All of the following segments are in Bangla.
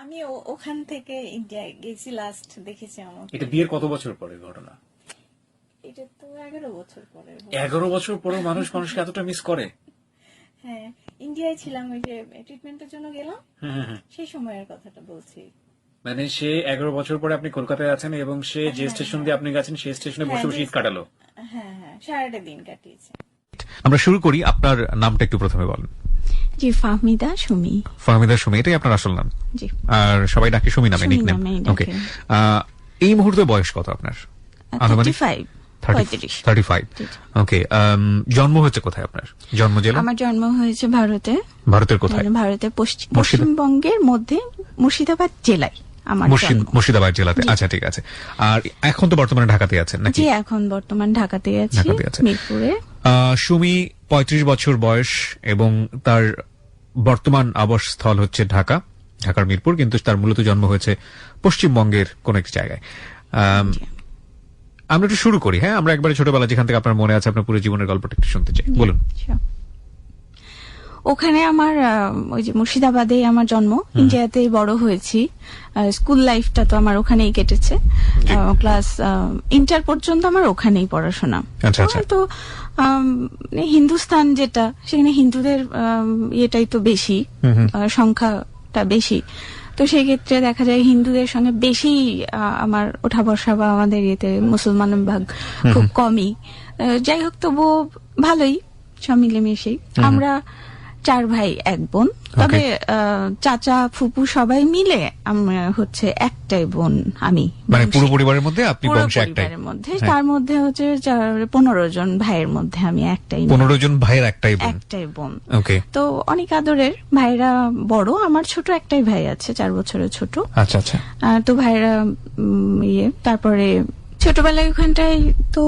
আমি ওখান থেকে ইন্ডিয়া গেছি লাস্ট, দেখেছি আমার। এটা বিয়ের কত বছর পরে ঘটনা? এটা তো 11 বছর পরে। 11 বছর পরেও মানুষকে এতটা মিস করে? হ্যাঁ, ইন্ডিয়ায় ছিলাম, ওই যে ট্রিটমেন্টের জন্য গেলাম, সেই সময়ের কথাটা বলছি। মানে সে 11 বছর পরে আপনি কলকাতায় আছেন এবং সে যে স্টেশন দিয়ে আপনি গেছেন সেই স্টেশনে বসে বসে ঈদ কাটালো। হ্যাঁ হ্যাঁ, সারাটা দিন কাটিয়েছে। আমরা শুরু করি, আপনার নামটা একটু প্রথমে বলেন। জি, ফাহমিদা সুমি। ফাহমিদা সুমি, এটাই আপনার আসল নাম? জি। আর সবাই ডাকে সুমি নামে, সুমি নিকনেম? নামেই ওকে। ডাকে। এই মুহূর্তে বয়স কত আপনার? 35। 35। ওকে। জন্ম হয়েছে কোথায় আপনার? জন্ম জেলা? আমার জন্ম হয়েছে ভারতে। ভারতের কোথায়? ভারতের পশ্চিমবঙ্গের মধ্যে মুর্শিদাবাদ জেলায় আমার জন্ম। মুর্শিদাবাদ জেলাতে? আচ্ছা, ঠিক আছে। আর এখন তো বর্তমানে ঢাকাতে আছেন নাকি? জি, এখন বর্তমান ঢাকাতে আছি, মিরপুরে। সুমি 35 বছর বয়স এবং তার বর্তমান আবাসস্থল হচ্ছে ঢাকার মিরপুর, কিন্তু তার মূলত জন্ম হয়েছে পশ্চিমবঙ্গের কোন একটি জায়গায়। আমরা একটু শুরু করি। হ্যাঁ, আমরা একবারে ছোটবেলা যেখান থেকে আপনার মনে আছে আপনার পুরো জীবনের গল্পটা একটু শুনতে চাই, বলুন। ওখানে আমার ওই যে মুর্শিদাবাদে আমার জন্ম, ইন্ডিয়াতেই বড় হয়েছি। স্কুল লাইফটা তো আমার ওখানেই কেটেছে, ক্লাস ইন্টার পর্যন্ত আমার ওখানেই পড়াশোনা। তো হিন্দুস্তান যেটা, সেখানে হিন্দুদের ইয়েটাই তো বেশি, সংখ্যাটা বেশি। তো সেই ক্ষেত্রে দেখা যায় হিন্দুদের সঙ্গে বেশি আমার ওঠা বসা, বা আমাদের ইয়েতে মুসলমান ভাগ খুব কমই। যাই হোক, তবুও ভালোই সব মিলেমিশেই। আমরা 4 ভাই 1 বোন, তবে চাচা ফুপু সবাই মিলে আমরা হচ্ছে একটাই বোন। আমি মানে পুরো পরিবারের মধ্যে আপনি বংশে একটাই? তার মধ্যে হচ্ছে 15 জন ভাইয়ের মধ্যে আমি একটাই। 15 জন ভাইয়ের একটাই বোন। ওকে। তো অনেক আদরের। ভাইরা বড়, আমার ছোট একটাই ভাই আছে, 4 বছরের ছোট। আচ্ছা আচ্ছা। তো ভাইরা তারপরে ছোটবেলায় ওখানটায় তো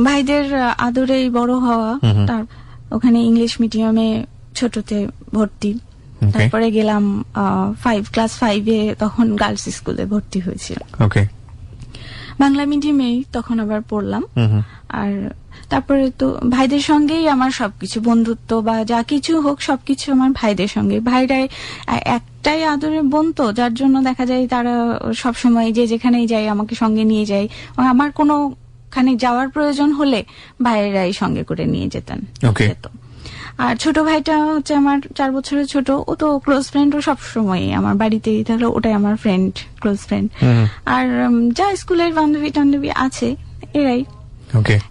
ভাইদের আদরেই বড় হওয়া। তার ওখানে ইংলিশ মিডিয়ামে ছোটতে ভর্তি। তারপরে গেলাম ক্লাস 5-এ, তখন গার্লস স্কুলে ভর্তি হয়েছিল। ওকে। বাংলা মিডিয়ামেই তখন আবার পড়লাম। আর তারপরে তো ভাইদের সঙ্গেই আমার সবকিছু, বন্ধুত্ব বা যা কিছু হোক সবকিছু আমার ভাইদের সঙ্গে। ভাইরাই একটাই আদরের বোন, তো যার জন্য দেখা যায় তারা সবসময় যে যেখানেই যায় আমাকে সঙ্গে নিয়ে যায়। আমার কোনোখানে যাওয়ার প্রয়োজন হলে ভাইয়েরাই সঙ্গে করে নিয়ে যেতেন। আর ছোট ভাইটা হচ্ছে আমার 4 বছরের ছোট, ও তো ক্লোজ ফ্রেন্ড, ও সবসময় আমার বাড়িতেই থাকলে ওটাই আমার ফ্রেন্ড, ক্লোজ ফ্রেন্ড। আর যা স্কুলের বান্ধবী আছে এরাই।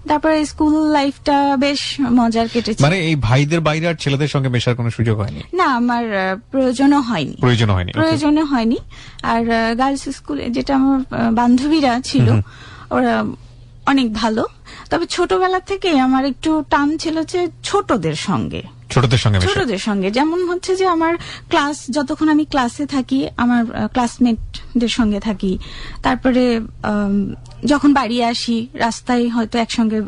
তারপরে স্কুল লাইফটা বেশ মজার কেটেছে। মানে এই ভাইদের বাইরে আর ছেলেদের সঙ্গে মেশার কোনো সুযোগ হয়নি? না, আমার প্রয়োজনও হয়নি। আর গার্লস স্কুলে যেটা আমার বান্ধবীরা ছিল, ওরা অনেক ভালো। তবে ছোটবেলা থেকে আমার একটু টান ছিল যে ছোটদের সঙ্গে। যেমন হচ্ছে যে আমার ক্লাস, যতক্ষণ আমি ক্লাসে থাকি আমার ক্লাসমেটদের সঙ্গে থাকি। তারপরে যখন বাড়ি আসি, রাস্তায় হয়তো একসঙ্গে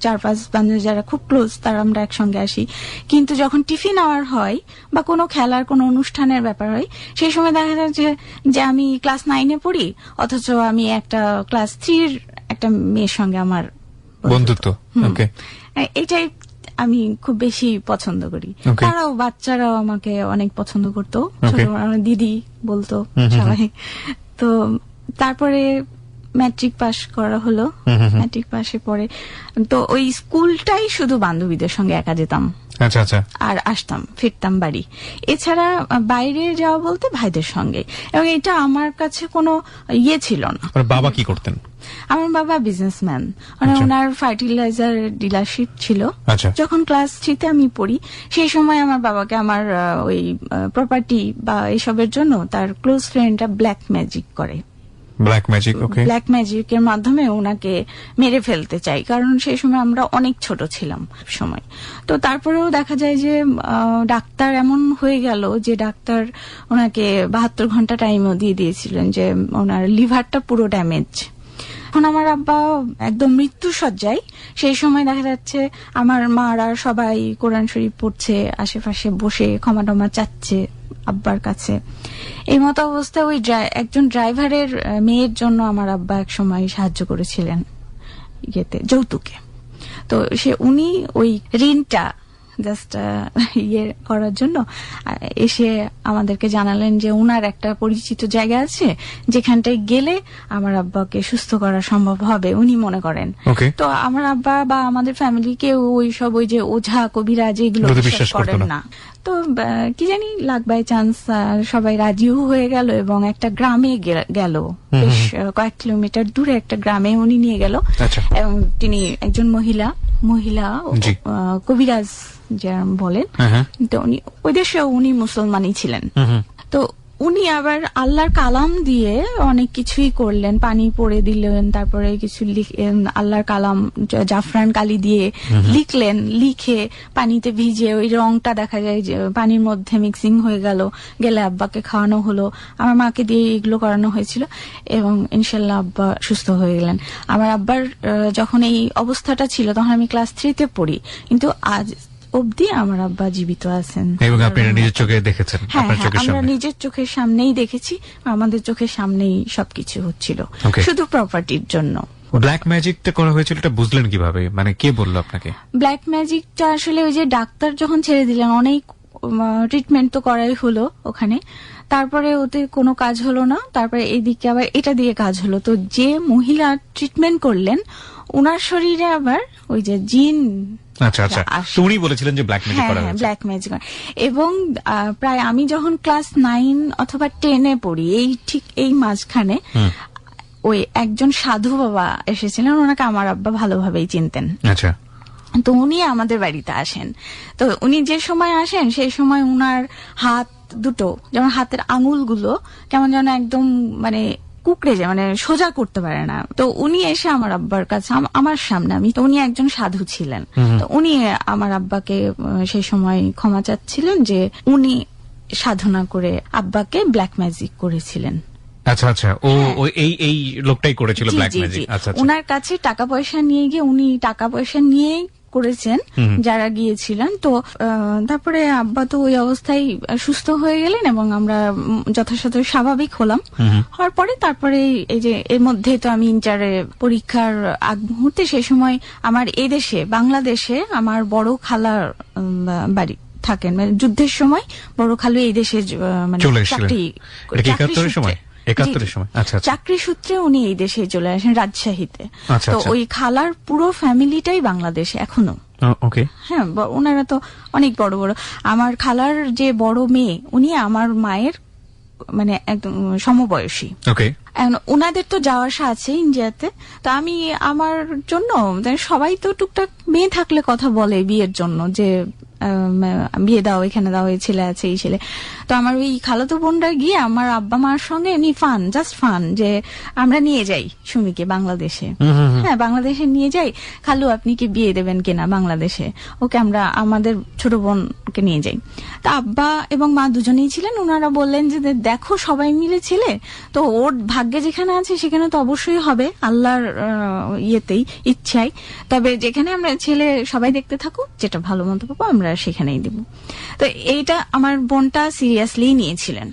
4-5 বান্ধবী যারা খুব ক্লোজ, তারা আমরা একসঙ্গে আসি। কিন্তু যখন টিফিন আওয়ার হয় বা কোনো খেলার কোনো অনুষ্ঠানের ব্যাপার হয়, সেই সময় দেখা যায় যে আমি ক্লাস 9-এ পড়ি, অথচ আমি একটা ক্লাস 3-এর একটা মেয়ের সঙ্গে আমার বন্ধুত্ব। এটাই আমি খুব বেশি পছন্দ করি। তারাও, বাচ্চারাও আমাকে অনেক পছন্দ করতো, ছোট দিদি বলতো সবাই। তো তারপরে ম্যাট্রিক পাস করা হলো। ম্যাট্রিক পাশে পরে তো ওই স্কুলটাই শুধু বান্ধবীদের সঙ্গে একা যেতাম। আচ্ছা আচ্ছা। আর আসতাম, ফিরতাম বাড়ি। এছাড়া বাইরে যাওয়া বলতে ভাইদের সঙ্গে। এবং এটা আমার কাছে কোনো ইয়ে ছিল না। বাবা কি করতেন? আমার বাবা বিজনেসম্যান, মানে ওনার ফার্টিলাইজার ডিলারশিপ ছিল। যখন ক্লাস 3-তে আমি পড়ি, সেই সময় আমার বাবাকে আমার ওই প্রপার্টি বা এসবের জন্য তার ক্লোজ ফ্রেন্ডরা ব্ল্যাক ম্যাজিকের মাধ্যমে ওনাকে মেরে ফেলতে চাই, কারণ সেই সময় আমরা অনেক ছোট ছিলাম সময়। তো তারপরেও দেখা যায় যে ডাক্তার এমন হয়ে গেল যে ডাক্তার ওনাকে 72 ঘন্টা টাইমও দিয়ে দিয়েছিলেন, যে ওনার লিভারটা পুরো ড্যামেজ। এখন আমার আব্বা একদম মৃত্যুশয্যায়। সেই সময় দেখা যাচ্ছে আমার মারা সবাই কোরআন শরীফ পড়ছে, আশেপাশে বসে ক্ষমা টমা চাচ্ছে আব্বার কাছে। এই মতো অবস্থায় ওই একজন ড্রাইভারের মেয়ের জন্য আমার আব্বা এক সময় সাহায্য করেছিলেন যৌতুকে। তো উনি ওই ঋণটা জাস্ট ইয়ে করার জন্য এসে আমাদেরকে জানালেন যে উনার একটা পরিচিত জায়গা আছে যেখানটায় গেলে আমার আব্বাকে সুস্থ করা সম্ভব হবে উনি মনে করেন। তো আমার আব্বা বা আমাদের ফ্যামিলি কেউ ওই সব ওই যে ওঝা কবিরাজ এগুলো বিশ্বাস করেন না। তো কি জানি লাক বাই চান্স সবাই রাজিও হয়ে গেল এবং একটা গ্রামে গেল, বেশ কয়েক কিলোমিটার দূরে একটা গ্রামে উনি নিয়ে গেল। এবং তিনি একজন মহিলা কবিরাজ যা বলেন, তো উনি ওই দেশে উনি মুসলমানই ছিলেন। তো উনি আবার আল্লাহর কালাম দিয়ে অনেক কিছুই করলেন, পানি পড়ে দিলেন, তারপরে কিছু আল্লাহর কালাম জাফরান কালি দিয়ে লিখলেন, লিখে পানিতে ভিজে ওই রংটা দেখা যায় যে পানির মধ্যে মিক্সিং হয়ে গেলে আব্বাকে খাওয়ানো হলো, আমার মাকে দিয়ে এগুলো করানো হয়েছিল এবং ইনশাল্লাহ আব্বা সুস্থ হয়ে গেলেন। আমার আব্বার যখন এই অবস্থাটা ছিল তখন আমি ক্লাস 3-তে পড়ি, কিন্তু আজ অবধি আমার আব্বা জীবিত আছেন এবং আপনারা নিজের চোখে দেখেছেন। আমরা নিজের চোখের সামনেই দেখেছি, আমাদের চোখের সামনেই সবকিছু হচ্ছিল শুধু প্রপার্টির জন্য। ব্ল্যাক ম্যাজিকটা করা হয়েছিল এটা বুঝলেন কিভাবে, মানে কে বললো আপনাকে? ব্ল্যাক ম্যাজিকটা আসলে ওই যে ডাক্তার যখন ছেড়ে দিলেন, অনেক ট্রিটমেন্ট তো করাই হলো ওখানে, তারপরে ওতে কোনো কাজ হলো না, তারপরে এদিকে আবার এটা দিয়ে কাজ হলো। তো যে মহিলা ট্রিটমেন্ট করলেন ওনার শরীরে আবার ওই যে জিন। আচ্ছা আচ্ছা, উনি বলেছিলেন যে ব্ল্যাক ম্যাজিক করা হয়েছে। Black magic. এবং প্রায় আমি যখন ক্লাস 9 অথবা 10-এ পড়ি, ঠিক এই মাঝখানে ওই একজন সাধু বাবা এসেছিলেন, ওনাকে আমার আব্বা ভালোভাবেই চিনতেন। আচ্ছা। তো উনি আমাদের বাড়িতে আসেন, তো উনি যে সময় আসেন সেই সময় উনার হাত দুটো, যেমন হাতের আঙুলগুলো কেমন যেন একদম মানে কুকড়ে যায়, মানে সোজা করতে পারে না। তো উনি এসে আমার আব্বার কাছে আমার সামনে, তো উনি একজন সাধু ছিলেন, তো উনি আমার আব্বাকে সেই সময় ক্ষমা চাচ্ছিলেন যে উনি সাধনা করে আব্বাকে ব্ল্যাক ম্যাজিক করেছিলেন। আচ্ছা আচ্ছা, ও এই লোকটাই করেছিল ব্ল্যাক ম্যাজিক। আচ্ছা, উনার কাছে টাকা পয়সা নিয়ে গিয়ে উনি টাকা পয়সা নিয়ে করেছেন যারা গিয়েছিলেন। তো তারপরে আব্বা তো ওই অবস্থায় সুস্থ হয়ে গেলেন এবং আমরা যথাযথ স্বাভাবিক হলাম। হওয়ার পরে তারপরে এই যে এর মধ্যে তো আমি ইন্টারে পরীক্ষার আগ মুহূর্তে, সেই সময় আমার এই দেশে বাংলাদেশে আমার বড় খালার বাড়ি থাকেন, মানে যুদ্ধের সময় বড় খালু এই দেশে মানে চাকরি সূত্রে উনি এই দেশে চলে আসেন রাজশাহীতে। তো ওই খালার পুরো ফ্যামিলিটাই বাংলাদেশে এখনো। হ্যাঁ, ওনারা তো অনেক বড় বড়। আমার খালার যে বড় মেয়ে উনি আমার মায়ের মানে একদম সমবয়সী। ওনাদের তো যাওয়া আসা আছে ইন্ডিয়াতে। তো আমি আমার জন্য, সবাই তো টুকটাক মেয়ে থাকলে কথা বলে বিয়ের জন্য যে বিয়ে দাও, এখানে দাও, এই ছেলে আছে, এই ছেলে। তো আমার ওই খালাতো বোনরা গিয়ে আমার আব্বা মার সঙ্গে এমনি জাস্ট ফান যে আমরা নিয়ে যাই সুমিকে বাংলাদেশে। হ্যাঁ, বাংলাদেশে নিয়ে যাই, খালু আপনি কি বিয়ে দেবেন কিনা বাংলাদেশে, ওকে আমরা আমাদের ছোট বোনকে নিয়ে যাই। তা আব্বা এবং মা দুজনেই ছিলেন। ওনারা বললেন যে দেখো সবাই মিলে ছেলে তো, ওর ভাগ্যে যেখানে আছে সেখানে তো অবশ্যই হবে, আল্লাহর ইয়েতেই ইচ্ছাই। তবে যেখানে আমরা ছেলে সবাই দেখতে থাকুক, যেটা ভালো মতো পাবো আমরা সেখানেই দিব। তো এইটা আমার বোনটা সিরিয়াসলি নিয়েছিলেন।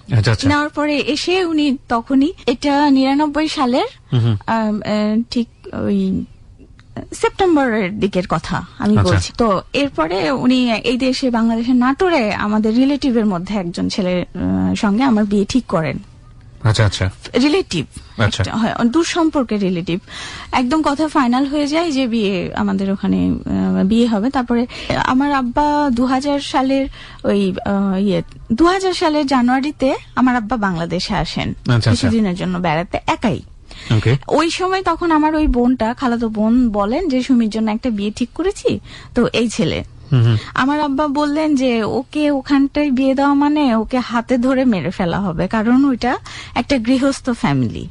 নেওয়ার পরে এসে উনি তখনই, এটা 99 সালের ঠিক ওই সেপ্টেম্বরের দিকের কথা আমি বলছি। তো এরপরে উনি এই দেশে বাংলাদেশের নাটোরে আমাদের রিলেটিভের মধ্যে একজন ছেলের সঙ্গে আমার বিয়ে ঠিক করেন। আচ্ছা আচ্ছা, রিলেটিভ, দূর সম্পর্কের রিলেটিভ। একদম কথা ফাইনাল হয়ে যায় যে বিয়ে, আমাদের ওখানে বিয়ে হবে। তারপরে আমার আব্বা 2000 সালের জানুয়ারিতে আমার আব্বা বাংলাদেশে আসেন কিছুদিনের জন্য বেড়াতে, একাই। ওই সময় তখন আমার ওই বোনটা, খালাতো বোন বলেন যে সুমির জন্য একটা বিয়ে ঠিক করেছি, তো এই ছেলে। আমার আব্বা বললেন যে ওকে ওখানটায় বিয়ে দেওয়া মানে ওকে হাতে ধরে মেরে ফেলা হবে, কারণ ওইটা একটা গৃহস্থ ফ্যামিলি।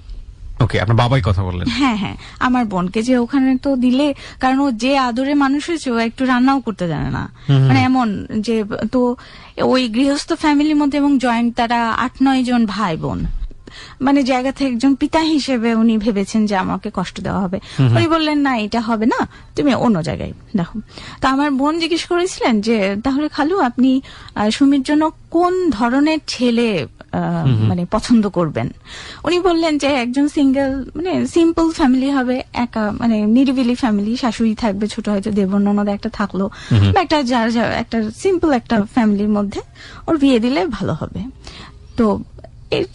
আপনার বাবাই কথা বললেন? হ্যাঁ হ্যাঁ, আমার বোনকে যে ওখানে তো দিলে, কারণ ও যে আদরে মানুষ হয়েছে, ও একটু রান্নাও করতে জানে না, মানে এমন যে। তো ওই গৃহস্থ ফ্যামিলির মধ্যে এবং জয়েন্ট, তারা 8-9 জন ভাই বোন, মানে জায়গা থেকে একজন পিতা হিসেবে উনি ভেবেছেন যে আমাকে কষ্ট দেওয়া হবে। উনি বললেন না, এটা হবে না, তুমি অন্য জায়গায় দেখো। তো আমার বোন জিজ্ঞেস করেছিলেন যে তাহলে খালু আপনি সুমির জন্য কোন ধরনের ছেলে মানে পছন্দ করবেন। উনি বললেন যে একজন সিঙ্গেল মানে সিম্পল ফ্যামিলি হবে, একা মানে নিরিবিলি ফ্যামিলি, শাশুড়ি থাকবে, ছোট হয়তো দেবর ননদ একটা থাকলো, বা একটা যার একটা সিম্পল একটা ফ্যামিলির মধ্যে ওর বিয়ে দিলে ভালো হবে। তো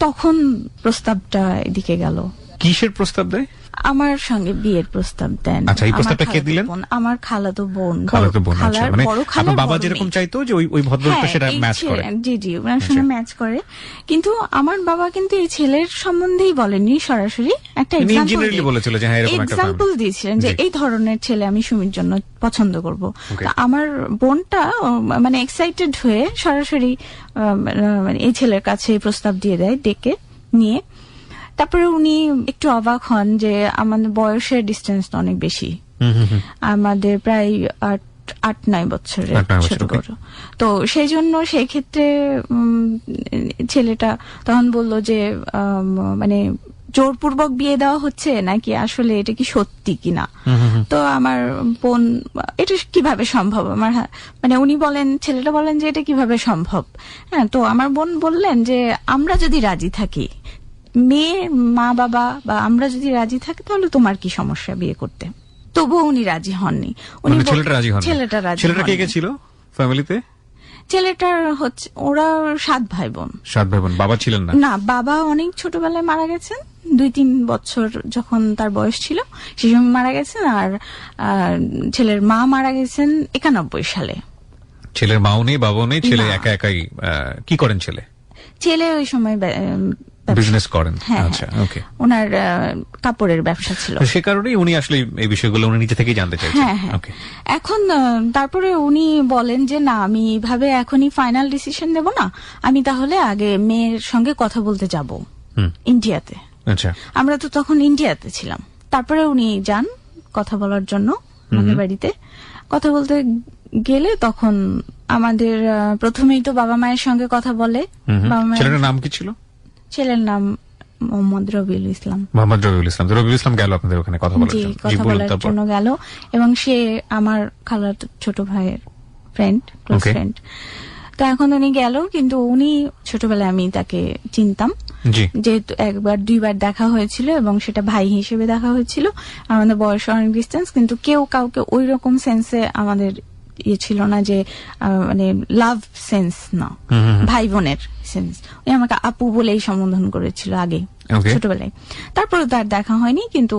তখন প্রস্তাবটা এদিকে গেল। কিসের প্রস্তাব দেয়? আমার সঙ্গে বিয়ের প্রস্তাব দেন। আচ্ছা, এই প্রস্তাবটা কে দিলেন? আমার খালাতো বোন। খালাতো বোন, আচ্ছা, মানে বড় খালার আপনার বাবা যেরকম চাইতো যে ওই ভদ্রলোকটা সেটা ম্যাচ করে। জি জি, ওনার সঙ্গে ম্যাচ করে। কিন্তু আমার বাবা কিন্তু এই ছেলের সম্বন্ধেই বলেননি সরাসরি, একটা ইঞ্জিনিয়ারিং বলেছিল যে হ্যাঁ এরকম একটা এক্সাম্পল দিয়েছিলেন যে এই ধরনের ছেলে আমি সুমির জন্য পছন্দ করব। আমার বোনটা মানে এক্সাইটেড হয়ে সরাসরি মানে এই ছেলের কাছে প্রস্তাব দিয়ে দেয়, ডেকে নিয়ে। তারপরে উনি একটু অবাক হন যে আমাদের বয়সের ডিস্টেন্সটা অনেক বেশি, আমাদের প্রায় 8-9 বছরের ছোট বড়। তো সেই জন্য সেই ক্ষেত্রে ছেলেটা তখন বলল যে মানে জোরপূর্বক বিয়ে দেওয়া হচ্ছে নাকি আসলে এটা কি সত্যি কিনা। তো আমার বোন, এটা কিভাবে সম্ভব, আমার মানে উনি বলেন, ছেলেটা বলেন যে এটা কিভাবে সম্ভব। হ্যাঁ, তো আমার বোন বললেন যে আমরা যদি রাজি থাকি, মেয়ের মা বাবা বা আমরা যদি রাজি থাকি, তাহলে তোমার কি সমস্যা বিয়ে করতে। তবুও উনি রাজি হননি। উনি ছেলেটা রাজি হননি। ছেলেটা কে কে ছিল ফ্যামিলিতে? ছেলেটার হচ্ছে ওরা 7 ভাই বোন। 7 ভাই বোন। বাবা ছিলেন না? না, বাবা অনেক ছোটবেলায় মারা গেছেন, 2-3 বছর যখন তার বয়স ছিল সেই সময় মারা গেছেন। আর ছেলের মা মারা গেছেন 91 সালে। ছেলের মাও নেই, বাবাও নেই, ছেলে একা একাই। কি করেন ছেলে? ছেলে ওই সময় বিজনেস করেন। আচ্ছা, ওকে। ওনার কাপড়ের ব্যবসা ছিল, সে কারণেই উনি আসলে এই বিষয়গুলো উনি নিজে থেকেই জানতে চাইছেন। ওকে। এখন তারপরে উনি বলেন যে না, আমি এইভাবে এখনই ফাইনাল ডিসিশন নেব না, আমি তাহলে আগে মেয়ের সঙ্গে কথা বলতে যাব ইন্ডিয়াতে। আচ্ছা, আমরা তো তখন ইন্ডিয়াতে ছিলাম। তারপরে উনি যান কথা বলার জন্য আমাদের বাড়িতে। কথা বলতে গেলে তখন আমাদের প্রথমেই তো বাবা মায়ের সঙ্গে কথা বলে। ছেলের নাম কি ছিল? ছেলের নাম মোহাম্মদ রবিউল ইসলাম। মোহাম্মদ রবিউল ইসলাম। রবিউল ইসলাম গেল আপনাদের ওখানে কথা বলার জন্য? কথা বলার জন্য গেল, এবং সে আমার খালার ছোট ভাইয়ের ফ্রেন্ড, ক্লোজ ফ্রেন্ড। তো এখন উনি গেল, কিন্তু উনি ছোটবেলায় আমি তাকে চিনতাম, যেহেতু 1-2 বার দেখা হয়েছিল এবং সেটা ভাই হিসেবে দেখা হয়েছিল। আমাদের বয়স অনেক ডিস্টেন্স, কিন্তু কেউ কাউকে ওই রকম সেন্সে আমাদের ইয়ে ছিল না যে মানে লাভ সেন্স না, ভাই বোনের সেন্স। উনি আমাকে আপু বলেই সম্বোধন করেছিল আগে ছোটবেলায়। তারপরে তার দেখা হয়নি, কিন্তু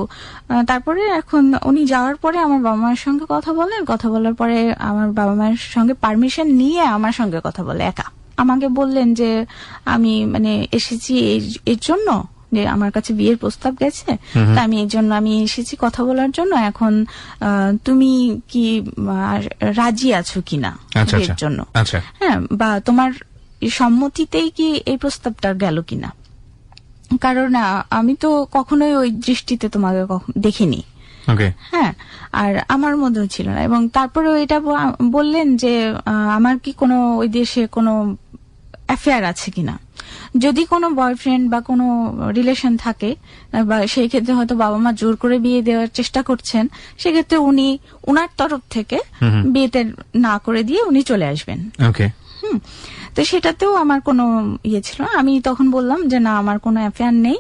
তারপরে এখন উনি যাওয়ার পরে আমার বাবা মায়ের সঙ্গে কথা বলে, কথা বলার পরে আমার বাবা মায়ের সঙ্গে পারমিশন নিয়ে আমার সঙ্গে কথা বলে একা। আমাকে বললেন যে আমি মানে এসেছি এর জন্য যে আমার কাছে বিয়ের প্রস্তাব গেছে, তা আমি এই জন্য আমি এসেছি কথা বলার জন্য। এখন তুমি কি রাজি আছো কিনা বিয়ের জন্য, হ্যাঁ, বা তোমার সম্মতিতেই কি এই প্রস্তাবটা গেল কিনা, কারণ আমি তো কখনোই ওই দৃষ্টিতে তোমাকে দেখিনি। হ্যাঁ, আর আমার মধ্যেও ছিল না। এবং তারপরে এটা বললেন যে আমার কি কোনো ওই দেশে কোনো অ্যাফেয়ার আছে কিনা, যদি কোনো বয়ফ্রেন্ড বা কোনো রিলেশন থাকে, বা সেই ক্ষেত্রে হয়তো বাবা মা জোর করে বিয়ে দেওয়ার চেষ্টা করছেন, সেক্ষেত্রে উনি উনার তরফ থেকে বিয়েতে না করে দিয়ে উনি চলে আসবেন। তো সেটাতেও আমার কোনো ইয়ে ছিল না। আমি তখন বললাম যে না, আমার কোনো অ্যাফেয়ার নেই,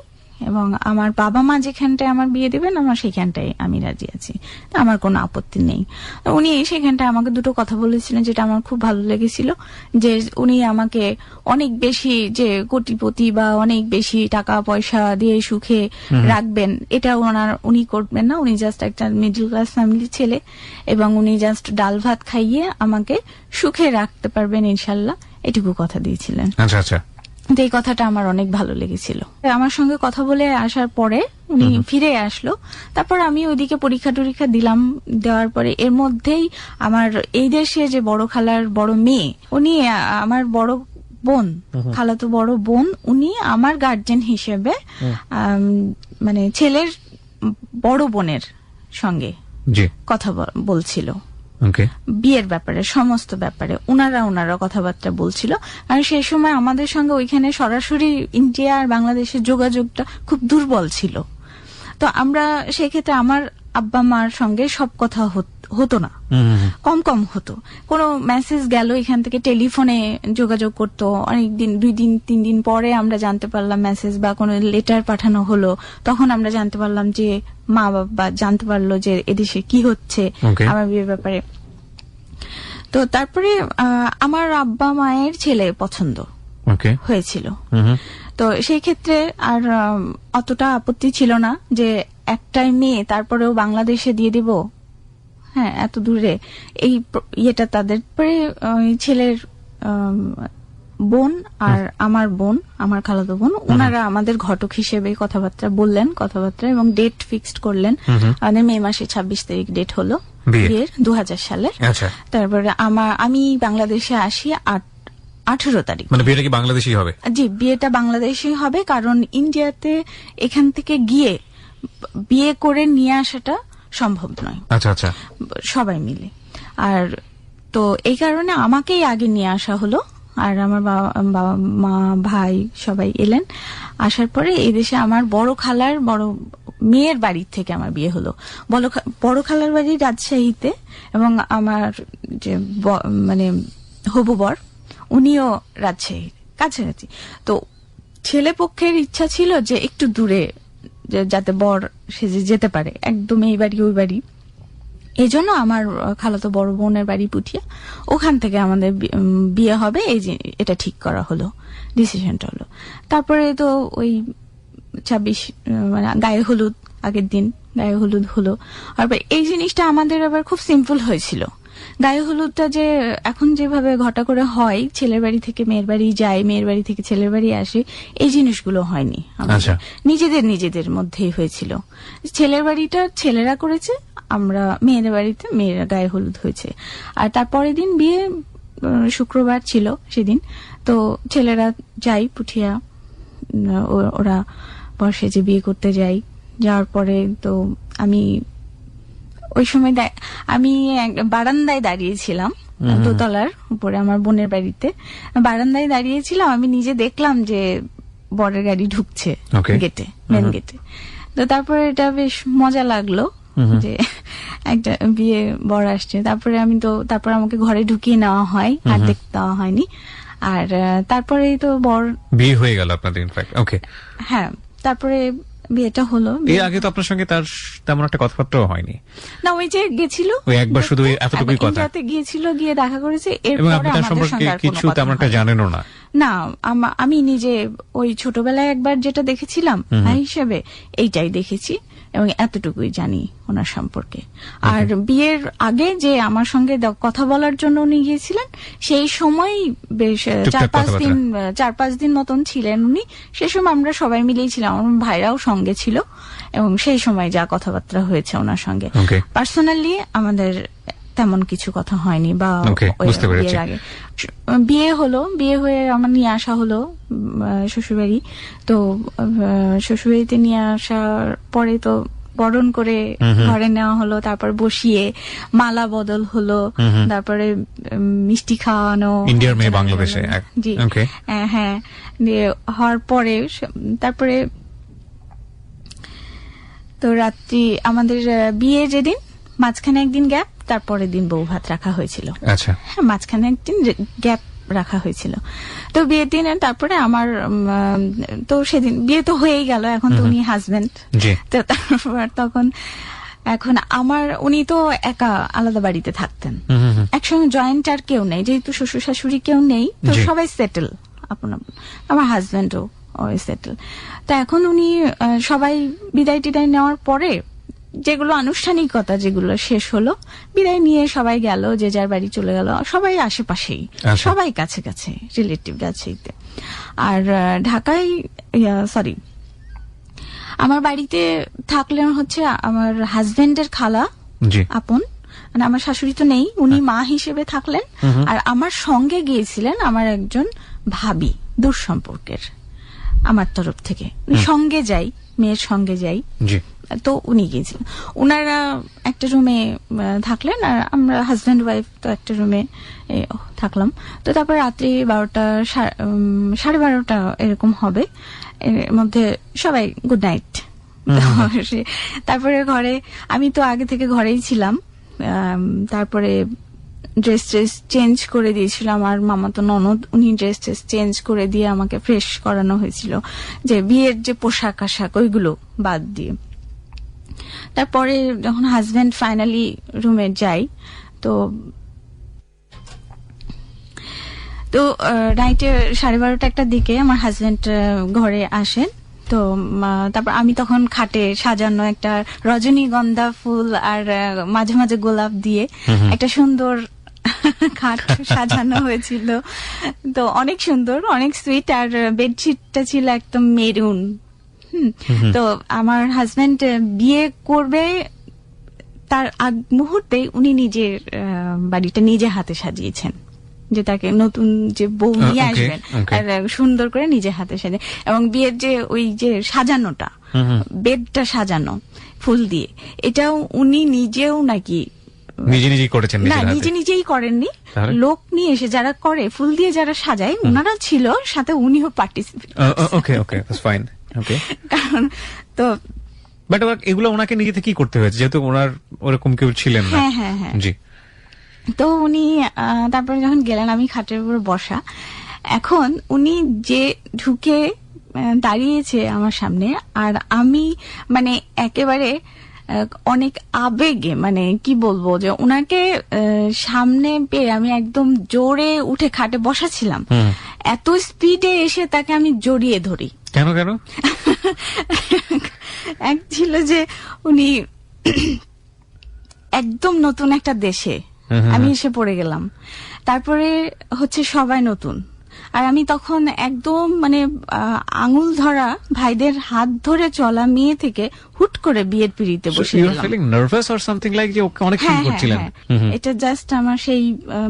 এবং আমার বাবা মা যেখানটায় আমার বিয়ে দেবেন আমার সেখানটায় আমি রাজি আছি, আমার কোনো আপত্তি নেই। উনি সেখানটায় আমাকে 2টো কথা বলেছিলেন, যেটা আমার খুব ভালো লেগেছিল, যে উনি আমাকে অনেক বেশি যে কোটিপতি বা অনেক বেশি টাকা পয়সা দিয়ে সুখে রাখবেন, এটা উনি করবেন না। উনি জাস্ট একটা মিডল ক্লাস ফ্যামিলির ছেলে, এবং উনি জাস্ট ডাল ভাত খাইয়ে আমাকে সুখে রাখতে পারবেন ইনশাল্লাহ, এটুকু কথা দিয়েছিলেন। আচ্ছা আচ্ছা। এই কথাটা আমার অনেক ভালো লেগেছিল। আমার সঙ্গে কথা বলে আসার পরে উনি ফিরে আসলো। তারপর আমি ওইদিকে পরীক্ষা টরীক্ষা দিলাম। দেওয়ার পরে এর মধ্যেই আমার এই দেশে যে বড় খালার বড় মেয়ে, উনি আমার বড় বোন, খালাতো বড় বোন, উনি আমার গার্জেন হিসেবে মানে ছেলের বড় বোনের সঙ্গে কথা বলছিল বিয়ের ব্যাপারে, সমস্ত ব্যাপারে ওনারা কথাবার্তা বলছিল। আর সেই সময় আমাদের সঙ্গে ওইখানে সরাসরি ইন্ডিয়া আর বাংলাদেশের যোগাযোগটা খুব দুর্বল ছিল। তো আমরা সেই ক্ষেত্রে আব্বা মার সঙ্গে সব কথা হতো না, কম কম হতো। কোনো মেসেজ গেল এখান থেকে টেলিফোনে যোগাযোগ করতো অনেকদিন, 2 দিন 3 দিন পরে আমরা জানতে পারলাম মেসেজ বা কোনো লেটার পাঠানো হলো, তখন আমরা জানতে পারলাম যে মা বাবা জানতে পারলো যে এদেশে কি হচ্ছে আমার বিয়ের ব্যাপারে। তো তারপরে আমার আব্বা মায়ের ছেলে পছন্দ হয়েছিল, তো সেই ক্ষেত্রে আর অতটা আপত্তি ছিল না যে একটাই মেয়ে তারপরেও বাংলাদেশে দিয়ে দেব, হ্যাঁ এত দূরে, এই ইয়েটা তাদের পরে ছেলের বোন আর আমার বোন, আমার খালাতো বোন, ওনারা আমাদের ঘটক হিসেবে কথাবার্তা বললেন, এবং ডেট ফিক্সড করলেন। আমাদের মে মাসে 26 তারিখ ডেট হলো বিয়ের, 2000 সালের। তারপরে আমি বাংলাদেশে আসি 18 তারিখ। মানে বিয়েটা কি বাংলাদেশি হবে? জি, বিয়েটা বাংলাদেশি হবে, কারণ ইন্ডিয়াতে এখান থেকে গিয়ে বিয়ে করে নিয়ে আসাটা সম্ভব নয়। আচ্ছা আচ্ছা, সবাই মিলে। আর তো এই কারণে আমাকেই আগে নিয়ে আসা হলো, আর আমার বাবা মা ভাই সবাই এলেন। আসার পরে এই দেশে আমার বড় খালার বড় মেয়ের বাড়ির থেকে আমার বিয়ে হলো। বড় খালার বাড়ি রাজশাহীতে, এবং আমার যে মানে হবু বর উনিও রাজশাহীর কাছাকাছি। তো ছেলে পক্ষের ইচ্ছা ছিল যে একটু দূরে যাতে বর সেজে যেতে পারে, একদম এই বাড়ি ওই বাড়ি। এই জন্য আমার খালাতো বড় বোনের বাড়ি পুঠিয়া, ওখান থেকে আমাদের বিয়ে হবে, এটা ঠিক করা হলো, ডিসিশনটা হলো। তারপরে তো ওই 26 মানে গায়ে হলুদ, আগের দিন গায়ে হলুদ হলো। আর এই জিনিসটা আমাদের আবার খুব সিম্পল হয়েছিল। গায়ে হলুদটা যে এখন যেভাবে ঘটা করে হয়, ছেলের বাড়ি থেকে মেয়ের বাড়ি যায়, মেয়ের বাড়ি থেকে ছেলের বাড়ি আসে, এই জিনিসগুলো হয়নি, নিজেদের মধ্যেই হয়েছিল। ছেলের বাড়িটা ছেলেরা করেছে, আমরা মেয়েদের বাড়িতে মেয়েরা গায়ে হলুদ হয়েছে। আর তারপরের দিন বিয়ে, শুক্রবার ছিল সেদিন। তো ছেলেরা যাই পুঠিয়া, ওরা বর্ষে যে বিয়ে করতে যাই। যাওয়ার পরে তো আমি ওই সময় আমি বারান্দায় দাঁড়িয়েছিলাম, দোতলার উপরে আমার বোনের বাড়িতে বারান্দায় দাঁড়িয়েছিলাম। আমি নিজে দেখলাম যে বরের গাড়ি ঢুকছে গেটে, মেন গেটে। তো তারপরে এটা বেশ মজা লাগলো যে একটা বিয়ে বর আসছে। তারপরে আমাকে ঘরে ঢুকিয়ে নেওয়া হয়, আর দেখতে দেওয়া হয়নি। আর তারপরে তো বর বিয়ে হয়ে গেল আপনাদের, ইনফ্যাক্ট। ওকে, হ্যাঁ, তারপরে বিয়েটা হলো। এর আগে তো আপনার সঙ্গে তার তেমন একটা কথাবার্তাও হয়নি না, ওই যে গেছিল, ওই একবার শুধু এতটুকুই কথা, গিয়েছিল, গিয়ে দেখা করেছে, এবং আপনি তার সম্পর্কে কিছু তেমন একটা জানেনও না। না, আমি নিজে ওই ছোটবেলায় একবার যেটা দেখেছিলাম ভাই হিসেবে, এইটাই দেখেছি, এবং এতটুকুই জানি ওনার সম্পর্কে। আর বিয়ের আগে যে আমার সঙ্গে কথা বলার জন্য উনি গিয়েছিলেন, সেই সময় বেশ 4-5 দিন মতন ছিলেন উনি। সেই সময় আমরা সবাই মিলেই ছিলাম, আমার ভাইরাও সঙ্গে ছিল, এবং সেই সময় যা কথাবার্তা হয়েছে ওনার সঙ্গে। পার্সোনালি আমাদের তেমন কিছু কথা হয়নি, বা বিয়ের আগে বিয়ে হলো, বিয়ে হয়ে আমার নিয়ে আসা হলো শ্বশুরবাড়ি। তো শ্বশুরবাড়িতে নিয়ে আসার পরে তো বরণ করে ঘরে নেওয়া হলো, তারপর বসিয়ে মালা বদল হলো, তারপরে মিষ্টি খাওয়ানো, ইন্ডিয়ার মেয়ে বাংলাদেশে। জি, হ্যাঁ, হওয়ার পরে তারপরে তো রাত্রি আমাদের বিয়ে যেদিন, মাঝখানে একদিন গ্যাপ, তারপরের দিন বউ ভাত রাখা হয়েছিল। আচ্ছা, হ্যাঁ, মাঝখানে একদিন গ্যাপ রাখা হয়েছিল। তো বিয়ের দিন তারপরে আমার তো সেদিন বিয়ে তো হয়েই গেল, এখন তো উনি হাজবেন্ড। তো তারপর তখন এখন উনি তো একা আলাদা বাড়িতে থাকতেন, একসঙ্গে জয়েন্ট আর কেউ নেই, যেহেতু শ্বশুর শাশুড়ি কেউ নেই, তো সবাই সেটেল, আমার হাজবেন্ডও সেটেল। তো এখন উনি সবাই বিদায় টিদায় নেওয়ার পরে যেগুলো আনুষ্ঠানিকতা যেগুলো শেষ হলো, বিদায় নিয়ে সবাই গেল, যে যার বাড়ি চলে গেল, সবাই আশেপাশেই, সবাই কাছে কাছে রিলেটিভ কাছেইতে। আর ঢাকায় আমার বাড়িতে থাকলেন হচ্ছে আমার হাজবেন্ডের খালা, আপন, মানে আমার শাশুড়ি তো নেই, উনি মা হিসেবে থাকলেন। আর আমার সঙ্গে গিয়েছিলেন আমার একজন ভাবি, দূর সম্পর্কের, আমার তরফ থেকে। সঙ্গে যাই, মেয়ের সঙ্গে যাই, তো উনি গিয়েছিলেন। ওনারা একটা রুমে থাকলেন, আর আমরা হাজব্যান্ড ওয়াইফ তো একটা রুমে থাকলাম। তো তারপর রাত্রি 12টা 12:30 এরকম হবে, এর মধ্যে সবাই গুড নাইট তারপরে ঘরে আমি তো আগে থেকে ঘরেই ছিলাম, তারপরে ড্রেস চেঞ্জ করে দিয়েছিল আমার মামাতো ননদ, উনি ড্রেস চেঞ্জ করে দিয়ে আমাকে ফ্রেশ করানো হয়েছিল, যে বিয়ের যে পোশাক আশাক ওইগুলো বাদ দিয়ে। তারপরে যখন হাজবেন্ড ফাইনালি রুমে যাই, তো রাইটে 12:30 একটা দিকে আমার হাজবেন্ড ঘরে আসেন। তো তারপর আমি তখন খাটে সাজানো একটা রজনীগন্ধা ফুল আর মাঝে মাঝে গোলাপ দিয়ে একটা সুন্দর খাট সাজানো হয়েছিল, তো অনেক সুন্দর, অনেক সুইট। আর বেডশিটটা ছিল একদম মেরুন। তো আমার হাজবেন্ড বিয়ে করবে তার আগ মুহূর্তে উনি নিজের বাড়িটা নিজে হাতে সাজিয়েছেন, যে তাকে নতুন যে বউ নিয়ে আসবেন আর সুন্দর করে নিজে হাতে সাজে। এবং বিয়ের যে ওই যে সাজানোটা, বেডটা সাজানো ফুল দিয়ে, এটাও উনি নিজেও নাকি নিজেই করেছেন? না, নিজেই করেননি, লোক নিয়ে এসে যারা করে ফুল দিয়ে যারা সাজায় ওনারা ছিল সাথে, উনিও participate. Okay okay, that's fine. Okay, কারণ তো বাট এগুলো ওনাকে নিজে থেকেই করতে হয়েছে, যেহেতু ওনার ওরকম কেউ ছিলেন না। হ্যাঁ, জি। তো উনি তারপরে যখন গেলেন, আমি খাটের উপর বসা, এখন উনি যে ঢুকে দাঁড়িয়েছে আমার সামনে, আর আমি মানে একেবারে অনেক আবেগে, মানে কি বলবো, যে ওনাকে সামনে পেয়ে আমি একদম জোরে উঠে খাটে বসাছিলাম, এত স্পিডে এসে তাকে আমি জড়িয়ে ধরি। কেন? এক ছিল যে উনি একদম নতুন একটা দেশে আমি এসে পড়ে গেলাম, তারপরে হচ্ছে সবাই নতুন, আর আমি তখন একদম মানে আঙুল ধরা ভাইদের হাত ধরে চলা মেয়ে থেকে হুট করে বিয়ের পিড়িতে বসে গেলাম। Feeling nervous or something like, যে অনেক ফিল করছিলেন? এটা জাস্ট আমার সেই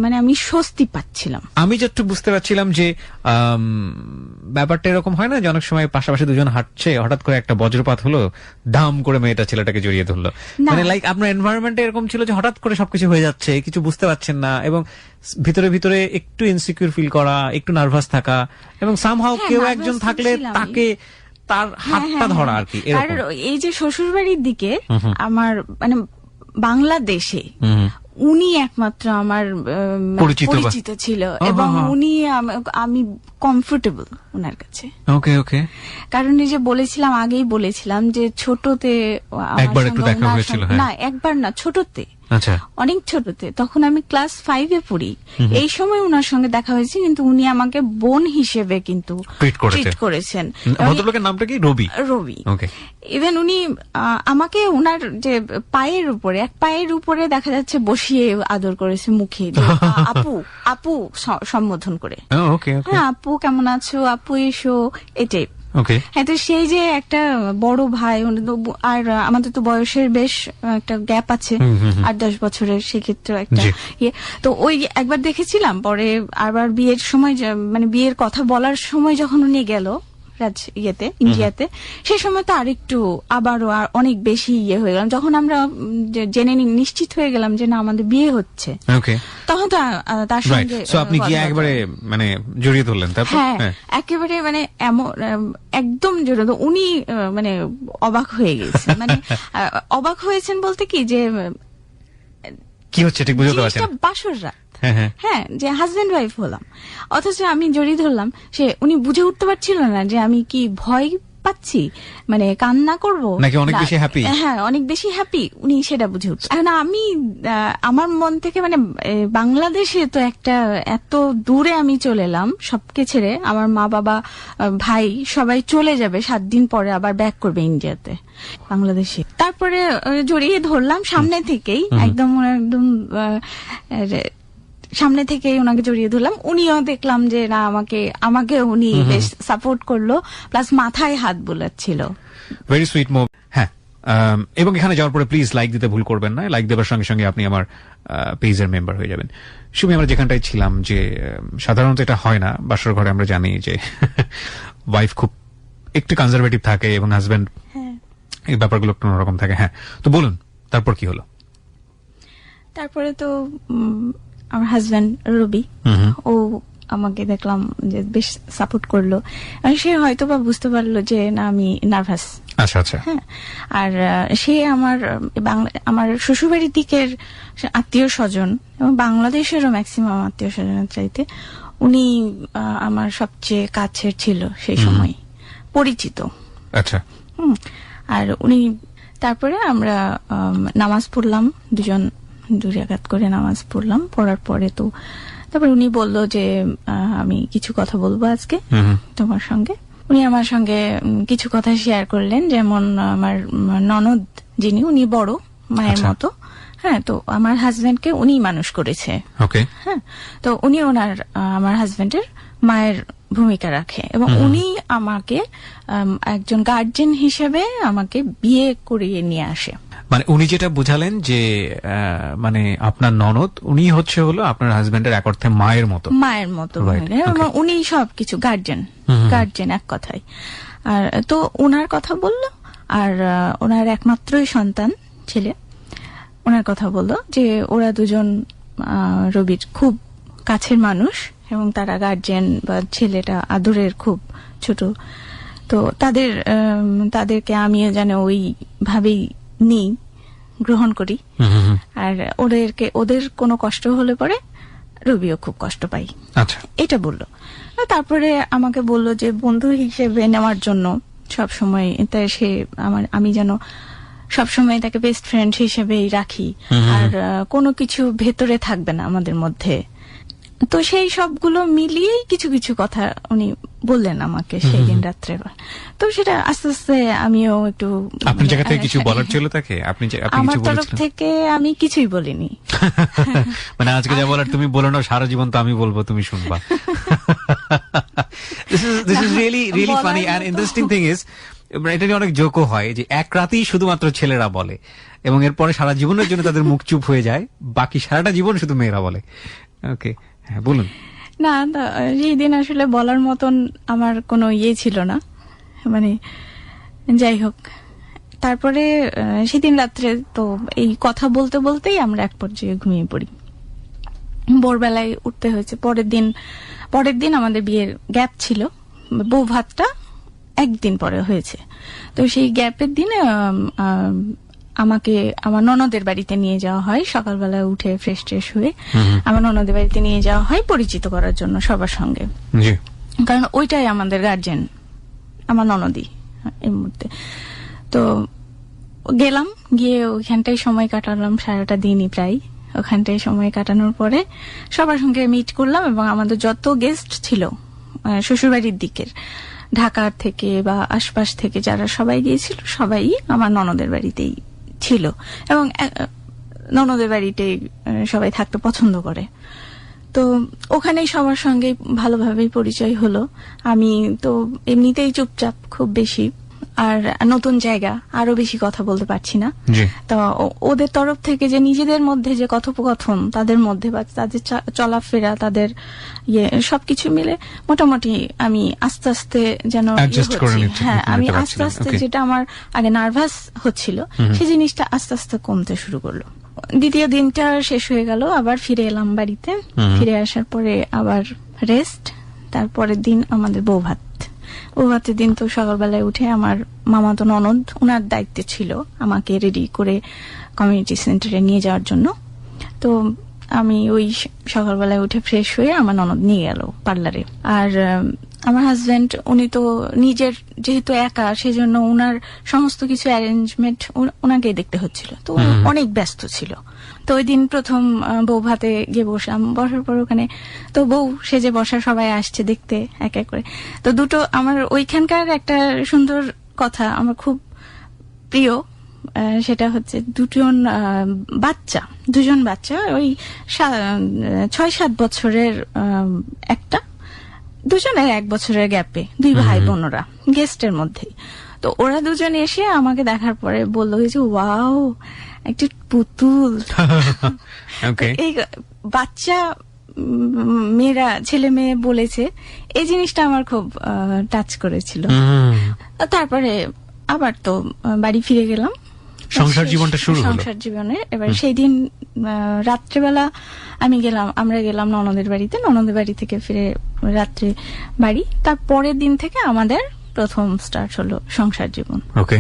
মানে আমি স্বস্তি পাচ্ছিলাম। আমি যতটুকু বুঝতে পারছিলাম যে ব্যাপারটা এরকম হয় না যে অনেক সময় পাশাপাশি দুজন হাঁটছে, হঠাৎ করে একটা বজ্রপাত হলো, দাম করে মেয়েটা ছেলেটাকে জড়িয়ে ধরলো, মানে লাইক আপনার এনভায়রনমেন্টে এরকম ছিল যে হঠাৎ করে সবকিছু হয়ে যাচ্ছে, কিছু বুঝতে পারছেন না, এবং ভিতরে ভিতরে একটু ইনসিকিউর ফিল করা, একটু নার্ভাস থাকা, এবং সামহাউ কেউ একজন থাকলে তাকে তার হাতটা ধরা আর কি। আর এই যে শ্বশুরবাড়ির দিকে আমার মানে বাংলাদেশে উনি একমাত্র আমার পরিচিত ছিল, এবং উনি আমি কমফোর্টেবল ওনার কাছে। ওকে ওকে। কারণ এই যে বলেছিলাম, আগেই বলেছিলাম যে ছোটতে একবার একটু দেখা হয়েছিল। না, একবার না, ছোটতে, আচ্ছা, অনেক ছোটতে, তখন আমি ক্লাস 5-এ পড়ি, এই সময় উনার সঙ্গে দেখা হয়েছে, কিন্তু উনি আমাকে বোন হিসেবে কিন্তু ট্রিট করেছেন। ভদ্রলোকের নামটা কি? রবি। ওকে। ইভেন উনি আমাকে উনার যে পায়ের উপরে, এক পায়ের উপরে দেখা যাচ্ছে বসিয়ে আদর করেছে মুখে, আপু সম্বোধন করে। হ্যাঁ, আপু কেমন আছো, আপু এসো, এটাই। হ্যাঁ, তো সেই যে একটা বড় ভাই, আর আমাদের তো বয়সের বেশ একটা গ্যাপ আছে, 8-10 বছরের, সেক্ষেত্রে একটা ইয়ে। তো ওই একবার দেখেছিলাম, পরে আবার বিয়ের সময়, মানে বিয়ের কথা বলার সময় যখন উনি গেল ইন্ডিয়াতে, সেই সময় তো আরেকটু আবারও আর অনেক বেশি ইয়ে হয়ে গেলাম, যখন আমরা জেনে নিশ্চিত হয়ে গেলাম যে না, আমাদের বিয়ে হচ্ছে, তখন তো তার সঙ্গে আপনি কি একবারে মানে জড়িয়ে ধরলেন? হ্যাঁ, একেবারে মানে একদম জড়িয়ে। উনি মানে অবাক হয়ে গেছে, মানে অবাক হয়েছেন বলতে কি, যে কি হচ্ছে ঠিক বুঝতে পারছেন না, বাসর রাত, হ্যাঁ, যে হাজবেন্ড ওয়াইফ হলাম, অথচ আমি জড়িয়ে ধরলাম, উনি বুঝে উঠতে পারছিল না যে আমি কি ভয় পাচ্ছি, মানে কান্না করবো নাকি অনেক বেশি হ্যাপি। হ্যাঁ, অনেক বেশি হ্যাপি, উনি সেটা বুঝে উঠছে। এখন আমি আমার মন থেকে, মানে বাংলাদেশে তো একটা এত দূরে আমি চলে এলাম সবকে ছেড়ে, আমার মা বাবা ভাই সবাই চলে যাবে 7 দিন পরে, আবার ব্যাক করবে ইন্ডিয়াতে, বাংলাদেশে। তারপরে জড়িয়ে ধরলাম সামনে থেকেই, একদম সামনে থেকে ওনাকে জড়িয়ে ধরলাম। উনিও দেখলাম যে না, আমাকে উনি বেশ সাপোর্ট করলো, প্লাস মাথায় হাত বোলাচ্ছিল। Very sweet move. হ্যাঁ, এবং এখানে যাওয়ার পরে প্লিজ লাইক দিতে ভুল করবেন না, লাইক দেওয়ার সঙ্গে সঙ্গে আপনি আমার পেজের মেম্বার হয়ে যাবেন। সুমি, আমরা যেখানটায় ছিলাম, যে সাধারণত এটা হয় না বাসর ঘরে, আমরা জানি যে ওয়াইফ খুব একটু কনজারভেটিভ থাকে এবং হাজবেন্ড এই ব্যাপারগুলো একটু অন্যরকম থাকে। হ্যাঁ, তো বলুন তারপর কি হলো? তারপরে তো আমার হাজবেন্ড রবি, ও আমাকে দেখলাম যে বেশ সাপোর্ট করলো, সে হয়তো বা বুঝতে পারলো যে না আমি নার্ভাস। আচ্ছা আচ্ছা। হ্যাঁ, আর সে আমার শ্বশুরবাড়ির দিকের আত্মীয় স্বজন এবং বাংলাদেশেরও ম্যাক্সিমাম আত্মীয় স্বজনের চাইতে উনি আমার সবচেয়ে কাছের ছিল সেই সময়, পরিচিত। আচ্ছা। আর উনি তারপরে আমরা নামাজ পড়লাম, দুই রাকাত করে নামাজ পড়লাম। পড়ার পরে তো তারপরে উনি বলল যে আমি কিছু কথা বলবো আজকে তোমার সঙ্গে। উনি আমার সঙ্গে কিছু কথা শেয়ার করলেন, যেমন আমার ননদ যিনি, উনি বড় মায়ের মতো। হ্যাঁ, তো আমার হাজবেন্ডকে উনি মানুষ করেছে। ওকে। হ্যাঁ, তো উনি আমার হাজবেন্ডের মায়ের ভূমিকা রাখে এবং উনি আমাকে একজন গার্জিয়ান হিসেবে আমাকে বিয়ে করিয়ে নিয়ে আসে। মানে উনি যেটা বুঝালেন যে মানে আপনার ননদ উনি হলো আপনার হাজবেন্ডের এক অর্থে মায়ের মতো এবং উনি সবকিছু গার্জিয়ান এক কথায়। আর তো ওনার কথা বললো, আর ওনার একমাত্রই সন্তান ছেলে, ওনার কথা বললো যে ওরা দুজন রবির খুব কাছের মানুষ এবং তারা গার্জিয়ান বা ছেলেটা আদরের খুব ছোট, তো তাদেরকে আমিও যেন ওইভাবেই নিই, গ্রহণ করি। আর ওদের কোনো কষ্ট হলে পরে রবিও খুব কষ্ট পাই। আচ্ছা, এটা বললো। তারপরে আমাকে বললো যে বন্ধু হিসেবে নেওয়ার জন্য সবসময় সে আমি যেন সবসময় তাকে বেস্ট ফ্রেন্ড হিসেবেই রাখি, আর কোনো কিছু ভেতরে থাকবে না আমাদের মধ্যে। তো সেই সবগুলো মিলিয়েই কিছু কিছু কথা উনি বললেন আমাকে সেই দিন রাত্রে। তো সেটা আস্তে আস্তে আমিও একটু, আপনার জায়গা থেকে কিছু বলার ছিল তাকে? আমার তরফ থেকে আমি কিছুই বলিনি। মানে আজকে যা বলার তুমি বলো না, সারা জীবন তো আমি বলবো, তুমি শুনবা। This is really funny and interesting thing is, এটা নিয়ে অনেক জোকও হয় যে এক রাতেই শুধুমাত্র ছেলেরা বলে এবং এরপরে সারা জীবনের জন্য তাদের মুখ চুপ হয়ে যায়, বাকি সারাটা জীবন শুধু মেয়েরা বলে। ওকে, হ্যাঁ বলুন। না, সেই দিন আসলে বলার মতন আমার কোনো ছিল না, মানে যাই হোক। তারপরে সেদিন রাত্রে তো এই কথা বলতে বলতেই আমরা এক পর্যায়ে ঘুমিয়ে পড়ি। ভোরবেলায় উঠতে হয়েছে। পরের দিন আমাদের বিয়ের গ্যাপ ছিল, বউ ভাতটা একদিন পরে হয়েছে। তো সেই গ্যাপের দিনে আমাকে আমার ননদের বাড়িতে নিয়ে যাওয়া হয়। সকালবেলায় উঠে ফ্রেশ ট্রেশ হয়ে আমার ননদের বাড়িতে নিয়ে যাওয়া হয় পরিচিত করার জন্য সবার সঙ্গে, কারণ ওইটাই আমাদের গার্জেন, আমার ননদই এই মুহূর্তে। তো গেলাম, গিয়ে ওইখানটায় সময় কাটালাম, সারাটা দিনই প্রায় ওখানটায় সময় কাটানোর পরে সবার সঙ্গে মিট করলাম এবং আমাদের যত গেস্ট ছিল শ্বশুরবাড়ির দিকের, ঢাকার থেকে বা আশপাশ থেকে যারা সবাই গিয়েছিল, সবাই আমার ননদের বাড়িতেই ছিল এবং ননদের বাড়িতে সবাই থাকতে পছন্দ করে। তো ওখানেই সবার সঙ্গে ভালোভাবেই পরিচয় হলো। আমি তো এমনিতেই চুপচাপ খুব বেশি, আর নতুন জায়গা, আরো বেশি কথা বলতে পারছি না। তো ওদের তরফ থেকে যে নিজেদের মধ্যে যে কথোপকথন তাদের মধ্যে বা তাদের চলাফেরা, তাদের সবকিছু মিলে মোটামুটি আমি আস্তে আস্তে যেন হ্যাঁ, আমি আস্তে আস্তে যেটা আমার আগে নার্ভাস হচ্ছিল সেই জিনিসটা আস্তে আস্তে কমতে শুরু করলো। দ্বিতীয় দিনটা শেষ হয়ে গেল, আবার ফিরে এলাম বাড়িতে। ফিরে আসার পরে আবার রেস্ট। তারপরের দিন আমাদের বউ ভাতের দিন। তো সকালবেলায় উঠে আমার মামাতো ননদ, ওনার দায়িত্বে ছিল আমাকে রেডি করে কমিউনিটি সেন্টারে নিয়ে যাওয়ার জন্য। তো আমি ওই সকালবেলায় উঠে ফ্রেশ হয়ে আমার ননদ নিয়ে গেল পার্লারে। আর আমার হাজবেন্ড, উনি তো নিজের যেহেতু একা, সেজন্য ওনার সমস্ত কিছু অ্যারেঞ্জমেন্ট ওনাকেই দেখতে হচ্ছিল, তো অনেক ব্যস্ত ছিল। তো ওই দিন প্রথম বউ ভাতে গিয়ে বসলাম। বসার পর ওখানে তো বউ সেজে বসা, সবাই আসছে দেখতে এক এক করে। তো দুটো আমার ওইখানকার একটা সুন্দর কথা আমার খুব প্রিয়, সেটা হচ্ছে দুজন বাচ্চা, ওই 6-7 বছরের একটা, দুজনের 1 বছরের গ্যাপে, 2 ভাই বোনরা গেস্টের মধ্যেই। তো ওরা দুজন এসে আমাকে দেখার পরে বললো যে ওয়াও, একটা পুতুল। এই বাচ্চা মেয়েরা, ছেলে মেয়ে বলেছে, এই জিনিসটা আমার খুব টাচ করেছিল। তারপরে আবার তো বাড়ি ফিরে গেলাম। সংসার জীবনটা শুরু হলো। সংসার জীবনে এবার সেই দিন রাত্রেবেলা আমরা গেলাম ননদের বাড়িতে, ননদের বাড়ি থেকে ফিরে রাত্রে বাড়ি, তার পরের দিন থেকে আমাদের প্রথম স্টার্ট হলো সংসার জীবন। ওকে,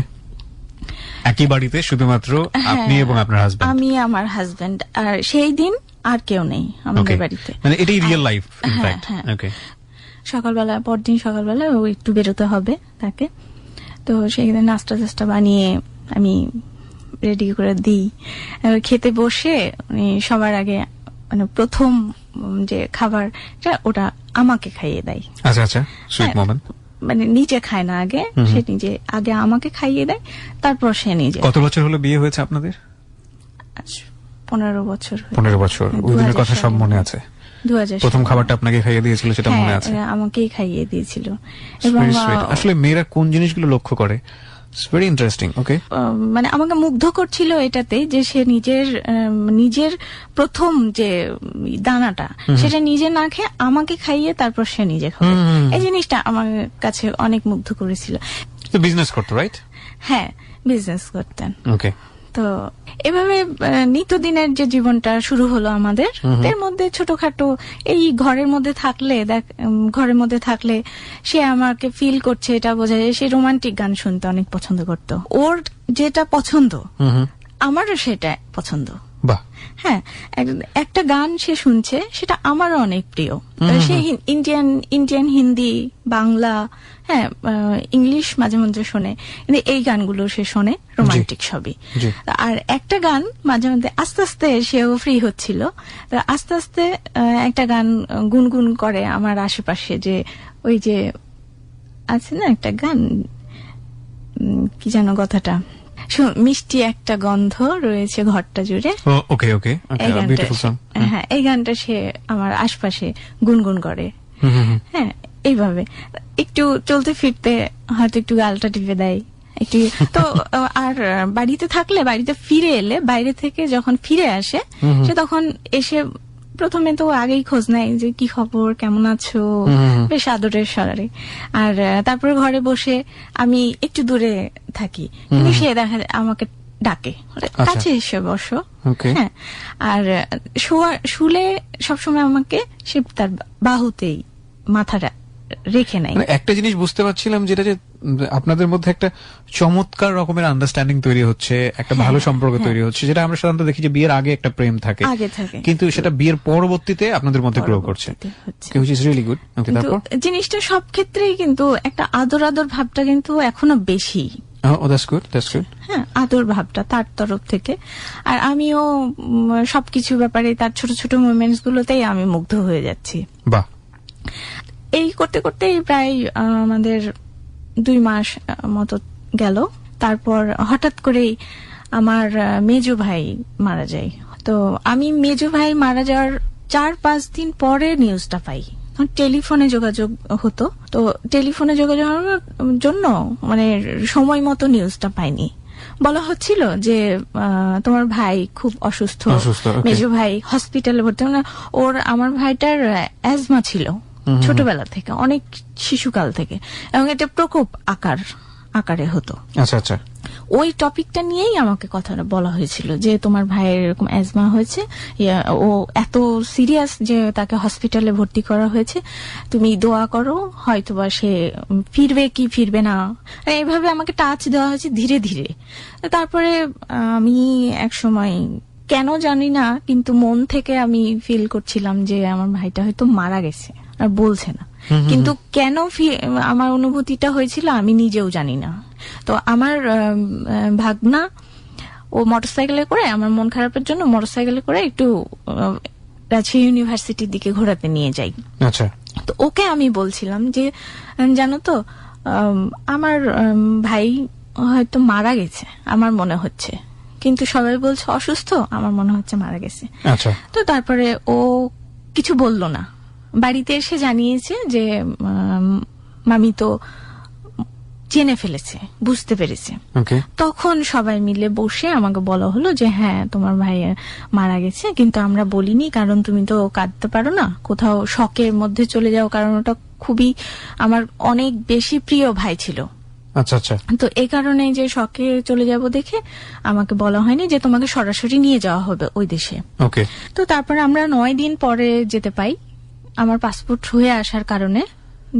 একই বাড়িতে শুধুমাত্র আপনি এবং আপনার হাজবেন্ড? আমি আমার হাজবেন্ড, আর সেই দিন আর কেউ নেই আমাদের বাড়িতে। মানে এটাই রিয়েল লাইফ ইনফ্যাক্ট। ওকে, সকালবেলা পরদিন সকালবেলা ও একটু বেরোতে হবে তাকে, তো সেখানে নাস্তা টাস্তা বানিয়ে আমি রেডি করে দিই। খেতে বসে সবার আগে মানে প্রথম যে খাবারটা ওটা আমাকে খাইয়ে দেয়। আচ্ছা আচ্ছা, সুইট মোমেন্ট। মানে নিজে খায় না আগে, সে নিজে আগে আমাকে খাইয়ে দেয়, তারপর সে নিজে। কত বছর হলো বিয়ে হয়েছে আপনাদের? 15 বছর। 15 বছর। ওই দিনের কথা সব মনে আছে? 2000 প্রথম খাবারটা আপনাকে খাইয়ে দিয়েছিল সেটা মনে আছে? আমাকেই খাইয়ে দিয়েছিল। এবং আসলে মেয়েরা কোন জিনিসগুলো লক্ষ্য করে, ইটস ভেরি ইন্টারেস্টিং। ওকে, মানে আমাকে মুগ্ধ করছিল এটাতে যে সে নিজের প্রথম যে দানাটা সেটা নিজে না খেয়ে আমাকে খাইয়ে তারপর সে নিজে খাবে। এই জিনিসটা আমার কাছে অনেক মুগ্ধ করেছিল। তো বিজনেস করতো, রাইট? হ্যাঁ, বিজনেস করতেন। ওকে, তো এভাবে নিত্যদিনের যে জীবনটা শুরু হলো আমাদের, এর মধ্যে ছোটখাটো এই ঘরের মধ্যে থাকলে সে আমাকে ফিল করছে এটা বোঝা যায়। সে রোমান্টিক গান শুনতে অনেক পছন্দ করত। ওর যেটা পছন্দ আমারও সেটা পছন্দ। বাহ। হ্যাঁ, একটা গান সে শুনছে সেটা আমারও অনেক প্রিয়। সে ইন্ডিয়ান হিন্দি, বাংলা, হ্যাঁ ইংলিশ মাঝে মধ্যে শোনে, কিন্তু এই গানগুলো সে শোনে রোমান্টিক সবই। আর একটা গান মাঝে মধ্যে আস্তে আস্তে সেও ফ্রি হচ্ছিল, আস্তে আস্তে একটা গান গুনগুন করে আমার আশেপাশে, যে ওই যে আছে না একটা গান, কি যেন কথাটা, মিষ্টি একটা গন্ধ রয়েছে ঘরটা জুড়ে। ওকে ওকে, বিউটিফুল সং। হ্যাঁ, এই গানটা সে আমার আশপাশে গুনগুন করে। হ্যাঁ, এইভাবে একটু চলতে ফিরতে হয়তো একটু গালটা টিপে দেয় একটু। তো আর বাড়িতে ফিরে এলে, বাইরে থেকে যখন ফিরে আসে সে তখন এসে প্রথমে তো আগেই খোঁজ নেয় যে কি খবর, কেমন আছো, বেশ আদরের স্বরে। আর তারপরে ঘরে বসে আমি একটু দূরে থাকি, কিন্তু সে দেখা যায় আমাকে ডাকে, কাছে এসে বসো। হ্যাঁ, আর শুলে সবসময় আমাকে সে তার বাহুতেই মাথাটা রেখে নেয়। একটা জিনিস বুঝতে পারছিলাম, যেটা যে আপনাদের মধ্যে একটা চমৎকার রকমের আন্ডারস্ট্যান্ডিং তৈরি হচ্ছে, একটা ভালো সম্পর্ক তৈরি হচ্ছে, যেটা আমরা সাধারণত দেখি যে বিয়ের আগে একটা প্রেম থাকে, কিন্তু সেটা বিয়ের পরবর্তীতে আপনাদের মধ্যে গ্রো করছে, which is really good. তারপর জিনিসটা সব ক্ষেত্রেই কিন্তু একটা আদর ভাবটা কিন্তু এখনো বেশি। That's good. হ্যাঁ, আদর ভাবটা তার তরফ থেকে। আর আমিও সবকিছু ব্যাপারে তার ছোট ছোট মুভমেন্টস গুলোতেই আমি মুগ্ধ হয়ে যাচ্ছি। বাহ। এই করতে করতে প্রায় আমাদের 2 মাস মতো গেল। তারপর হঠাৎ করেই আমার মেজো ভাই মারা যায়। তো আমি মেজো ভাই মারা যাওয়ার 4-5 দিন পরে নিউজটা পাই। টেলিফোনে যোগাযোগ হতো, তো টেলিফোনে যোগাযোগের জন্য মানে সময় মতো নিউজটা পাইনি। বলা হচ্ছিল যে তোমার ভাই খুব অসুস্থ, মেজো ভাই হসপিটালে ভর্তি। মানে আমার ভাইটার অ্যাজমা ছিল ছোটবেলা থেকে, অনেক শিশুকাল থেকে, এবং এটা প্রকোপ আকারে হতো। আচ্ছা আচ্ছা, ওই টপিকটা নিয়েই আমাকে কথাটা বলা হয়েছিল যে তোমার ভাইয়ের এরকম অ্যাজমা হয়েছে, ও এত সিরিয়াস যে তাকে হসপিটালে ভর্তি করা হয়েছে, তুমি দোয়া করো, হয়তোবা সে ফিরবে কি ফিরবে না। এইভাবে আমাকে টাচ দেওয়া হয়েছে ধীরে ধীরে। তারপরে আমি এক সময় কেন জানি না, কিন্তু মন থেকে আমি ফিল করছিলাম যে আমার ভাইটা হয়তো মারা গেছে, আর বলছে না। কিন্তু কেন আমার অনুভূতিটা হয়েছিল আমি নিজেও জানি না। তো আমার ভাগনা ও মোটরসাইকেলে করে, আমার মন খারাপের জন্য মোটরসাইকেলে করে একটু রাজশাহী ইউনিভার্সিটির দিকে ঘোরাতে নিয়ে যাই। আচ্ছা, তো ওকে আমি বলছিলাম যে জানো তো আমার ভাই হয়তো মারা গেছে, আমার মনে হচ্ছে, কিন্তু সবাই বলছে অসুস্থ, আমার মনে হচ্ছে মারা গেছে। আচ্ছা, তো তারপরে ও কিছু বলল না, বাড়িতে এসে জানিয়েছে যে মামি তো জেনে ফেলেছে, বুঝতে পেরেছে। তখন সবাই মিলে বসে আমাকে বলা হলো যে হ্যাঁ তোমার ভাই মারা গেছে, কিন্তু আমরা বলিনি কারণ তুমি তো কাঁদতে পারো না, কোথাও শকের মধ্যে চলে যাও, কারণ ওটা খুবই আমার অনেক বেশি প্রিয় ভাই ছিল। আচ্ছা আচ্ছা। তো এই কারণে যে শখে চলে যাব দেখে আমাকে বলা হয়নি যে তোমাকে সরাসরি নিয়ে যাওয়া হবে ওই দেশে। ওকে। তো তারপরে আমরা 9 দিন পরে যেতে পাই। আমার পাসপোর্ট হয়ে আসার কারণে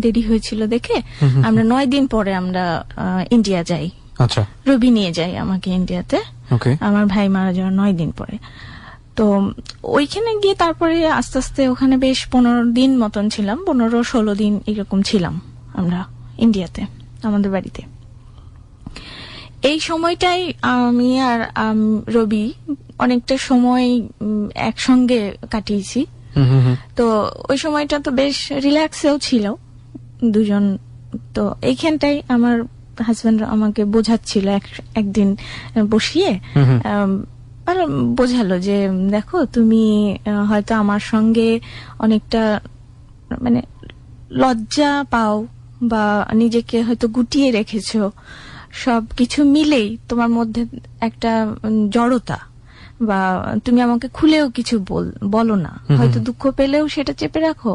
দেরি হয়েছিল দেখে আমরা 9 দিন পরে আমরা ইন্ডিয়া যাই। আচ্ছা। রবি নিয়ে যাই আমাকে ইন্ডিয়াতে। ওকে। আমার ভাই মারা যাওয়ার 9 দিন পরে। তো ওইখানে গিয়ে তারপরে আস্তে আস্তে ওখানে বেশ 15 দিন মতন ছিলাম, 15-16 দিন এরকম ছিলাম আমরা ইন্ডিয়াতে আমাদের বাড়িতে। এই সময়টাই আমি আর রবি অনেকটা সময় একসঙ্গে কাটিয়েছি। তো ওই সময়টা তো বেশ রিল্যাক্সেও ছিল দুজন। তো এইখানটাই আমার হাজবেন্ড আমাকে বোঝাচ্ছিল একদিন বসিয়ে বোঝালো যে দেখো তুমি হয়তো আমার সঙ্গে অনেকটা মানে লজ্জা পাও বা নিজেকে হয়তো গুটিয়ে রেখেছো, সবকিছু মিলেই তোমার মধ্যে একটা জড়তা, বা তুমি আমাকে খুলেও কিছু বলো না, হয়তো দুঃখ পেলেও সেটা চেপে রাখো,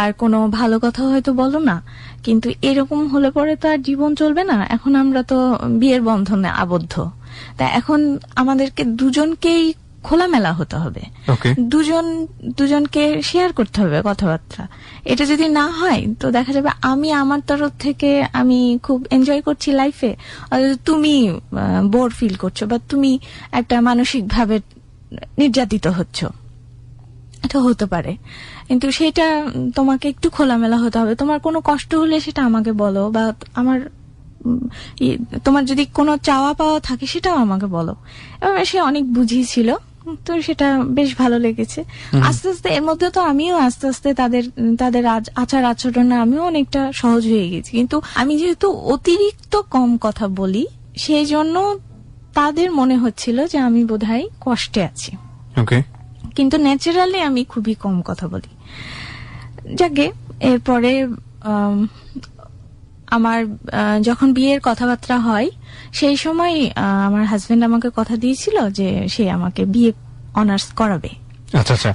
আর কোনো ভালো কথা হয়তো বলো না। কিন্তু এরকম হলে পরে তো আর জীবন চলবে না। এখন আমরা তো বিয়ের বন্ধনে আবদ্ধ, তা এখন আমাদেরকে দুজনকেই খোলামেলা হতে হবে, দুজনকে শেয়ার করতে হবে কথাবার্তা। এটা যদি না হয় তো দেখা যাবে আমি আমার তরফ থেকে আমি খুব এনজয় করছি লাইফে, তুমি বোর ফিল করছো বা তুমি একটা মানসিক ভাবে নির্যাতিত হচ্ছ। এটা হতে পারে, কিন্তু সেটা তোমাকে একটু খোলামেলা হতে হবে। তোমার কোনো কষ্ট হলে সেটা আমাকে বলো, বা তোমার যদি কোনো চাওয়া পাওয়া থাকে সেটাও আমাকে বলো। এবং সে অনেক বুঝিয়েছিল, তো সেটা বেশ ভালো লেগেছে। আস্তে আস্তে এর মধ্যে তো আমিও আস্তে আস্তে তাদের আচার আচরণে আমিও অনেকটা সহজ হয়ে গেছি। কিন্তু আমি যেহেতু অতিরিক্ত কম কথা বলি, সেই জন্য তাদের মনে হচ্ছিল যে আমি বোধহয় কষ্টে আছি। কিন্তু ন্যাচারালি আমি খুবই কম কথা বলি। যাকে এরপরে আমার যখন বিয়ের কথাবার্তা হয় সেই সময় আমার হাজবেন্ড আমাকে কথা দিয়েছিল যে সে আমাকে বিয়ে অনার্স করাবে।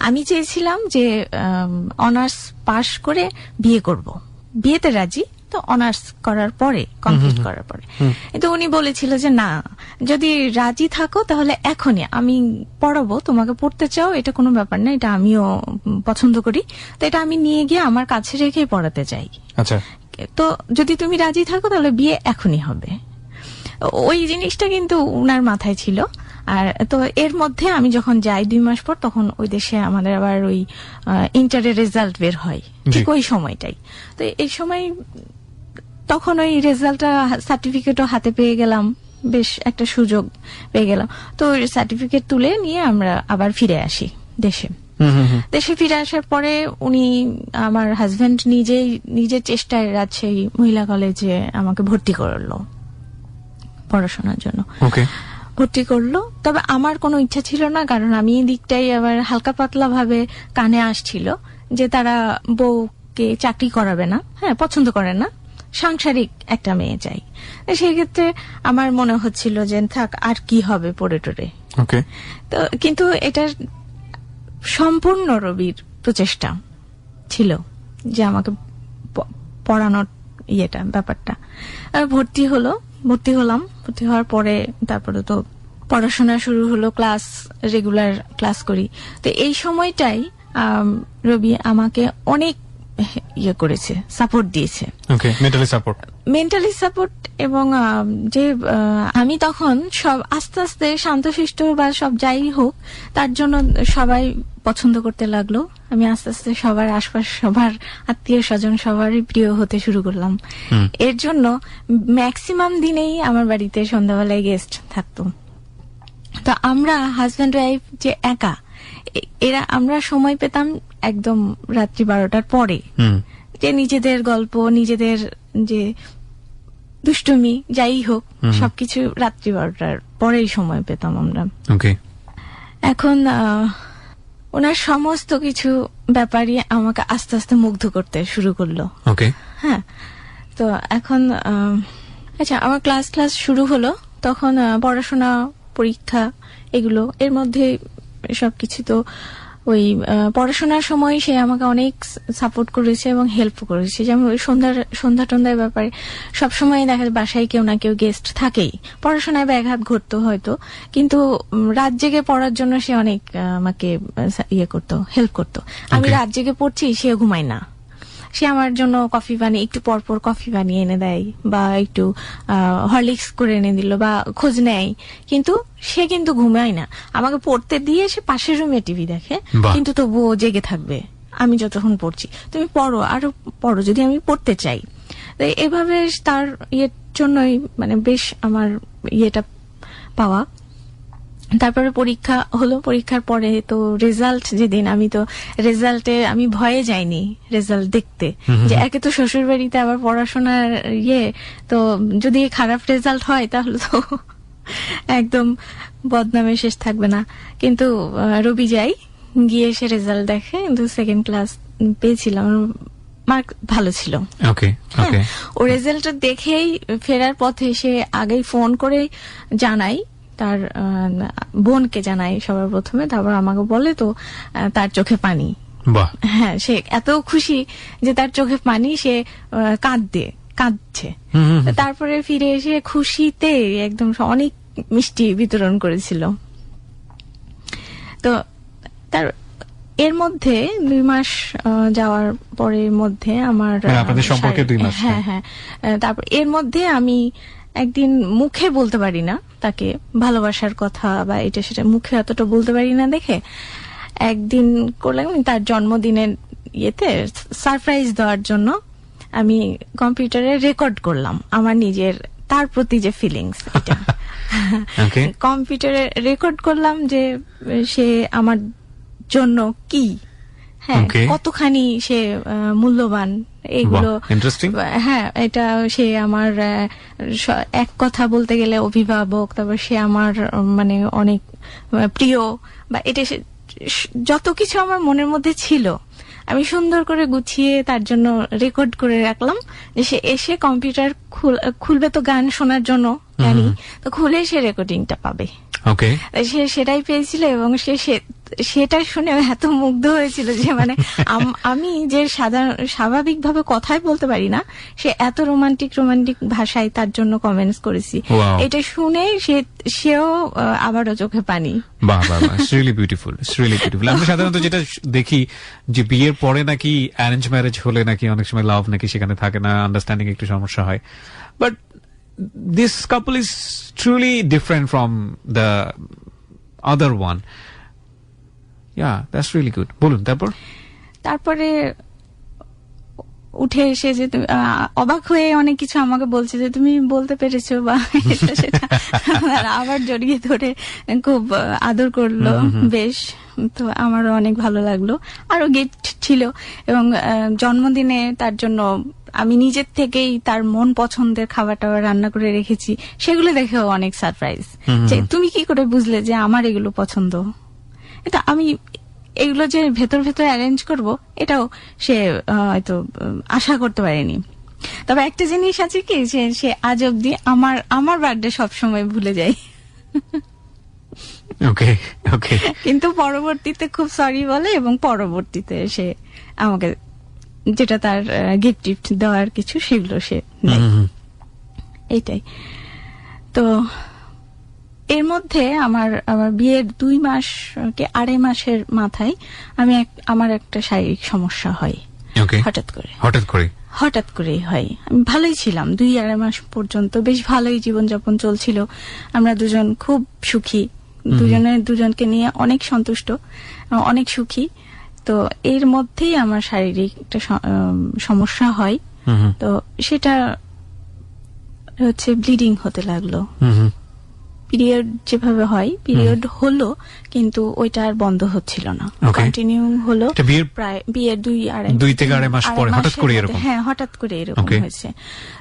আমি চেয়েছিলাম যে অনার্স পাশ করে বিয়ে করব, বিয়েতে রাজি, তো অনার্স করার পরে কমপ্লিট করার পরে। কিন্তু উনি বলেছিল যে না, যদি রাজি থাকো তাহলে এখনই আমি পড়াবো, তোমাকে পড়তে চাও এটা কোনো ব্যাপার না, এটা আমিও পছন্দ করি, তো এটা আমি নিয়ে গিয়ে আমার কাছে রেখে পড়াতে চাই। আচ্ছা, তো যদি তুমি রাজি থাকো তাহলে বিয়ে এখনই হবে। ওই জিনিসটা কিন্তু উনার মাথায় ছিল। আর তো এর মধ্যে আমি যখন যাই 2 মাস পর, তখন ওই দেশে আমাদের আবার ওই ইন্টারের রেজাল্ট বের হয় ঠিক ওই সময়টাই। তো এই সময় তখন ওই রেজাল্টটা সার্টিফিকেটও হাতে পেয়ে গেলাম, বেশ একটা সুযোগ পেয়ে গেলাম। তো সার্টিফিকেট তুলে নিয়ে আমরা আবার ফিরে আসি দেশে। দেশে ফিরে আসার পরে উনি আমার হাজবেন্ড নিজের চেষ্টায় রাজশাহী মহিলা কলেজে আমাকে ভর্তি করলো পড়াশোনার জন্য। ভর্তি করলো, তবে আমার কোনো ইচ্ছা ছিল না, কারণ আমি এই দিকটাই আবার হালকা পাতলা ভাবে কানে আসছিল যে তারা বউকে চাকরি করাবে না, হ্যাঁ পছন্দ করে না, সাংসারিক একটা মেয়ে চাই। সেই ক্ষেত্রে আমার মনে হচ্ছিল যে থাক, আর কি হবে পড়ে টরে। তো কিন্তু এটা সম্পূর্ণ রবির প্রচেষ্টা ছিল যে আমাকে পড়ানোর ব্যাপারটা। ভর্তি হলাম। ভর্তি হওয়ার পরে তারপরে তো পড়াশোনা শুরু হলো, ক্লাস রেগুলার ক্লাস করি। তো এই সময়টাই রবি আমাকে অনেক করেছে, সাপোর্ট দিয়েছে, মেন্টালি সাপোর্ট। এবং যে আমি তখন সব আস্তে আস্তে শান্তশিষ্ট বা সব যাই হোক, তার জন্য সবাই পছন্দ করতে লাগলো। আমি আস্তে আস্তে সবার আশপাশ, সবার আত্মীয় স্বজন সবারই প্রিয় হতে শুরু করলাম। এর জন্য ম্যাক্সিমাম দিনেই আমার বাড়িতে সন্ধ্যাবেলায় গেস্ট থাকতো। তো আমরা হাজব্যান্ড ওয়াইফ যে একা, আমরা সময় পেতাম একদম রাত্রি 12টার পরে, যে নিজেদের গল্প, নিজেদের যে দুষ্টুমি যাই হোক সবকিছু রাত্রি 12টার পরেই সময় পেতাম আমরা। এখন ওনার সমস্ত কিছু ব্যাপারই আমাকে আস্তে আস্তে মুগ্ধ করতে শুরু করলো। হ্যাঁ, তো এখন আচ্ছা, আমার ক্লাস শুরু হলো, তখন পড়াশোনা, পরীক্ষা, এগুলো এর মধ্যে সবকিছু তো ওই পড়াশোনার সময় সে আমাকে অনেক সাপোর্ট করেছে এবং হেল্প করেছে। যেমন ওই সন্ধ্যা টন্ধ্যার ব্যাপারে সবসময় দেখা যায় বাসায় কেউ না কেউ গেস্ট থাকেই, পড়াশোনায় ব্যাঘাত ঘটতো হয়তো, কিন্তু রাত জেগে পড়ার জন্য সে অনেক আমাকে হেল্প করতো। আমি রাত জেগে পড়ছি, সে ঘুমায় না, সে আমার জন্য কফি বানিয়ে একটু পরপর কফি বানিয়ে এনে দেয় বা একটু হরলিক্স করে এনে দিল বা খোঁজ নেয়, কিন্তু সে কিন্তু ঘুমায় না। আমাকে পড়তে দিয়ে সে পাশের রুমে টিভি দেখে, কিন্তু তবুও জেগে থাকবে আমি যতক্ষণ পড়ছি, তুমি পড়ো আরো পড়ো যদি আমি পড়তে চাই। তো এভাবে তার ইয়ের জন্যই মানে বেশ আমার ইয়েটা পাওয়া। তারপরে পরীক্ষা হলো, পরীক্ষার পরে তো রেজাল্ট যেদিন, আমি তো রেজাল্টে আমি ভয়ে যাইনি রেজাল্ট দেখতে, যে একে তো শ্বশুর বাড়িতে আবার পড়াশোনার তো যদি খারাপ রেজাল্ট হয় তাহলে তো একদম বদনামে শেষ থাকবে না। কিন্তু রবি যাই, গিয়ে এসে রেজাল্ট দেখে, কিন্তু সেকেন্ড ক্লাস পেয়েছিলাম, মার্ক ভালো ছিল। ও রেজাল্টটা দেখেই ফেরার পথে সে আগেই ফোন করে জানাই, তার বোনকে জানাই সবার প্রথমে, তারপর আমাকে বলে, তো তার চোখে পানি। হ্যাঁ, সে এত খুশি যে তার চোখে পানি, সে কাঁদছে। তারপরে ফিরে এসে খুশিতে একদম অনেক মিষ্টি বিতরণ করেছিল। তো তার এর মধ্যে 2 মাস যাওয়ার পরের মধ্যে আমার সম্পর্কে 2 মাস, হ্যাঁ, তারপর এর মধ্যে আমি একদিন মুখে বলতে পারি না তাকে ভালোবাসার কথা বা এটা সেটা, মুখে অতটা বলতে পারি না দেখে একদিন করলাম তার জন্মদিনের সারপ্রাইজ দেওয়ার জন্য আমি কম্পিউটারে রেকর্ড করলাম আমার নিজের তার প্রতি যে ফিলিংস, এটা কম্পিউটারে রেকর্ড করলাম যে সে আমার জন্য কি, হ্যাঁ, কতখানি সে মূল্যবান, এইগুলো হ্যাঁ, এটা সে আমার এক কথা বলতে গেলে অভিভাবক, তারপর সে আমার মানে অনেক প্রিয়, বা এটা যত কিছু আমার মনের মধ্যে ছিল আমি সুন্দর করে গুছিয়ে তার জন্য রেকর্ড করে রাখলাম, যে সে এসে কম্পিউটার খুলবে তো গান শোনার জন্য, জানি তো খুলে সে রেকর্ডিংটা পাবে। সে সেটাই পেয়েছিল এবং সেটা শুনে এত মুগ্ধ হয়েছিল যে মানে আমি যে স্বাভাবিকভাবে কথাই বলতে পারি না, সে এত রোমান্টিক ভাষায় তার জন্য কমেন্টস করেছি। এটা শুনে সেও আবারও চোখে পানি। আমরা সাধারণত যেটা দেখি যে বিয়ের পরে নাকি অ্যারেঞ্জ ম্যারেজ হলে নাকি অনেক সময় লাভ নাকি সেখানে থাকে না, আন্ডারস্ট্যান্ডিং একটু সমস্যা হয়, but this couple is truly different from the other one. Yeah, that's really good. বলুন তারপরে উঠে এসে যে অবাক হয়ে অনেক কিছু আমাকে বলছে যে তুমি বলতে পেরেছো বা এটা সেটা, আবার জড়িয়ে ধরে খুব আদর করলো বেশ, তো আমারও অনেক ভালো লাগলো। আরো গিফট ছিল এবং জন্মদিনে তার জন্য আমি নিজের থেকেই তার মন পছন্দের খাবার টাবার রান্না করে রেখেছি, সেগুলো দেখেও অনেক সারপ্রাইজ, যে তুমি কি করে বুঝলে যে আমার এগুলো পছন্দ। এটা আমি এগুলো যে ভেতর অ্যারেঞ্জ করব এটাও সে হয়তো আশা করতে পারেনি। তবে একটা জিনিস আছে কি, সে আজ অব্দি আমার বার্থডে সবসময় ভুলে যায়। কিন্তু পরবর্তীতে খুব সরি বলে এবং পরবর্তীতে সে আমাকে যেটা তার গিফট দেওয়ার কিছু সেগুলো সে নেয়, এইটাই। তো এর মধ্যে আমার বিয়ের 2 মাস কি 2.5 মাসের মাথায় আমার একটা শারীরিক সমস্যা হয় হঠাৎ করে হয়। আমি ভালোই ছিলাম 2-2.5 মাস পর্যন্ত, বেশ ভালোই জীবনযাপন চলছিল, আমরা দুজন খুব সুখী, দুজনকে নিয়ে অনেক সন্তুষ্ট, অনেক সুখী। তো এর মধ্যেই আমার শারীরিক একটা সমস্যা হয়, তো সেটা হচ্ছে ব্লিডিং হতে লাগলো। পিরিয়ড যেভাবে হয়, পিরিয়ড হলো কিন্তু ওইটা আর বন্ধ হচ্ছিল না, কন্টিনিউ হলো প্রায় বিয়ের 2 থেকে 2.5 মাস পরে হঠাৎ করে এরকম হয়েছে।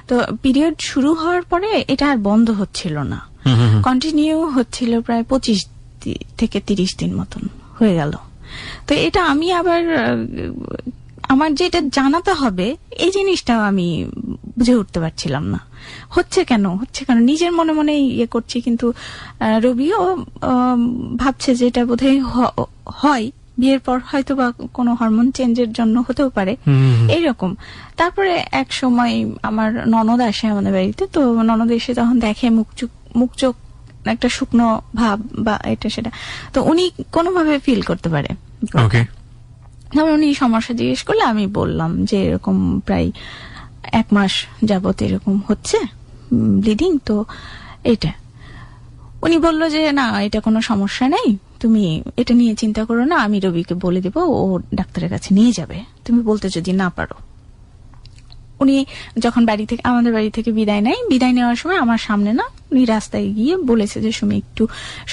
তো পিরিয়ড শুরু হওয়ার পরে এটা আর বন্ধ হচ্ছিল না, কন্টিনিউ হচ্ছিল প্রায় 25 থেকে 30 দিন মতন হয়ে গেল। তো এটা আমি আবার আমার যেটা জানাতে হবে এই জিনিসটাও আমি বুঝে উঠতে পারছিলাম না, হচ্ছে কেন নিজের মনে মনে ইয়ে করছি, কিন্তু রবিও ভাবছে যে এটা বোধহয় হয়, বিয়ের পর হয়তো বা কোনো হরমোন চেঞ্জের জন্য হতেও পারে এইরকম। তারপরে এক সময় আমার ননদ আসে আমাদের বাড়িতে, তো ননদ এসে তখন দেখে মুখ চোখ একটা শুকনো ভাব বা এটা সেটা, তো উনি কোনোভাবে ফিল করতে পারে। ওকে। তারপর উনি সমস্যা জিজ্ঞেস করলে আমি বললাম যে এরকম প্রায় 1 মাস যাবত এরকম হচ্ছে ব্লিডিং, তো এটা উনি বলল যে না, এটা কোনো সমস্যা নেই, তুমি এটা নিয়ে চিন্তা করো না, আমি রবিকে বলে দেবো, ও ডাক্তারের কাছে নিয়ে যাবে, তুমি বলতে যদি না পারো। উনি যখন আমাদের বাড়ি থেকে বিদায় নেওয়ার সময় আমার সামনে না, উনি রাস্তায় গিয়ে বলেছে যে সুমি একটু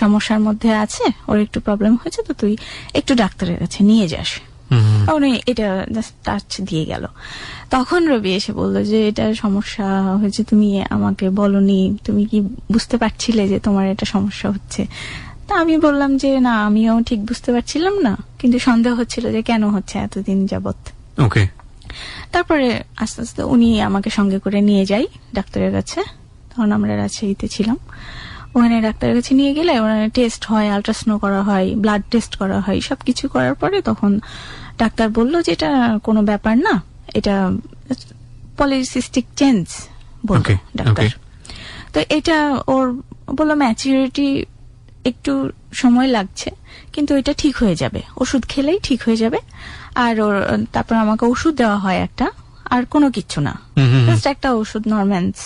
সমস্যার মধ্যে আছে, ওর একটু প্রবলেম হয়েছে, তো তুই একটু ডাক্তারের কাছে নিয়ে যাস। উনি এটা টাচ দিয়ে গেল। তখন রবি এসে বললো যে এটা সমস্যা হয়েছে, তুমি আমাকে বলনি, তুমি কি বুঝতে পারছিলে যে তোমার এটা সমস্যা হচ্ছে? তা আমি বললাম যে না, আমিও ঠিক বুঝতে পারছিলাম না, কিন্তু সন্দেহ হচ্ছিল যে কেন হচ্ছে এতদিন যাবত। ওকে। তারপরে আস্তে আস্তে উনি আমাকে সঙ্গে করে নিয়ে যাই ডাক্তারের কাছে। তখন আমরা রাজশাহীতে ছিলাম। ওখানে ডাক্তারের কাছে নিয়ে গেলে ওখানে টেস্ট হয়, আল্ট্রাসাউন্ড করা হয়, ব্লাড টেস্ট করা হয়, সবকিছু করার পরে তখন ডাক্তার বলল যে এটা কোনো ব্যাপার না, এটা পলিসিস্টিক চেঞ্জ বলল ডাক্তার। তো এটা ওর বললো ম্যাচুরিটি একটু সময় লাগছে, কিন্তু এটা ঠিক হয়ে যাবে, ওষুধ খেলেই ঠিক হয়ে যাবে। আর ওর তারপর আমাকে ওষুধ দেওয়া হয় একটা, আর কোনো কিচ্ছু না, জাস্ট একটা ওষুধ, নরম্যান্স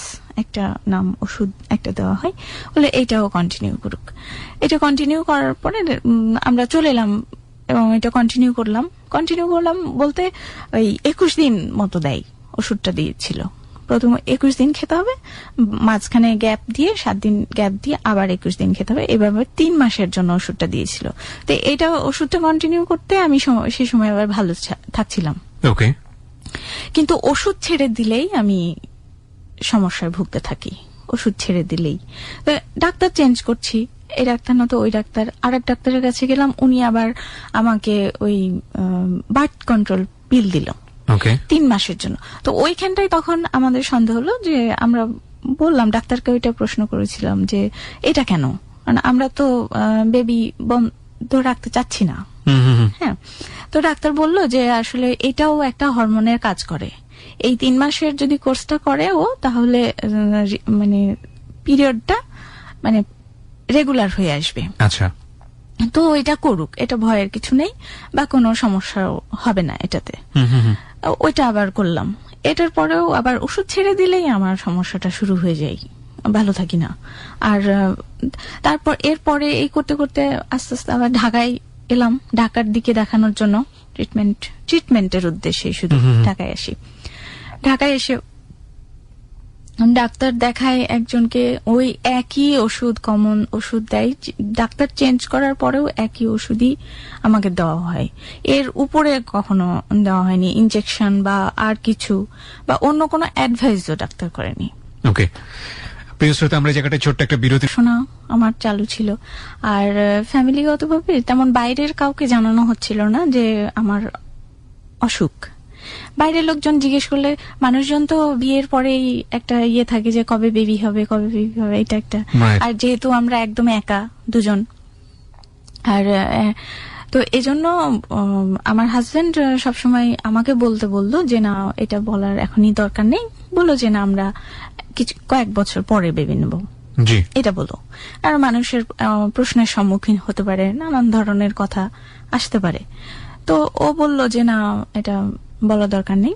একটা নাম ওষুধ একটা দেওয়া হয়, বলে এইটাও কন্টিনিউ করুক। এটা কন্টিনিউ করার পরে আমরা চলে এলাম এবং এটা কন্টিনিউ করলাম বলতে ওই 21 দিন মতো দেয়, ওষুধটা দিয়েছিল। প্রথম 21 দিন খেতে হবে, মাঝখানে গ্যাপ দিয়ে 7 দিন গ্যাপ দিয়ে আবার 21 দিন খেতে হবে, এভাবে 3 মাসের জন্য ওষুধটা দিয়েছিল। তো এটা ওষুধটা কন্টিনিউ করতে আমি সেই সময় আবার ভালো থাকছিলাম। ওকে। কিন্তু ওষুধ ছেড়ে দিলেই আমি সমস্যায় ভুগতে থাকি, ওষুধ ছেড়ে দিলেই। তো ডাক্তার চেঞ্জ করছি, এই ডাক্তার না তো ওই ডাক্তার, আরেক ডাক্তারের কাছে গেলাম, উনি আবার আমাকে ওই বার্থ কন্ট্রোল পিল দিল 3 মাসের জন্য। তো ওইখানটাই তখন আমাদের সন্দেহ হলো যে আমরা বললাম ডাক্তারকে, ওইটা প্রশ্ন করেছিলাম যে এটা কেন, মানে আমরা তো বেবি বন্ধ রাখতে চাচ্ছি না। হ্যাঁ, তো ডাক্তার বলল যে আসলে এটাও একটা হরমোনের কাজ করে, এই 3 মাসের যদি কোর্সটা করে ও, তাহলে মানে পিরিয়ডটা মানে রেগুলার হয়ে আসবে। আচ্ছা, তো এটা করুক, এটা ভয়ের কিছু নেই বা কোনো সমস্যা হবে না এটাতে। ওইটা আবার করলাম। এটার পরেও আবার ওষুধ ছেড়ে দিলেই আমার সমস্যাটা শুরু হয়ে যায়, ভালো থাকি না। আর তারপর এরপরে এই করতে করতে আস্তে আস্তে আবার ঢাকায় এলাম, ঢাকার দিকে দেখানোর জন্য, ট্রিটমেন্টের উদ্দেশ্যে শুধু ঢাকায় আসি। ঢাকায় এসে ডাক্তার দেখায় একজনকে, ওই একই ওষুধ, কমন ওষুধ দেয়, ডাক্তার চেঞ্জ করার পরেও একই ওষুধই আমাকে দেওয়া হয়, এর উপরে কখনো দেওয়া হয়নি ইনজেকশন বা আর কিছু, বা অন্য কোনো অ্যাডভাইসও ডাক্তার করেনি। ওকে, প্রিয় শ্রোতা, আমরা জায়গাটা ছোট্ট একটা বিরতি শোনা আমার চালু ছিল, আর ফ্যামিলিগতভাবে তেমন বাইরের কাউকে জানানো হচ্ছিল না যে আমার অসুখ। বাইরের লোকজন জিজ্ঞেস করলে, মানুষজন তো বিয়ের পরেই একটা ইয়ে থাকে যে কবে বেবি হবে, এটা একটা। আর যেহেতু আমরা একদম একা দুজন, আর তো এজন্য আমার হাজবেন্ড সবসময় আমাকে বললো যে না, এটা বলার এখনই দরকার নেই, বললো যে না, আমরা কয়েক বছর পরে বেবি নেব, এটা বলো। আর মানুষের প্রশ্নের সম্মুখীন হতে পারে, নানান ধরনের কথা আসতে পারে, তো ও বলল যে না, এটা বলা দরকার নেই।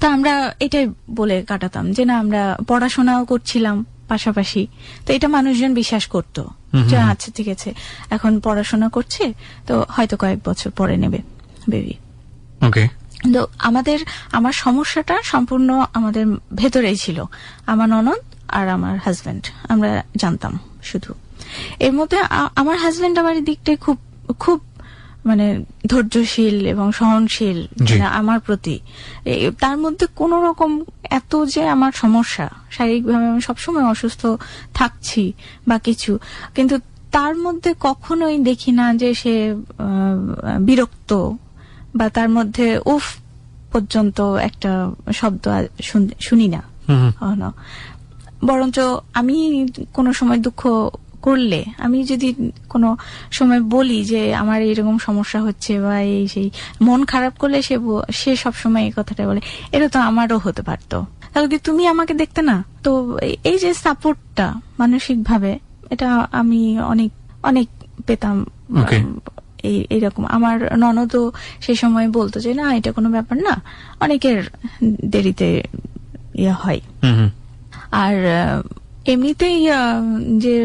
তো আমরা এটাই বলে কাটাতাম যে না, আমরা পড়াশোনাও করছিলাম পাশাপাশি, তো এটা মানুষজন বিশ্বাস করতো যে আচ্ছা ঠিক আছে, এখন পড়াশোনা করছে, তো হয়তো কয়েক বছর পরে নেবে বেবি। ওকে। তো আমার সমস্যাটা সম্পূর্ণ আমাদের ভেতরেই ছিল, আমার ননদ আর আমার হাজবেন্ড, আমরা জানতাম শুধু। এর মধ্যে আমার হাজবেন্ড আমার দিকটাই খুব খুব মানে ধৈর্যশীল এবং সহনশীল আমার প্রতি। তার মধ্যে কোন রকম এত যে আমার সমস্যা, শারীরিকভাবে আমি সবসময় অসুস্থ থাকছি বা কিছু, কিন্তু তার মধ্যে কখনোই দেখি না যে সে বিরক্ত, বা তার মধ্যে উফ পর্যন্ত একটা শব্দ শুনি না। বরঞ্চ আমি কোনো সময় দুঃখ করলে, আমি যদি কোনো সময় বলি যে আমার এরকম সমস্যা হচ্ছে বা এই সেই, মন খারাপ করলে সে সব সময় এই কথাটা বলে, এটা তো আমারও হতে পারতো, তাহলে কি তুমি আমাকে দেখতে না? তো এই যে সাপোর্টটা মানসিক ভাবে, এটা আমি অনেক অনেক পেতাম। এইরকম আমার ননদও সেই সময় বলতো যে না, এটা কোনো ব্যাপার না, অনেকের দেরিতে ইয়ে হয়। আর এমনিতেই যে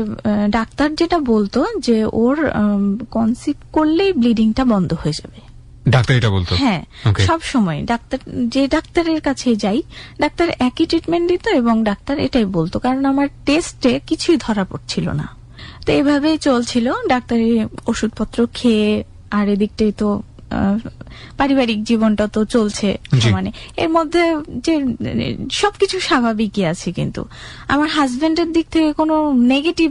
ডাক্তার যেটা বলতো যে ওর কনসিভ করলেই ব্লিডিংটা বন্ধ হয়ে যাবে, ডাক্তার এটা বলতো? হ্যাঁ, সব সময় যে ডাক্তারের কাছে যাই, ডাক্তার একই ট্রিটমেন্ট দিত এবং ডাক্তার এটাই বলতো, কারণ আমার টেস্টে কিছুই ধরা পড়ছিল না। তো এভাবেই চলছিল, ডাক্তারের ওষুধপত্র খেয়ে, আর এদিকটাই তো পারিবারিক জীবনটা তো চলছে মানে, এর মধ্যে যে সবকিছু স্বাভাবিকই আছে, কিন্তু আমার হাজবেন্ডের দিক থেকে কোনো নেগেটিভ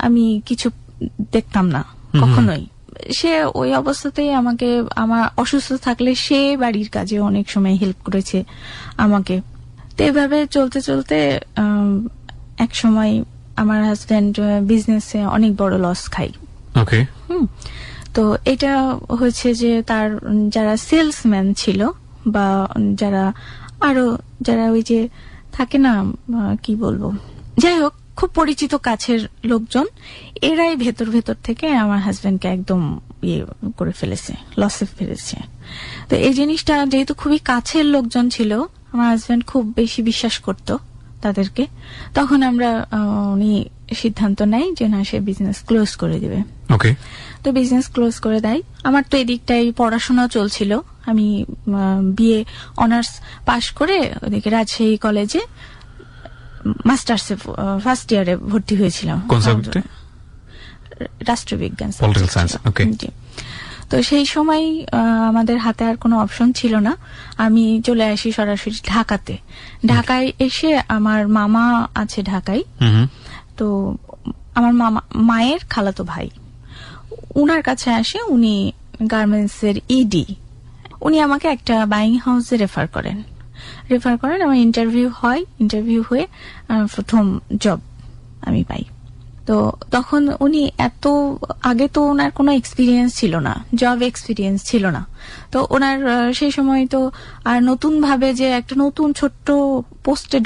আমি কিছু দেখতাম না কখনোই। সে ওই অবস্থাতেই আমাকে, আমার অসুস্থ থাকলে সে বাড়ির কাজে অনেক সময় হেল্প করেছে আমাকে। তো এভাবে চলতে চলতে এক সময় আমার হাজবেন্ড বিজনেসে অনেক বড় লস খাই। তো এটা হয়েছে যে তার যারা সেলসম্যান ছিল বা যারা ওই যে থাকে না, কি বলবো, যাই হোক, খুব পরিচিত কাছের লোকজন, এরাই ভেতর ভেতর থেকে আমার হাজবেন্ডকে একদম ইয়ে করে ফেলেছে, লসে ফেলেছে। তো এই জিনিসটা যেহেতু খুবই কাছের লোকজন ছিল, আমার হাজবেন্ড খুব বেশি বিশ্বাস করত তাদেরকে, তখন উনি সিদ্ধান্ত নেয় যে না, সে বিজনেস ক্লোজ করে দিবে। তো বিজনেস ক্লোজ করে দেয়। আমার তো এদিকটাই পড়াশোনা চলছিল, আমি বিএ অনার্স পাশ করে ওদিকে রাজশাহী কলেজে মাস্টার্স ফার্স্ট ইয়ারে ভর্তি হয়েছিলাম। রাষ্ট্রবিজ্ঞান। তো সেই সময় আমাদের হাতে আর কোনো অপশন ছিল না, আমি চলে আসি সরাসরি ঢাকাতে। ঢাকায় এসে আমার মামা আছে ঢাকায়, তো আমার মায়ের খালাতো ভাই, উনার কাছে আসে, উনি গার্মেন্টস এর ইডি, উনি আমাকে একটা বাইং হাউসে রেফার করেন। আমার ইন্টারভিউ হয়, ইন্টারভিউ হয়ে প্রথম জব আমি পাই। তো তখন উনি আগে তো ওনার কোনো এক্সপিরিয়েন্স ছিল না, জব এক্সপিরিয়েন্স ছিল না। তো ওনার সেই সময় তো আর নতুন ভাবে যে একটা নতুন ছোট্ট পোস্টে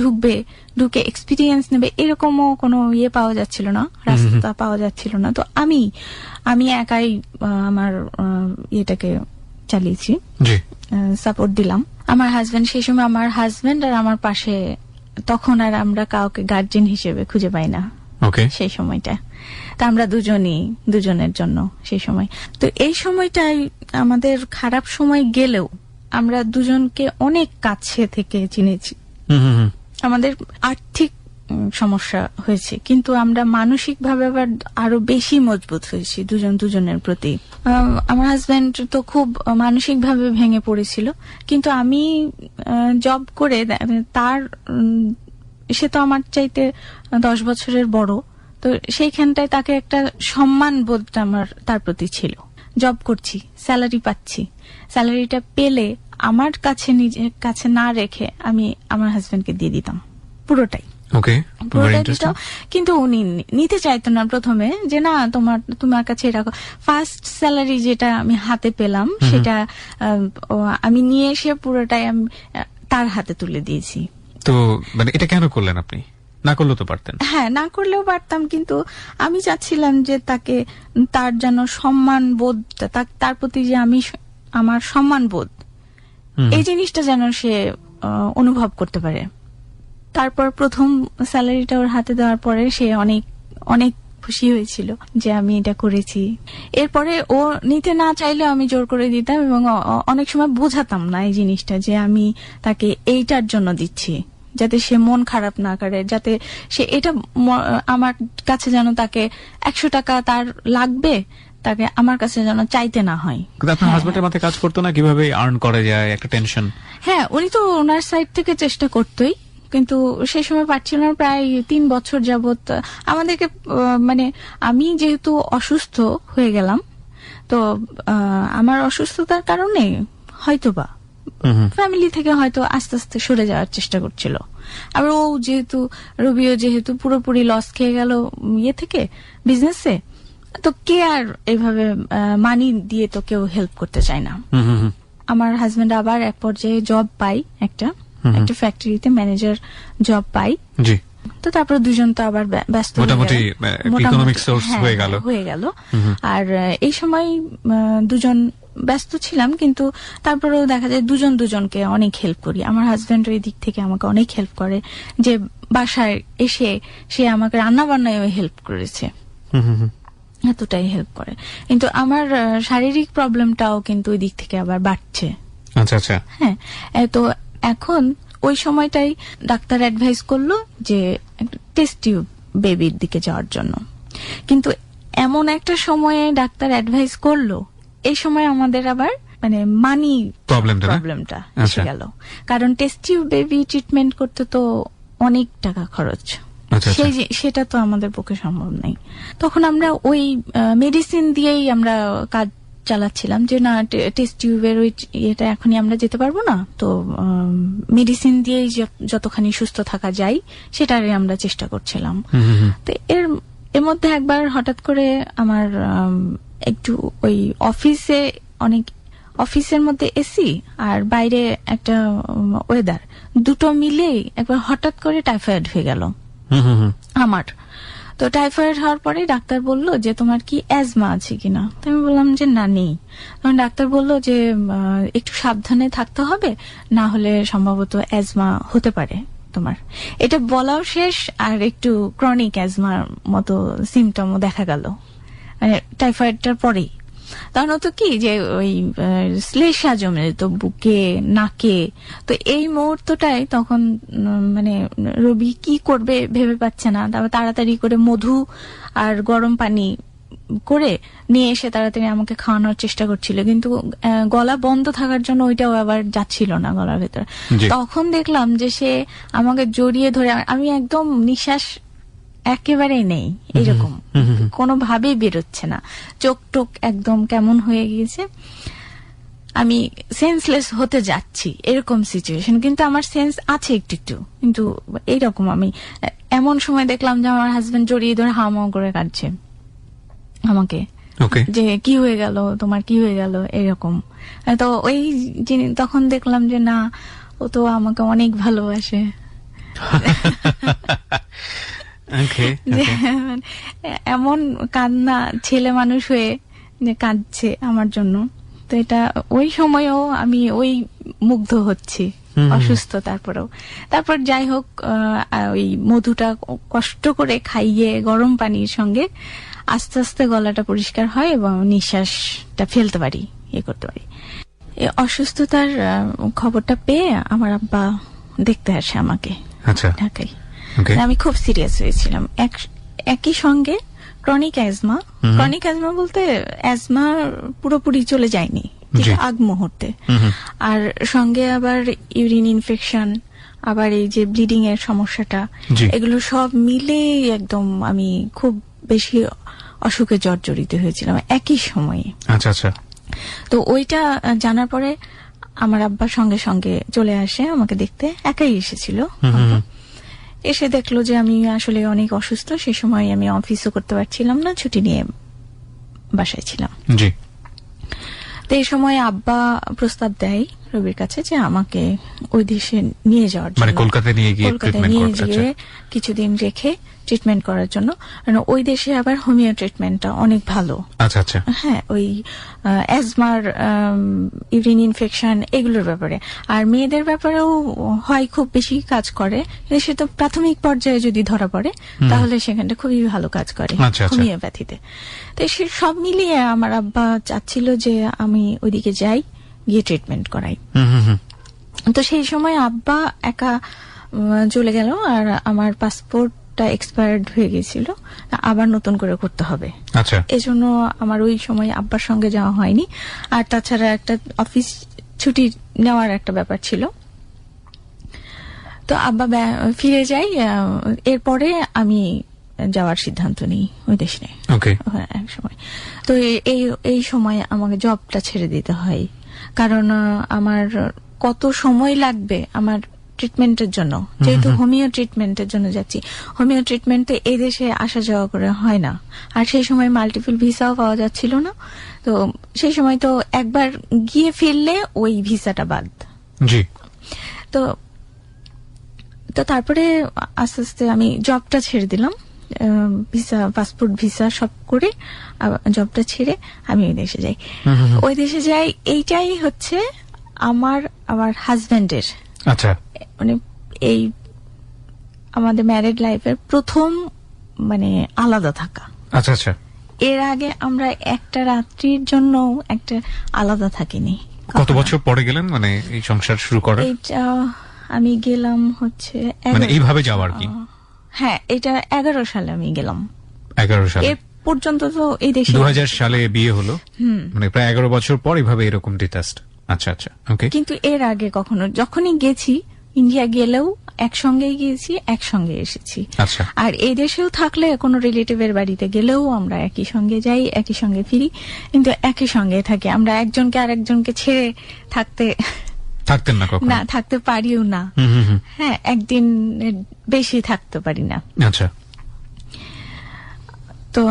ঢুকে এক্সপিরিয়েন্স নেবে, এরকমও কোনো ইয়ে পাওয়া যাচ্ছিল না, রাস্তা পাওয়া যাচ্ছিল না। তো আমি একাই আমার ইয়েটাকে চালিয়েছি, সাপোর্ট দিলাম। আমার হাজবেন্ড সেই সময়, আমার হাজবেন্ড আর আমার পাশে, তখন আর আমরা কাউকে গার্জিয়ান হিসেবে খুঁজে পাই না সেই সময়টা, তা আমরা দুজনের জন্য সেই সময়। তো এই সময়টাই আমাদের খারাপ সময় গেলেও আমরা দুজনকে অনেক কাছে থেকে চিনেছি। আমাদের আর্থিক সমস্যা হয়েছে, কিন্তু আমরা মানসিক ভাবে আবার আরো বেশি মজবুত হয়েছি দুজনের প্রতি। আমার হাজবেন্ড তো খুব মানসিক ভাবে ভেঙে পড়েছিল, কিন্তু আমি জব করে সে তো আমার চাইতে 10 বছরের বড়, তো সেইখানটায় তাকে একটা সম্মান বোধটা আমার তার প্রতি ছিল। জব করছি, স্যালারি পাচ্ছি, স্যালারিটা পেলে আমার কাছে নিজের কাছে না রেখে আমি আমার হাজবেন্ডকে দিয়ে দিতাম পুরোটাই। কিন্তু উনি নিতে চাইতো না প্রথমে, যে না তোমার কাছে রাখো। ফার্স্ট স্যালারি যেটা আমি হাতে পেলাম, সেটা আমি নিয়ে এসে পুরোটাই আমি তার হাতে তুলে দিয়েছি। তো মানে এটা কেন করলেন আপনি? না করলেও তো পারতেন। হ্যাঁ, না করলেও পারতাম, কিন্তু আমি চাচ্ছিলাম যে তার যেন সম্মান বোধ, তার প্রতি যে আমার সম্মান বোধ, এই জিনিসটা যেন সে অনুভব করতে পারে। তারপর প্রথম স্যালারিটা ওর হাতে দেওয়ার পরে সে অনেক অনেক খুশি হয়েছিল যে আমি এটা করেছি। এরপরে ও নিতে না চাইলেও আমি জোর করে দিতাম, এবং অনেক সময় বোঝাতাম না এই জিনিসটা যে আমি তাকে এইটার জন্য দিচ্ছি, যাতে সে মন খারাপ না করে, যাতে সে এটা আমার কাছে যেন তাকে 100 টাকা তার লাগবে, তাকে আমার কাছে যেন চাইতে না হয়। আপনার হাজবেন্ডের মাথায় কাজ করতো না কিভাবে আর্ন করা যায়, একটা টেনশন? হ্যাঁ, উনি তো ওনার সাইড থেকে চেষ্টা করতোই, কিন্তু সেই সময় পারছিল না। প্রায় 3 বছর যাবত আমাদেরকে, মানে আমি যেহেতু অসুস্থ হয়ে গেলাম, তো আমার অসুস্থতার কারণে হয়তোবা ফ্যামিলি থেকে হয়তো আস্তে আস্তে সরে যাওয়ার চেষ্টা করছিল। আবার রবিও যেহেতু পুরোপুরি লস খেয়ে গেল ইয়ে থেকে বিজনেসে, তো কে আর এইভাবে মানি দিয়ে তো কেউ হেল্প করতে চায় না। আমার হাজবেন্ড আবার এক পর্যায়ে জব পাই, একটা ফ্যাক্টরিতে ম্যানেজার জব পাই। জি। তো তারপর দুজন তো আবার ব্যস্ত মোটামুটি ইকোনমিক সোর্স হয়ে গেল। আর এই সময় দুজন ব্যস্ত ছিলাম, কিন্তু তারপরেও দেখা যায় দুজন দুজনকে অনেক হেল্প করি। আমার হাজবেন্ড ওই দিক থেকে আমাকে অনেক হেল্প করে, যে বাসায় এসে সে আমাকে রান্না বান্নায় হেল্প করেছে, এতটাই হেল্প করে। কিন্তু আমার শারীরিক প্রবলেমটাও কিন্তু ওই দিক থেকে আবার বাড়ছে। আচ্ছা আচ্ছা। হ্যাঁ, তো এখন ওই সময়টাই ডাক্তার অ্যাডভাইস করলো যে টেস্ট টিউব বেবির দিকে যাওয়ার জন্য। কিন্তু এমন একটা সময়ে ডাক্তার অ্যাডভাইস করলো, এই সময় আমাদের আবার মানে মানি প্রবলেমটা এসে গেল। কারণ টেস্ট টিউব বেবি ট্রিটমেন্ট করতে তো অনেক টাকা খরচ, সেটা তো আমাদের পক্ষে সম্ভব নাই। তখন আমরা ওই মেডিসিন দিয়েই আমরা কাজ চালাচ্ছিলাম, যে না টেস্ট টিউবের ওই এটা এখনই আমরা যেতে পারবো না, তো মেডিসিন দিয়েই যতখানি সুস্থ থাকা যায় সেটারই আমরা চেষ্টা করছিলাম। তো এর মধ্যে একবার হঠাৎ করে আমার একটু ওই অফিসের মধ্যে এসি আর বাইরে একটা ওয়েদার, দুটো মিলে একবার হঠাৎ করে টাইফয়েড হয়ে গেল আমার। তো টাইফয়েড হওয়ার পরে ডাক্তার বলল যে তোমার কি অ্যাজমা আছে কিনা। তো আমি বললাম যে না, নেই। তখন ডাক্তার বলল যে একটু সাবধানে থাকতে হবে, না হলে সম্ভবত অ্যাজমা হতে পারে তোমার। এটা বলাও শেষ, আর একটু ক্রনিক অ্যাজমার মতো সিমটমও দেখা গেল মানে টাইফয়েডটার পরেই। তখন তো কি যে ওই শ্লেষা জমে যেত বুকে, নাকে। তো এই মুহূর্তটাই তখন মানে রবি কি করবে ভেবে পাচ্ছে না। তারপর তাড়াতাড়ি করে মধু আর গরম পানি করে নিয়ে এসে তাড়াতাড়ি আমাকে খাওয়ানোর চেষ্টা করছিল, কিন্তু গলা বন্ধ থাকার জন্য ওইটাও আবার যাচ্ছিল না গলার ভেতরে। তখন দেখলাম যে সে আমাকে জড়িয়ে ধরে, আমি একদম নিঃশ্বাস একেবারেই নেই, এরকম কোনোভাবেই বেরোচ্ছে না, চোখ টোক একদম কেমন হয়ে গিয়েছে, আমি সেন্সলেস হতে যাচ্ছি এরকম সিচুয়েশন। কিন্তু আমার সেন্স আছে একটু একটু, কিন্তু এইরকম আমি এমন সময় দেখলাম যে আমার হাজবেন্ড জড়িয়ে ধরে হাওয়া করে কাটছে আমাকে, যে কি হয়ে গেল তোমার, কি হয়ে গেল এরকম। তো ওই তখন দেখলাম যে না, ও তো আমাকে অনেক ভালোবাসে। এমন কান্না, ছেলে মানুষ হয়ে যে কাঁদছে আমার জন্য। তো এটা ওই সময়েও আমি ওই মুগ্ধ হচ্ছি, অসুস্থ তারপর যাই হোক ওই মধুটা কষ্ট করে খাইয়ে গরম পানির সঙ্গে আস্তে আস্তে গলাটা পরিষ্কার হয় এবং নিঃশ্বাসটা ফেলতে পারি, ইয়ে করতে পারি। এই অসুস্থতার খবরটা পেয়ে আমার আব্বা দেখতে আসে আমাকে ঢাকায়। আমি খুব সিরিয়াস হয়েছিলাম। একই সঙ্গে ক্রনিক অ্যাজমা বলতে অ্যাজমা পুরোপুরি চলে যায়নি, আগ মুহূর্তে, আর সঙ্গে আবার ইউরিন ইনফেকশন, আবার এই যে ব্লিডিং এর সমস্যাটা, এগুলো সব মিলে একদম আমি খুব বেশি অসুখে জর্জরিত হয়েছিলাম একই সময়ে। আচ্ছা আচ্ছা। তো ওইটা জানার পরে আমার আব্বা সঙ্গে সঙ্গে চলে আসে আমাকে দেখতে, একাই এসেছিল। এসে দেখলো যে আমি আসলে অনেক অসুস্থ। সে সময় আমি অফিসও করতে পারছিলাম না, ছুটি নিয়ে বাসায় ছিলাম। তো এই সময় আব্বা প্রস্তাব দেয় রবির কাছে যে আমাকে ওই দেশে নিয়ে যাওয়ার জন্য, কলকাতায় নিয়ে গিয়ে কিছুদিন রেখে ট্রিটমেন্ট করার জন্য। ওই দেশে আবার হোমিও ট্রিটমেন্টটা অনেক ভালো। আচ্ছা আচ্ছা। হ্যাঁ, ওই অ্যাজমার, ইউরিন ইনফেকশন এগুলোর ব্যাপারে, আর মেয়েদের ব্যাপারেও হয় খুব বেশি কাজ করে। সে তো প্রাথমিক পর্যায়ে যদি ধরা পড়ে তাহলে সেখানটা খুবই ভালো কাজ করে হোমিওপ্যাথিতে। তো সে সব মিলিয়ে আমার আব্বা চাচ্ছিল যে আমি ওইদিকে যাই, গিয়ে ট্রিটমেন্ট করাই। তো সেই সময় আব্বা একা চলে গেল, আর আমার পাসপোর্টটা এক্সপায়ার্ড হয়ে গেছিল, আবার নতুন করে করতে হবে। এজন্য আমার ওই সময় আব্বার সঙ্গে যাওয়া হয়নি। আর তাছাড়া একটা অফিস ছুটি নেওয়ার একটা ব্যাপার ছিল। তো আব্বা ফিরে যাই, এরপরে আমি যাওয়ার সিদ্ধান্ত নিই ওই দেশে এক সময়। তো এই সময় আমাকে জবটা ছেড়ে দিতে হয়, কারণ আমার কত সময় লাগবে আমার ট্রিটমেন্টের জন্য, যেহেতু হোমিও ট্রিটমেন্টের জন্য যাচ্ছি। হোমিও ট্রিটমেন্টে এই দেশে আসা যাওয়া করে হয় না, আর সেই সময় মাল্টিপল ভিসাও পাওয়া যাচ্ছিল না। তো সেই সময় তো একবার গিয়ে ফিরলে ওই ভিসাটা বাদ। জি। তো তারপরে আস্তে আস্তে আমি জবটা ছেড়ে দিলাম, ভিসা, পাসপোর্ট, ভিসা সব করে জবটা ছেড়ে আমি ওই দেশে যাই। ওই দেশে যাই, এইটাই হচ্ছে আমার হাজবেন্ডের, আচ্ছা, মানে এই আমাদের ম্যারিড লাইফের প্রথম মানে আলাদা থাকা। আচ্ছা আচ্ছা। এর আগে আমরা একটা রাত্রির জন্য একটা আলাদা থাকিনি। কত বছর পরে গেলেন মানে এই সংসার শুরু করার? এইটা আমি গেলাম হচ্ছে মানে এইভাবে যাওয়ার কি? হ্যাঁ, এটা 11 সালে আমি গেলাম। 11 সালে? এর পর্যন্ত তো এই দেশে 2000 সালে বিয়ে হলো, মানে প্রায় 11 বছর পর এইভাবে এরকম ডিটাচড। আচ্ছা আচ্ছা, ওকে। কিন্তু এর আগে কখনো, যখনই গেছি ইন্ডিয়া গেলেও একসঙ্গেই গিয়েছি, একসঙ্গে এসেছি। আচ্ছা। আর এই দেশেও থাকলে কোনো রিলেটিভের বাড়িতে গেলেও আমরা একই সঙ্গে যাই, একই সঙ্গে ফিরি, কিন্তু একই সঙ্গে থাকি। আমরা একজনকে আরেকজনকে ছেড়ে থাকতেন না কখনো? না, থাকতে পারিও না। হ্যাঁ, একদিন বেশি থাকতে পারি না। আচ্ছা। তো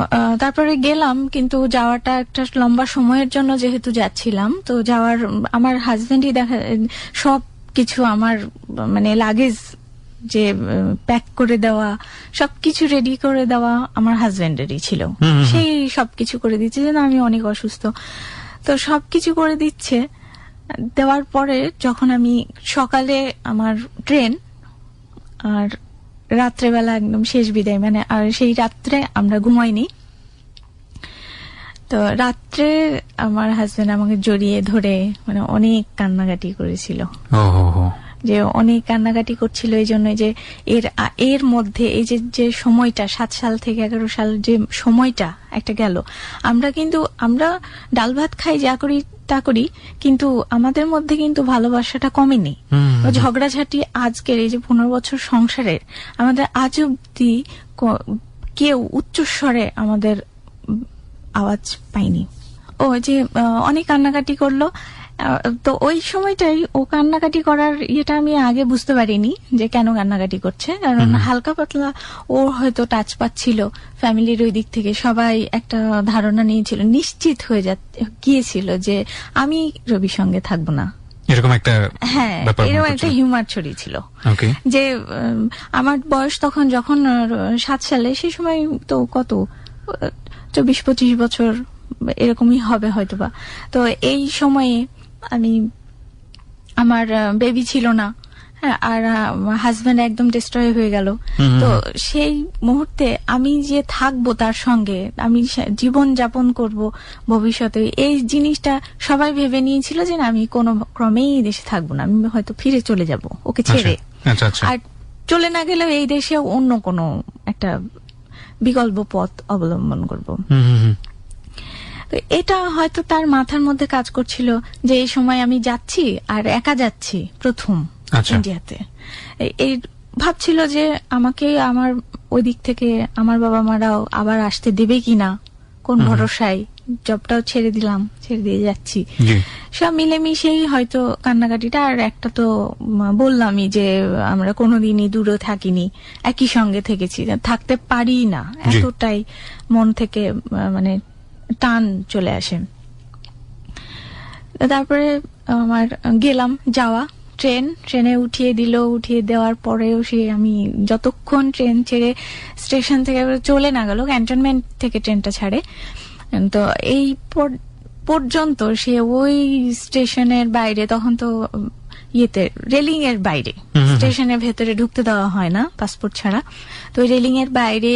তারপরে গেলাম, কিন্তু যাওয়াটা একটা লম্বা সময়ের জন্য যেহেতু যাচ্ছিলাম, তো যাওয়ার আমার হাজবেন্ডই সব কিছু আমার মানে লাগেজ যে প্যাক করে দেওয়া, সবকিছু রেডি করে দেওয়া আমার হাজবেন্ডেরই ছিল। সেই সবকিছু করে দিচ্ছে, যেন আমি অনেক অসুস্থ, তো সবকিছু করে দিচ্ছে। দেওয়ার পরে যখন আমি সকালে আমার ট্রেন, আর রাত্রেবেলা একদম শেষ বিদায়, মানে আর সেই রাত্রে আমরা ঘুমাইনি। তো রাত্রে আমার হাজবেন্ড আমাকে জড়িয়ে ধরে মানে অনেক কান্নাকাটি করেছিল, যে অনেক কান্নাকাটি করছিল এই জন্য যে এর মধ্যে এই যে সময়টা 7 সাল থেকে 11 সাল যে সময়টা একটা গেল, আমরা ডাল ভাত খাই, যা করি তা করি, কিন্তু আমাদের মধ্যে কিন্তু ভালোবাসাটা কমেনি। ঝগড়াঝাটি আজকের এই যে 15 বছর সংসারের, আমাদের আজ অব্দি কেউ উচ্চস্বরে আমাদের আওয়াজ পাইনি। ও যে অনেক কান্নাকাটি করলো, তো ওই সময়টাই ও কান্নাকাটি করার ইয়েটা আমি আগে বুঝতে পারিনি যে কেন কান্নাকাটি করছে, কারণ হালকা পাতলা ও হয়তো টাচ পাচ্ছিল ফ্যামিলির ওই দিক থেকে, সবাই একটা ধারণা নিয়েছিল, নিশ্চিত হয়ে গিয়েছিল যে আমি রবির সঙ্গে থাকবো না, এরকম একটা, হ্যাঁ এরকম একটা হিউমার ছড়িয়েছিল। যে আমার বয়স তখন যখন 7 সালে, সেই সময় তো কত 24-25 বছর এরকমই হবে হয়তোবা। তো এই সময়ে আমার বেবি ছিল না, হ্যাঁ, আর হাজবেন্ড একদম ডিস্ট্রয় হয়ে গেল। তো সেই মুহূর্তে আমি যে থাকবো তার সঙ্গে, আমি জীবন যাপন করব ভবিষ্যতে, এই জিনিসটা সবাই ভেবে নিয়েছিল যে আমি কোনো ক্রমেই এই দেশে থাকবো না, আমি হয়তো ফিরে চলে যাব ওকে ছেড়ে। আর চলে না গেলেও এই দেশে অন্য কোনো একটা বিকল্প পথ অবলম্বন করব। তো এটা হয়তো তার মাথার মধ্যে কাজ করছিল যে এই সময় আমি যাচ্ছি, আর একা যাচ্ছি প্রথম ইন্ডিয়াতে। এই ভাবছিল যে আমাকে আমার ওই দিক থেকে আমার বাবা মারাও আবার আসতে দেবে কিনা, কোন ভরসায়, জবটাও ছেড়ে দিলাম, ছেড়ে দিয়ে যাচ্ছি, সব মিলেমিশেই হয়তো কান্নাকাটিটা। আর একটা তো বললামই যে আমরা কোনোদিনই দূরে থাকিনি, একই সঙ্গে থেকেছি, থাকতে পারি না, এতটাই মন থেকে মানে টান চলে আসে। তারপরে আমার গেলাম, যাওয়া ট্রেনে উঠিয়ে দিল, উঠিয়ে দেওয়ার পরেও সে আমি যতক্ষণ ট্রেন ছেড়ে স্টেশন থেকে চলে না গেল, ক্যান্টনমেন্ট থেকে ট্রেনটা ছাড়ে, তো এই পর্যন্ত সে ওই স্টেশনের বাইরে, তখন তো ইয়েতে রেলিং এর বাইরে, স্টেশনের ভেতরে ঢুকতে দেওয়া হয় না পাসপোর্ট ছাড়া, তো রেলিং এর বাইরে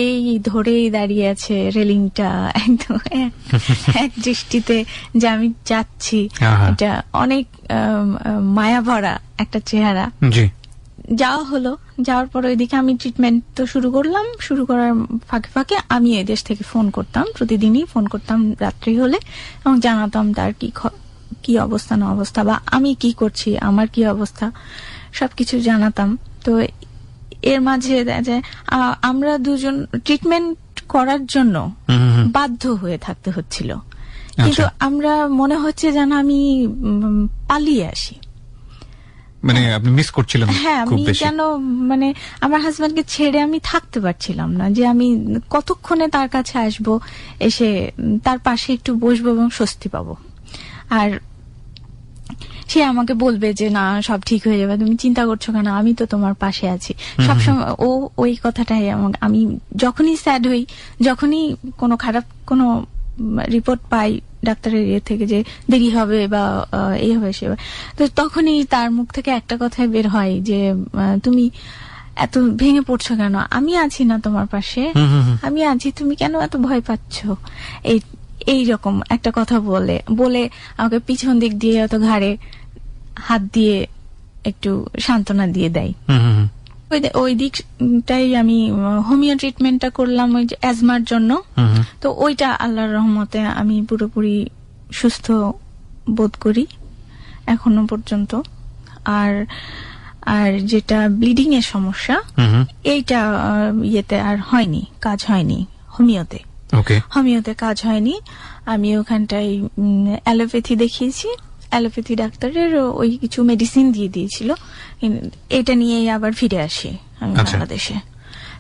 ধরেই দাঁড়িয়ে আছে রেলিংটা, একদম এক দৃষ্টিতে যে আমি যাচ্ছি। এটা অনেক মায়া ভরা একটা চেহারা। যাওয়া হলো, যাওয়ার পর ওইদিকে আমি ট্রিটমেন্ট তো শুরু করলাম, শুরু করার ফাঁকে ফাঁকে আমি এই দেশ থেকে ফোন করতাম, প্রতিদিনই ফোন করতাম রাত্রি হলে, এবং জানাতাম তার কি অবস্থা না অবস্থা, বা আমি কি করছি, আমার কি অবস্থা, সবকিছু জানাতাম। তো এর মাঝে আমরা দুজন ট্রিটমেন্ট করার জন্য বাধ্য হয়ে থাকতে হচ্ছিল, কিন্তু আমরা মনে হচ্ছে যেন আমি পালিয়ে আসি, মানে আপনি মিস করছিলেন হ্যাঁ, খুব আমি বেশি? কেন মানে আমার হাজবেন্ডকে ছেড়ে আমি থাকতে পারছিলাম না, যে আমি কতক্ষণে তার কাছে আসব, এসে তার পাশে একটু বসবো এবং স্বস্তি পাবো। আর সে আমাকে বলবে যে না, সব ঠিক হয়ে যাবে, তুমি চিন্তা করছো কেন, আমি তো তোমার পাশে আছি। সবসময় ওই কথাটাই আমি যখনই স্যাড হই, যখনই কোনো খারাপ কোনো রিপোর্ট পাই ডাক্তারের ইয়ে থেকে যে দেরি হবে বা এই হবে সে হবে, তো তখনই তার মুখ থেকে একটা কথাই বের হয় যে তুমি এত ভেঙে পড়ছো কেন, আমি আছি না তোমার পাশে, আমি আছি, তুমি কেন এত ভয় পাচ্ছ, এইরকম একটা কথা বলে আমাকে পিছন দিক দিয়ে অত ঘাড়ে হাত দিয়ে একটু সান্ত্বনা দিয়ে দেয়। ওই দিকটাই আমি হোমিও ট্রিটমেন্টটা করলাম ওই যে অ্যাজমার জন্য। তো ওইটা আল্লাহর রহমতে আমি পুরোপুরি সুস্থ বোধ করি এখনো পর্যন্ত। আর যেটা ব্লিডিং এর সমস্যা, এইটা ইয়েতে আর হয়নি, কাজ হয়নি হোমিওতে। হোমিওতে কাজ হয়নি। আমি ওখানটায় অ্যালোপ্যাথি দেখিয়েছি, অ্যালোপ্যাথি ডাক্তারের ওই কিছু মেডিসিন দিয়ে দিয়েছিল। এটা নিয়েই আবার ফিরে আসি আমি বাংলাদেশে।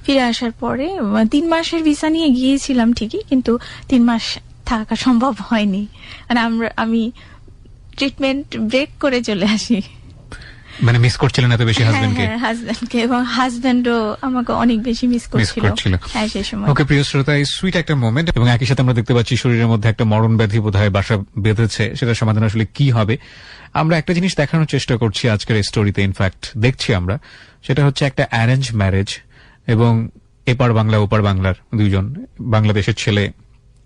ফিরে আসার পরে 3 মাসের ভিসা নিয়ে গিয়েছিলাম ঠিকই, কিন্তু 3 মাস থাকা সম্ভব হয়নি। মানে আমি ট্রিটমেন্ট ব্রেক করে চলে আসি। মানে মিস করছিলেন এত বেশি হাজবেন্ডকে? হ্যাঁ, হাজবেন্ডকে, এবং হাজবেন্ডও আমাকে অনেক বেশি মিস করছিল হ্যাঁ সেই সময়। ওকে প্রিয় শ্রোতা, এই সুইট একটা মোমেন্ট, এবং একই সাথে আমরা দেখতে পাচ্ছি শরীরের মধ্যে একটা মরণ ব্যাধি বোধহয় বাসা বেঁধেছে। সেটার সমাধান আসলে কি হবে? আমরা একটা জিনিস দেখানোর চেষ্টা করছি আজকের এই স্টোরিতে, ইনফ্যাক্ট দেখছি আমরা, সেটা হচ্ছে একটা অ্যারেঞ্জ ম্যারেজ, এবং এপার বাংলা ওপার বাংলার দুইজন, বাংলাদেশের ছেলে,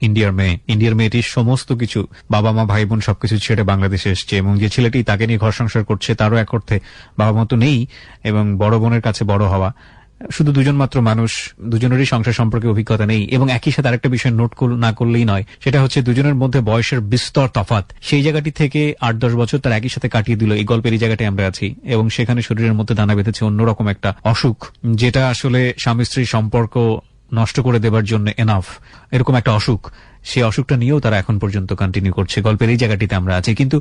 ইন্ডিয়ার মেয়েটির সমস্ত কিছু, বাবা মা ভাই বোন সবকিছু ছেড়ে বাংলাদেশে এসছে, এবং যে ছেলেটি তাকে নিয়ে ঘর সংসার করছে তারও এক অর্থে বাবা মা তো নেই, এবং বড় বোনের কাছে বড় হওয়া, শুধু দুজন মাত্র মানুষ, দুজনেরই সংসার সম্পর্কে অভিজ্ঞতা নেই। এবং একই সাথে আরেকটা বিষয় নোট না করলেই নয়, সেটা হচ্ছে দুজনের মধ্যে বয়সের বিস্তর তফাৎ। সেই জায়গাটি থেকে 8-10 বছর তার একই সাথে কাটিয়ে দিল। এই গল্পের এই জায়গাটায় আমরা আছি, এবং সেখানে শরীরের মধ্যে দানা বেঁধেছে অন্যরকম একটা অসুখ, যেটা আসলে স্বামী স্ত্রীর সম্পর্ক নষ্ট করে দেবার জন্য এনাফ, এরকম একটা অসুখ। সেই অসুখটা নিয়েও তারা এখন পর্যন্ত কন্টিনিউ করছে। গল্পের এই জায়গাটিতে আমরা আছি, কিন্তু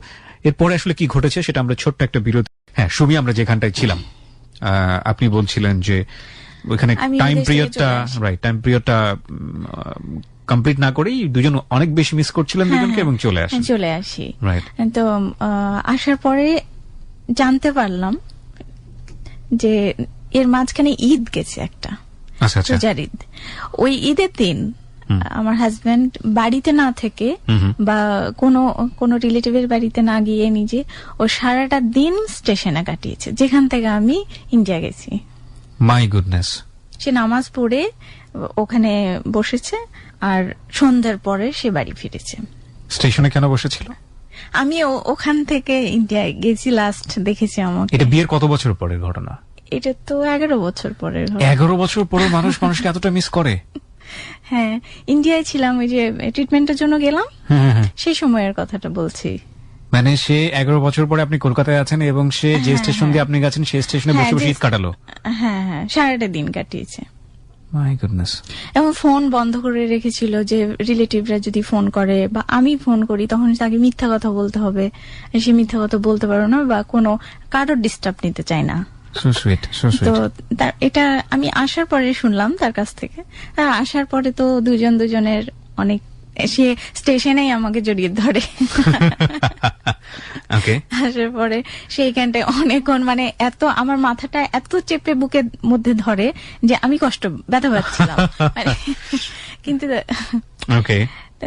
এরপরে আসলে কি ঘটেছে সেটা আমরা ছোট্ট একটা বিরতি। হ্যাঁ সুমি, আমরা যেখানটায় ছিলাম, আপনি বলছিলেন যে ওইখানে টাইম পিরিয়ডটা কমপ্লিট না করেই দুজন অনেক বেশি মিস করছিলেন দুজনকে, এবং চলে আসি। তো আসার পরে জানতে পারলাম যে এর মাঝখানে ঈদ গেছে একটা, রোজার ঈদ। ওই ঈদের দিন আমার হাজবেন্ড বাড়িতে না থেকে বা কোনো রিলেটিভের বাড়িতে না গিয়ে নিজে ও সারাটা দিন স্টেশনে কাটিয়েছে, যেখান থেকে আমি ইন্ডিয়া গেছি। My goodness. সে নামাজ পড়ে ওখানে বসেছে, আর সন্ধ্যার পরে সে বাড়ি ফিরেছে। স্টেশনে কেন বসেছিল? আমি ওখান থেকে ইন্ডিয়ায় গেছি, লাস্ট দেখেছি আমাকে। এটা বিয়ের কত বছর পরের ঘটনা? এটা তো 11 বছর পরের। 11 বছর পরে মানুষকে এতটা মিস করে? হ্যাঁ, ইন্ডিয়ায় ছিলাম, ওই যে ট্রিটমেন্টের জন্য গেলাম, সেই সময়ের কথাটা বলছি। মানে সে 11 বছর পরে আপনি কলকাতায় আছেন, এবং সে যে স্টেশন দিয়ে আপনি গেছেন সেই স্টেশনে বসে বসে ঈদ কাটালো? হ্যাঁ, সারাটা দিন কাটিয়েছে। My goodness. এবং ফোন বন্ধ করে রেখেছিল, যে রিলেটিভরা যদি ফোন করে বা আমি ফোন করি তখন তাকে মিথ্যা কথা বলতে হবে, সে মিথ্যা কথা বলতে পারো না, বা কোনো কারোর ডিস্টার্ব নিতে চায় না। তো এটা আমি আসার পরে শুনলাম তার কাছ থেকে। আসার পরে তো দুজনের অনেক, সে স্টেশনেই আমাকে জড়িয়ে ধরে। আসার পরে সেইখানটায় অনেকক্ষণ, মানে এত আমার মাথাটা এত চেপে বুকের মধ্যে ধরে যে আমি ব্যথা পাচ্ছিলাম। কিন্তু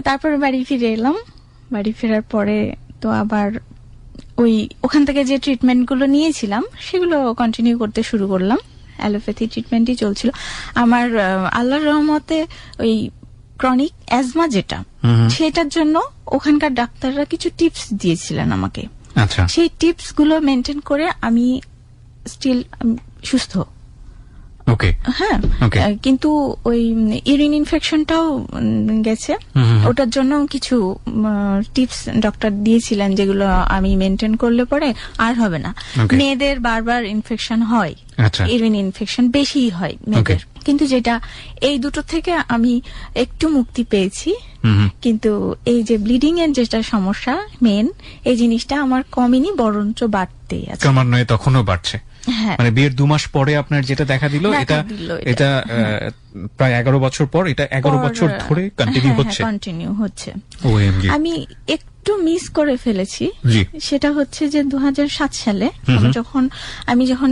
তারপরে বাড়ি ফিরে এলাম। বাড়ি ফেরার পরে তো আবার ওখান থেকে যে ট্রিটমেন্ট গুলো নিয়েছিলাম সেগুলো কন্টিনিউ করতে শুরু করলাম। অ্যালোপ্যাথি ট্রিটমেন্টই চলছিল আমার। আল্লাহর রহমতে ওই ক্রনিক অ্যাজমা যেটা, সেটার জন্য ওখানকার ডাক্তাররা কিছু টিপস দিয়েছিলেন আমাকে। সেই টিপস গুলো মেনটেন করে আমি স্টিল সুস্থ। হ্যাঁ, কিন্তু ওই ইউরিন ইনফেকশনটাও গেছে, ওটার জন্য কিছু টিপস ডক্টর দিয়েছিলেন, যেগুলো আমি মেনটেন করলে পরে আর হবে না। মেয়েদের বারবার ইনফেকশন হয়, ইউরিন ইনফেকশন বেশি হয় মেয়েদের। কিন্তু যেটা এই দুটো থেকে আমি একটু মুক্তি পেয়েছি, কিন্তু এই যে ব্লিডিং এর যেটা সমস্যা মেন, এই জিনিসটা আমার কমেনি, বরঞ্চ বাড়তেই আছে, ক্রমান্বয়ে তখনও বাড়ছে। হ্যাঁ। মানে বিয়ের 2 মাস পরে আপনার যেটা দেখা দিল, এটা প্রায় 11 বছর পর, এটা 11 বছর ধরে কন্টিনিউ হচ্ছে। কন্টিনিউ হচ্ছে। OMG। আমি একটু মিস করে ফেলেছি, জি। সেটা হচ্ছে যে 2007 সালে আমি যখন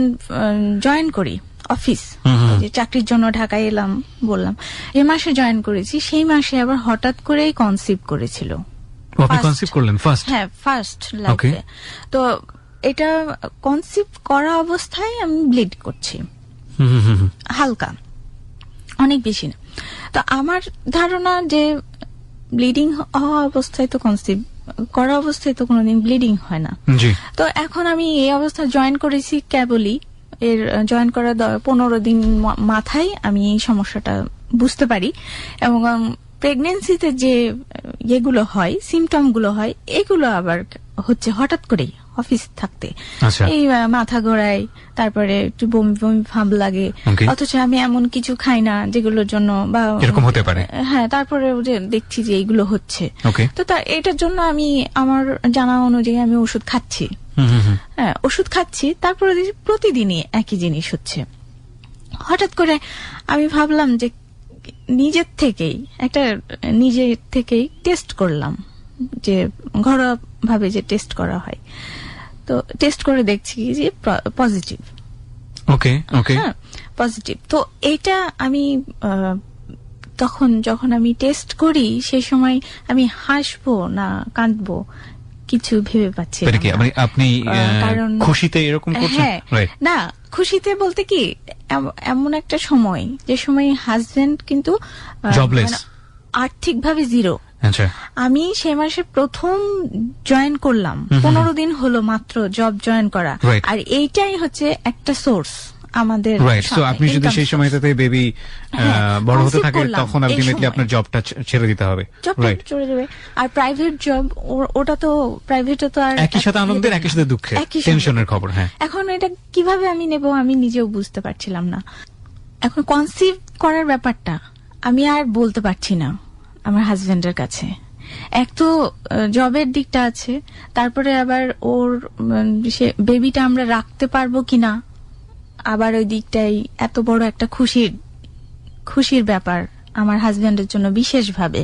জয়েন করি অফিস, যে চাকরির জন্য ঢাকায় এলাম বললাম, যে মাসে জয়েন করেছি, সেই মাসে আবার হঠাৎ করেই কনসিভ করেছিল। আপনি কনসিভ করলেন ফার্স্ট? হ্যাঁ, ফার্স্ট লাইফে। তো এটা কনসিভ করা অবস্থায় আমি ব্লিড করছি, হালকা, অনেক বেশি না। তো আমার ধারণা যে ব্লিডিং হওয়া অবস্থায় তো কনসিভ করা অবস্থায় তো কোনোদিন ব্লিডিং হয় না। জি। তো এখন আমি এই অবস্থায় জয়েন করেছি কেবলই, এর জয়েন করার 15 দিন মাথায় আমি এই সমস্যাটা বুঝতে পারি, এবং প্রেগনেন্সিতে যে এগুলো হয়, সিমটম গুলো হয়, এগুলো আবার হচ্ছে হঠাৎ করেই অফিস থাকতে। এই মাথা ঘোরায়, তারপরে একটু বমি বমি ভাব লাগে, অথচ আমি এমন কিছু খাই না যেগুলোর জন্য বা এরকম হতে পারে। হ্যাঁ, তারপরে দেখছি যে এইগুলো হচ্ছে। তো এটার জন্য আমি আমার জানা অনুযায়ী আমি ওষুধ খাচ্ছি। হ্যাঁ, ওষুধ খাচ্ছি, তারপরে প্রতিদিনই একই জিনিস হচ্ছে। হঠাৎ করে আমি ভাবলাম যে নিজের থেকেই টেস্ট করলাম, যে ঘরোয়া ভাবে যে টেস্ট করা হয়। তো টেস্ট করে দেখছি যে পজিটিভ। ওকে, হ্যাঁ, পজিটিভ। তো এটা আমি যখন আমি টেস্ট করি, সেই সময় আমি হাসবো না কাঁদবো কিছু ভেবে পাচ্ছি না। মানে আপনি খুশিতে এরকম করছেন? হ্যাঁ, না, খুশিতে বলতে কি, এমন একটা সময় যে সময় হাজবেন্ড কিন্তু জবলেস, আর্থিকভাবে জিরো। আচ্ছা। আমি সে মাসে প্রথম জয়েন করলাম, 15 দিন হলো মাত্র জব জয়েন করা, আর এইটাই হচ্ছে একটা সোর্স আমাদের। তো আপনি যদি সেই সময়টাতে বেবি বড় হতে থাকে, তখন আলটিমেটলি আপনার জবটা ছেড়ে দিতে হবে। রাইট, চলে যাবে। আর প্রাইভেট জব, ওটা তো প্রাইভেটে তো আর একই সাথে আনন্দের, একই সাথে দুঃখের, টেনশনের খবর। হ্যাঁ, এখন এটা কিভাবে আমি নেব আমি নিজেও বুঝতে পারছিলাম না। এখন কনসিভ করার ব্যাপারটা আমি আর বলতে পারছি না আমার হাজবেন্ডের কাছে। এক তো জবের দিকটা আছে, তারপরে আবার ওর সে বেবিটা আমরা রাখতে পারবো কিনা, আবার ওই দিকটাই এত বড় একটা খুশির ব্যাপার আমার হাজবেন্ডের জন্য বিশেষভাবে।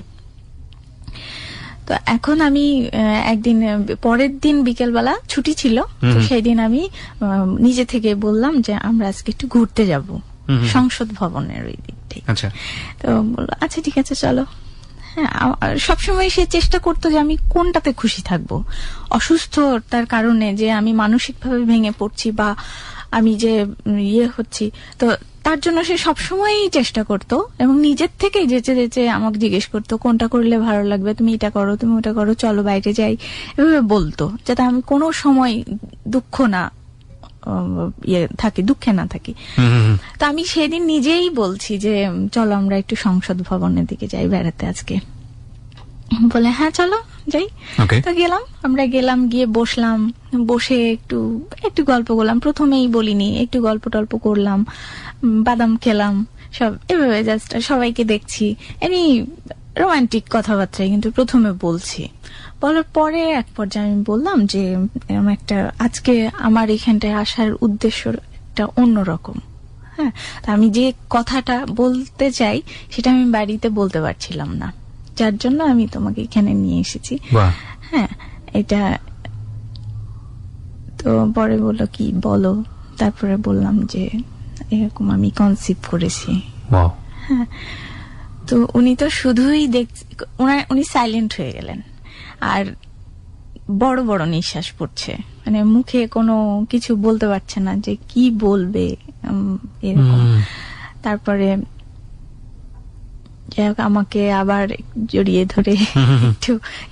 তো এখন আমি একদিন, পরের দিন বিকেলবেলা ছুটি ছিল, তো সেই দিন আমি নিজে থেকে বললাম যে আমরা আজকে একটু ঘুরতে যাব সংসদ ভবনের ওই দিকটাই। আচ্ছা। তো বললো আচ্ছা ঠিক আছে চলো। হ্যাঁ, সবসময় সে চেষ্টা করতো যে আমি কোনটাতে খুশি থাকবো, অসুস্থতার কারণে যে আমি মানসিকভাবে ভেঙে পড়ছি বা আমি যে হচ্ছি, তো তার জন্য সে সবসময়ই চেষ্টা করতো, এবং নিজের থেকে যেচে যেচে আমাকে জিজ্ঞেস করতো কোনটা করলে ভালো লাগবে, তুমি এটা করো, তুমি ওটা করো, চলো বাইরে যাই, এভাবে বলতো, যাতে আমি কোনো সময় দুঃখে না থাকি। তো আমি সেদিন নিজেই বলছি যে চলো আমরা একটু সংসদ ভবনের দিকে যাই বেড়াতে আজকে, বলে হ্যাঁ চলো যাই। তো আমরা গেলাম, গিয়ে বসলাম, বসে একটু গল্প করলাম। প্রথমেই বলিনি, একটু গল্প টল্প করলাম, বাদাম খেলাম, সব এভাবে জাস্ট সবাইকে দেখছি, এমনি রোমান্টিক কথাবার্তায় কিন্তু প্রথমে বলছি। বলার পরে এক পর্যায়ে আমি বললাম যে আজকে আমার এখানটায় আসার উদ্দেশ্যটা অন্যরকম। হ্যাঁ, আমি যে কথাটা বলতে চাই সেটা আমি বাড়িতে বলতে পারছিলাম না, যার জন্য আমি তোমাকে এখানে নিয়ে এসেছি। হ্যাঁ, এটা তো পরে বললো কি বলো, তারপরে বললাম যে এরকম আমি কনসিভ করেছি। হ্যাঁ, তো উনি তো শুধুই উনি সাইলেন্ট হয়ে গেলেন, আর বড় বড় নিঃশ্বাস পড়ছে, মানে মুখে কোনো কিছু বলতে পারছে না যে কি বলবে এরকম। তারপরে আমাকে আবার জড়িয়ে ধরে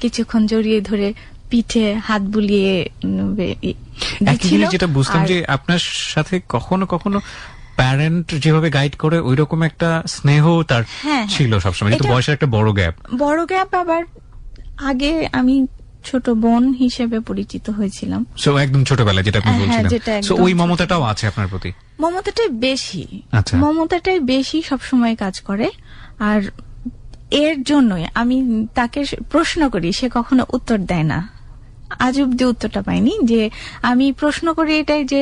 কিছুক্ষণ জড়িয়ে ধরে পিঠে হাত বুলিয়ে দিচ্ছিল। যেটা বুঝতাম যে আপনার সাথে কখনো কখনো প্যারেন্ট যেভাবে গাইড করে ওই রকম একটা স্নেহ তার ছিল সবসময়, কিন্তু বয়সের একটা বড় গ্যাপ। আবার আগে আমি ছোট বোন হিসেবে পরিচিত হয়েছিলাম। সো একদম ছোটবেলায় যেটা আপনি হ্যাঁ, বলছিলেন, যেটা একদম সো ওই মমতাটাও আছে আপনার প্রতি? মমতাটাই বেশি সবসময় কাজ করে। আর এর জন্যই আমি তাকে প্রশ্ন করি, সে কখনো উত্তর দেয় না। আজ অব্দি উত্তরটা পাইনি। যে আমি প্রশ্ন করি এটাই যে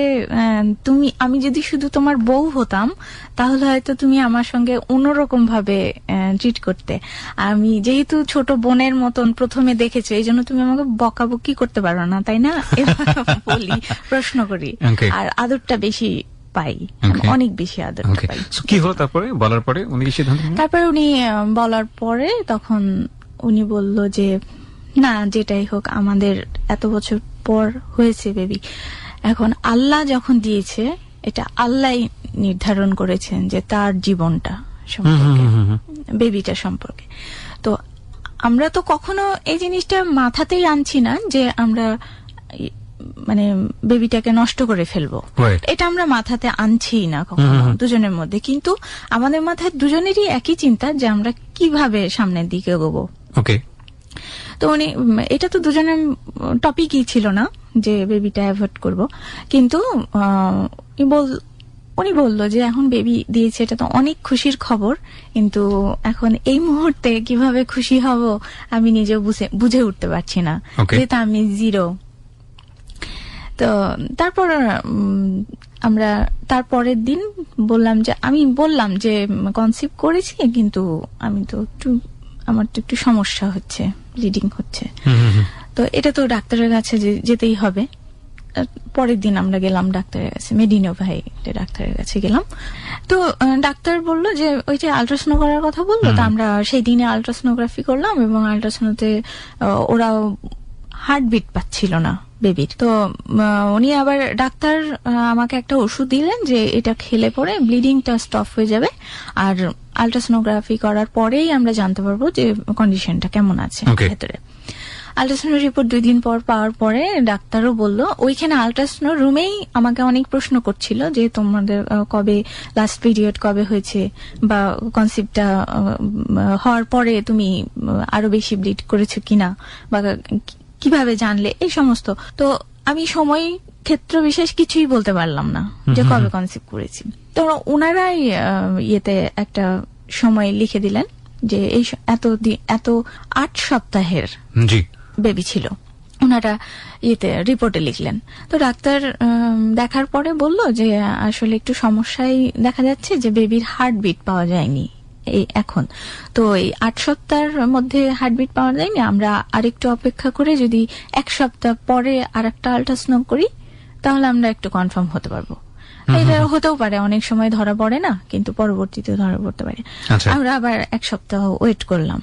আমি যদি শুধু তোমার বউ হতাম তাহলে হয়তো তুমি আমার সঙ্গে অন্যরকম ভাবে ট্রিট করতে। আমি যেহেতু ছোট বোনের মতন প্রথমে দেখেছো, এই জন্য তুমি আমাকে বকাবকি করতে পারো না, তাই না? বলি, প্রশ্ন করি। আর আদরটা বেশি পাই, অনেক বেশি আদরটা পাই। কি হলো তারপরে? বলার পরে উনি কি সিদ্ধান্ত নিলেন? তারপরে উনি বলার পরে তখন উনি বলল যে না, যেটাই হোক আমাদের এত বছর পর হয়েছে বেবি, এখন আল্লাহ যখন দিয়েছে এটা আল্লাহ নির্ধারণ করেছেন যে তার জীবনটা সম্পর্কে, বেবিটা সম্পর্কে। তো আমরা তো কখনো এই জিনিসটা মাথাতেই আনছি না যে আমরা মানে বেবিটাকে নষ্ট করে ফেলবো, এটা আমরা মাথাতে আনছি না কখনো দুজনের মধ্যে। কিন্তু আমাদের মাথায় দুজনেরই একই চিন্তা যে আমরা কিভাবে সামনের দিকে এগোবো। তো উনি, এটা তো দুজনের টপিকই ছিল না যে বেবিটা অ্যাভয়েড করব, কিন্তু উনি বলল যে এখন বেবি দিয়েছে, এটা তো অনেক খুশির খবর, কিন্তু এখন এই মুহূর্তে কিভাবে খুশি হব আমি নিজেও বুঝে উঠতে পারছি না, যেহেতু আমি জিরো। তো তারপর আমরা তারপরের দিন বললাম যে কনসিভ করেছি, কিন্তু আমার তো একটু সমস্যা হচ্ছে, ব্লিডিং হচ্ছে। তো এটা তো ডাক্তারের কাছে যেতেই হবে। পরের দিন আমরা গেলাম ডাক্তারের কাছে, মেডিনোভাই ডাক্তারের কাছে গেলাম। তো ডাক্তার বলল যে ওই যে আল্ট্রাসাউন্ড করার কথা বললো, তো আমরা সেই দিনে আল্ট্রাসোনোগ্রাফি করলাম, এবং আল্ট্রাসাউন্ডে ওরা হার্টবিট পাচ্ছিল না বেবির। তো উনি আবার ডাক্তার আমাকে একটা ওষুধ দিলেন যে এটা খেলে পরে ব্লিডিংটা স্টপ হয়ে যাবে, আর আল্ট্রাসোনোগ্রাফি করার পরেই আমরা জানতে পারবো যে কন্ডিশনটা কেমন আছে ভেতরে। আল্ট্রাসাউন্ড রিপোর্ট 2 দিন পর পাওয়ার পরে ডাক্তারও বলল, ওইখানে আল্ট্রাসাউন্ড রুমেই আমাকে অনেক প্রশ্ন করছিল যে তোমাদের কবে লাস্ট পিরিয়ড কবে হয়েছে, বা কনসিভটা হওয়ার পরে তুমি আরো বেশি ব্লিড করেছো কিনা, বা কিভাবে জানলে, এই সমস্ত। তো আমি সময় ক্ষেত্র বিশেষ কিছুই বলতে পারলাম না যে কবে কনসিভ করেছি। তো ওনারাই ইয়েতে একটা সময় লিখে দিলেন যে এই এত 8 সপ্তাহের বেবি ছিল, ওনারা রিপোর্টে লিখলেন। তো ডাক্তার দেখার পরে বলল যে আসলে একটু সমস্যাই দেখা যাচ্ছে, যে বেবির হার্টবিট পাওয়া যায়নি এই এখন। তো এই 8 সপ্তাহের মধ্যে হার্টবিট পাওয়া যায়নি, আমরা আরেকটু অপেক্ষা করে যদি 1 সপ্তাহ পরে আরেকটা আল্ট্রাসাউন্ড করি তাহলে আমরা একটু কনফার্ম হতে পারবো। এটা হতেও পারে, অনেক সময় ধরা পড়ে না, কিন্তু পরবর্তীতে ধরা পড়তে পারে। আমরা আবার 1 সপ্তাহ ওয়েট করলাম।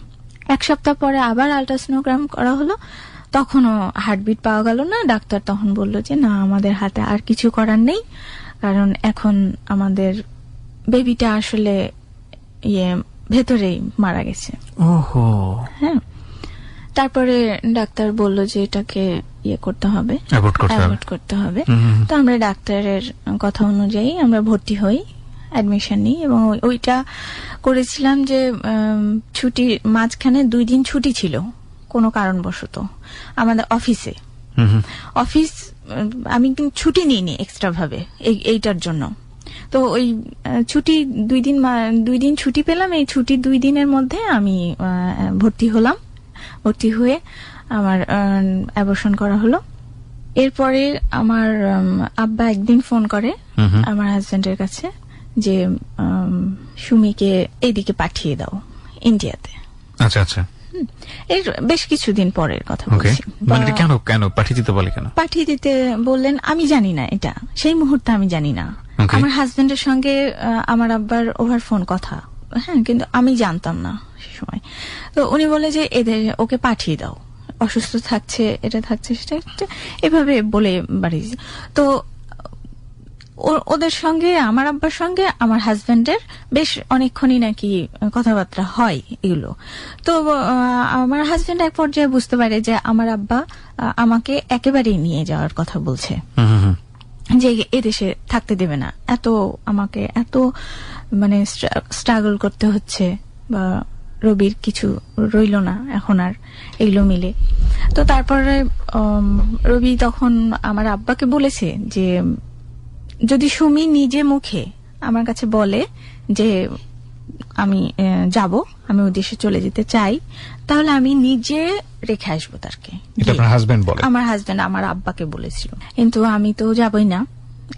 1 সপ্তাহ পরে আবার আল্ট্রাসোনোগ্রাম করা হলো, তখনও হার্টবিট পাওয়া গেল না। ডাক্তার তখন বলল যে না, আমাদের হাতে আর কিছু করার নেই, কারণ এখন আমাদের বেবিটা আসলে ভেতরেই মারা গেছে। হ্যাঁ, তারপরে ডাক্তার বলল যে এটাকে করতে হবে, অ্যাভয়েড করতে হবে। তো আমরা ডাক্তারের কথা অনুযায়ী আমরা ভর্তি হই, অ্যাডমিশন নিই, এবং ওইটা করেছিলাম যে ছুটি মাঝখানে 2 দিন ছুটি ছিল কোনো কারণবশত আমাদের অফিসে। আমি কিন্তু ছুটি নিইনি এক্সট্রা ভাবে এইটার জন্য। তো ওই ছুটি 2 দিন ছুটি পেলাম। এই ছুটি 2 দিনের মধ্যে আমি ভর্তি হলাম। ভর্তি হয়ে আমার অ্যাবর্শন করা হলো। এরপরে আমার আব্বা একদিন ফোন করে আমার হাজবেন্ডের কাছে যে সুমিকে এইদিকে পাঠিয়ে দাও ইন্ডিয়াতে। আচ্ছা আচ্ছা। এর বেশ কিছুদিন পরের কথা বলছি। মানে কেন পাঠিয়ে দিতে বলে? কেন পাঠিয়ে দিতে বললেন আমি জানি না, এটা সেই মুহূর্তে আমি জানি না। আমার হাজবেন্ডের সঙ্গে আমার আব্বার ওভার ফোন কথা, হ্যাঁ, কিন্তু আমি জানতাম না সে সময়। তো উনি বলে যে এদের ওকে পাঠিয়ে দাও, অসুস্থ থাকছে, এটা থাকছে, সেটা এভাবে বলে বাড়িয়েছে। তো ওদের সঙ্গে, আমার আব্বার সঙ্গে আমার হাজবেন্ডের বেশ অনেকক্ষণই নাকি কথাবার্তা হয় এগুলো। তো আমার হাজবেন্ড এক পর্যায়ে বুঝতে পারে যে আমার আব্বা আমাকে একেবারেই নিয়ে যাওয়ার কথা বলছে, যে এদেশে থাকতে দেবে না, আমাকে এত মানে স্ট্রাগল করতে হচ্ছে, বা রবির কিছু রইল না এখন আর এগুলো মিলে। তো তারপরে রবি তখন আমার আব্বাকে বলেছে যে যদি সুমি নিজে মুখে আমার কাছে বলে যে আমি যাব, আমি ওই দেশে চলে যেতে চাই, তাহলে আমি নিজে রেখে আসবো তাকে। এটা আপনার হাজবেন্ড বলে? আমার হাজবেন্ড আমার আব্বাকে বলেছিল, কিন্তু আমি তো যাবই না,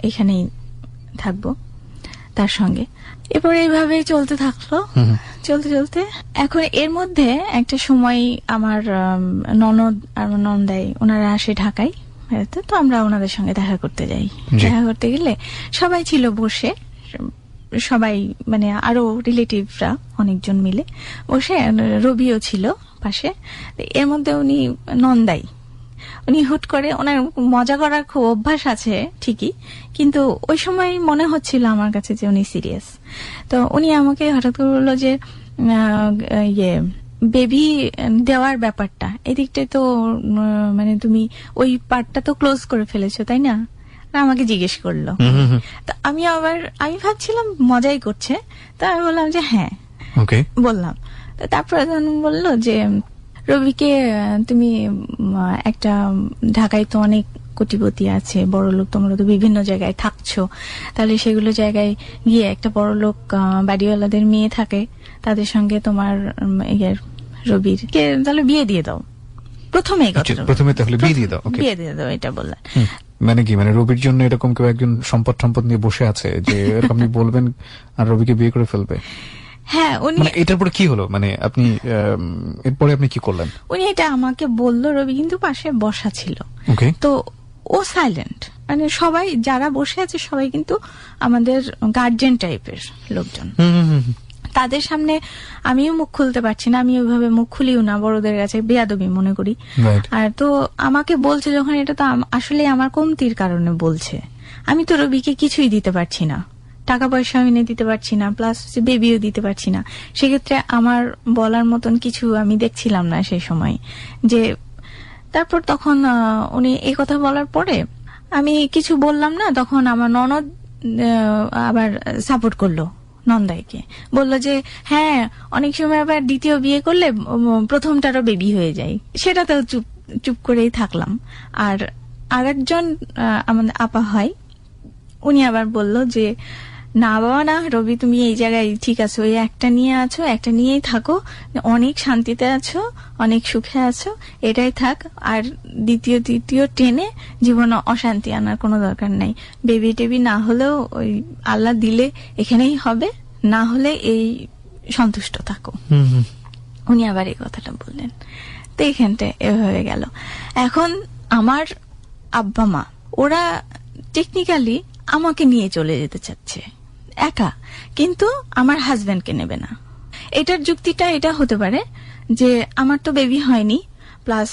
এখানেই থাকবো তার সঙ্গে। এরপর এইভাবে চলতে থাকলো, চলতে চলতে এখন এর মধ্যে একটা সময় আমার ননদ আর নন্দাই ওনারা আসে ঢাকায়, তো আমরা ওনাদের সঙ্গে দেখা করতে যাই। দেখা করতে গেলে সবাই ছিল বসে, সবাই মানে আরো রিলেটিভরা অনেকজন মিলে বসে, রবিও ছিল পাশে। এর মধ্যে উনি নন্দাই, উনি হুট করে, ওনার মজা করার খুব অভ্যাস আছে ঠিকই, কিন্তু ওই সময় মনে হচ্ছিল আমার কাছে যে উনি সিরিয়াস। তো উনি আমাকে হঠাৎ করে বললো যে বেবি দেওয়ার ব্যাপারটা এদিকটায় তো মানে তুমি ওই পার্টটা তো ক্লোজ করে ফেলেছো তাই না, আমাকে জিজ্ঞেস করলো। তো আমি ভাবছিলাম মজাই করছে, তো আমি বললাম যে হ্যাঁ বললাম। তারপরে বললো যে রবিকে তুমি একটা, ঢাকায় তো অনেক কোটিপতি আছে, বড় লোক, তোমরা তো বিভিন্ন জায়গায় থাকছো, তাহলে সেগুলো জায়গায় গিয়ে একটা বড় লোক বাড়িওয়ালাদের মেয়ে থাকে, তাদের সঙ্গে তোমার রবির কে তাহলে বিয়ে দিয়ে দাও। প্রথমে তাহলে বিয়ে দিয়ে দাও এটা বললেন। মানে কি, মানে রবির জন্য এরকম কেউ একজন সম্পদ নিয়ে বসে আছে যে এরকম আপনি বলবেন আর রবিকে বিয়ে করে ফেলবে? হ্যাঁ, উনি এটার পরে কি হলো, মানে আপনি এরপরে আপনি কি করলেন? উনি এটা আমাকে বললো, রবি কিন্তু পাশে বসা ছিল, তো ও সাইলেন্ট, মানে সবাই যারা বসে আছে সবাই কিন্তু আমাদের গার্জিয়ান টাইপের লোকজন, তাদের সামনে আমিও মুখ খুলতে পারছি না, আমি ওইভাবে মুখ খুলিও না, বড়দের কাছে বেয়াদবি মনে করি। আর তো আমাকে বলছে যখন, এটা তো আসলে আমার কমতির কারণে বলছে, আমি তো রবিকে কিছুই দিতে পারছি না, টাকা পয়সা এনে দিতে পারছি না, প্লাস বেবিও দিতে পারছি না, সেক্ষেত্রে আমার বলার মতন কিছু আমি দেখছিলাম না সেই সময়। যে তারপর তখন উনি এই কথা বলার পরে আমি কিছু বললাম না, তখন আমার ননদ আবার সাপোর্ট করলো নন্দাইকে, বললো যে হ্যাঁ অনেক সময় আবার দ্বিতীয় বিয়ে করলে প্রথমটারও বেবি হয়ে যায়, সেটাতেও চুপ করেই থাকলাম। আর আরেকজন আমাদের আপা হয়, উনি আবার বলল যে না বাবা না, রবি তুমি এই জায়গায় ঠিক আছো, ওই একটা নিয়ে আছো, একটা নিয়েই থাকো, অনেক শান্তিতে আছো, অনেক সুখে আছো, এটাই থাক, আর দ্বিতীয় টেনে জীবনে অশান্তি আনার কোনো দরকার নাই, বেবি টেবি না হলেও ওই আল্লাহ দিলে এখানেই হবে, না হলে এই সন্তুষ্ট থাকো। উনি আবার এই কথাটা বললেন। তো এখানটা এভাবে গেল। এখন আমার আব্বা মা ওরা টেকনিক্যালি আমাকে নিয়ে চলে যেতে চাচ্ছে একা, কিন্তু আমার হাজবেন্ডকে নেবে না। এটার যুক্তিটা এটা হতে পারে যে আমার তো বেবি হয়নি, প্লাস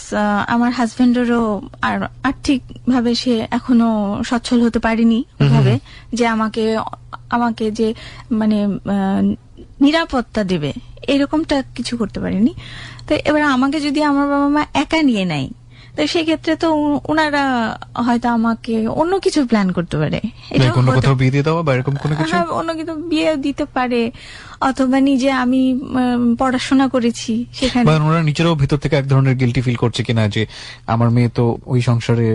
আমার হাজবেন্ডেরও আর আর্থিক ভাবে সে এখনো সচ্ছল হতে পারেনি ভাবে যে আমাকে যে মানে নিরাপত্তা দেবে, এরকমটা কিছু করতে পারেনি। তো এবার আমাকে যদি আমার বাবা মা একা নিয়ে নেয়, তো সেক্ষেত্রে তো ওনারা হয়তো আমাকে অন্য কিছু প্ল্যান করতে পারে, অন্য কোথাও বিয়ে দিয়ে দেওয়া বা এরকম কোনো কিছু, অন্য কিছু বিয়ে দিতে পারে, অথবা নিজে আমি পড়াশোনা করেছি সেখানে, ওনারা নিজেরাও ভিতর থেকে এক ধরনের গিল্টি ফিল করছে কিনা যে আমার মেয়ে তো ওই সংসারে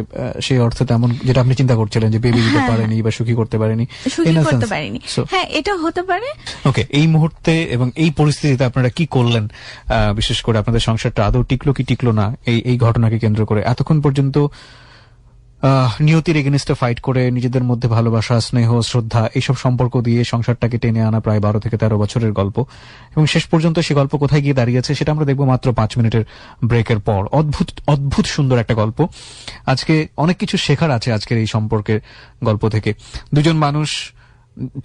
সেই অর্থে তেমন, যেটা আপনি চিন্তা করছিলেন যে বেবি দিতে পারেনি বা সুখী করতে পারেনি, হ্যাঁ এটা হতে পারে। ওকে, এই মুহূর্তে এবং এই পরিস্থিতিতে আপনারা কি করলেন? বিশেষ করে আপনাদের সংসারটা আদৌ টিকলো কি টিকলো না এই ঘটনাকে কেন্দ্র করে? এতক্ষণ পর্যন্ত নিয়তির এগেনিস্টে ফাইট করে নিজেদের মধ্যে ভালোবাসা, স্নেহ, শ্রদ্ধা এইসব সম্পর্ক দিয়ে সংসারটাকে টেনে আনা প্রায় 12 থেকে 13 বছরের গল্প, এবং শেষ পর্যন্ত সে গল্প কোথায় গিয়ে দাঁড়িয়েছে সেটা আমরা দেখবো মাত্র 5 মিনিটের ব্রেকের পর। অদ্ভুত সুন্দর একটা গল্প। আজকে অনেক কিছু শেখার আছে আজকের এই সম্পর্কের গল্প থেকে। দুজন মানুষ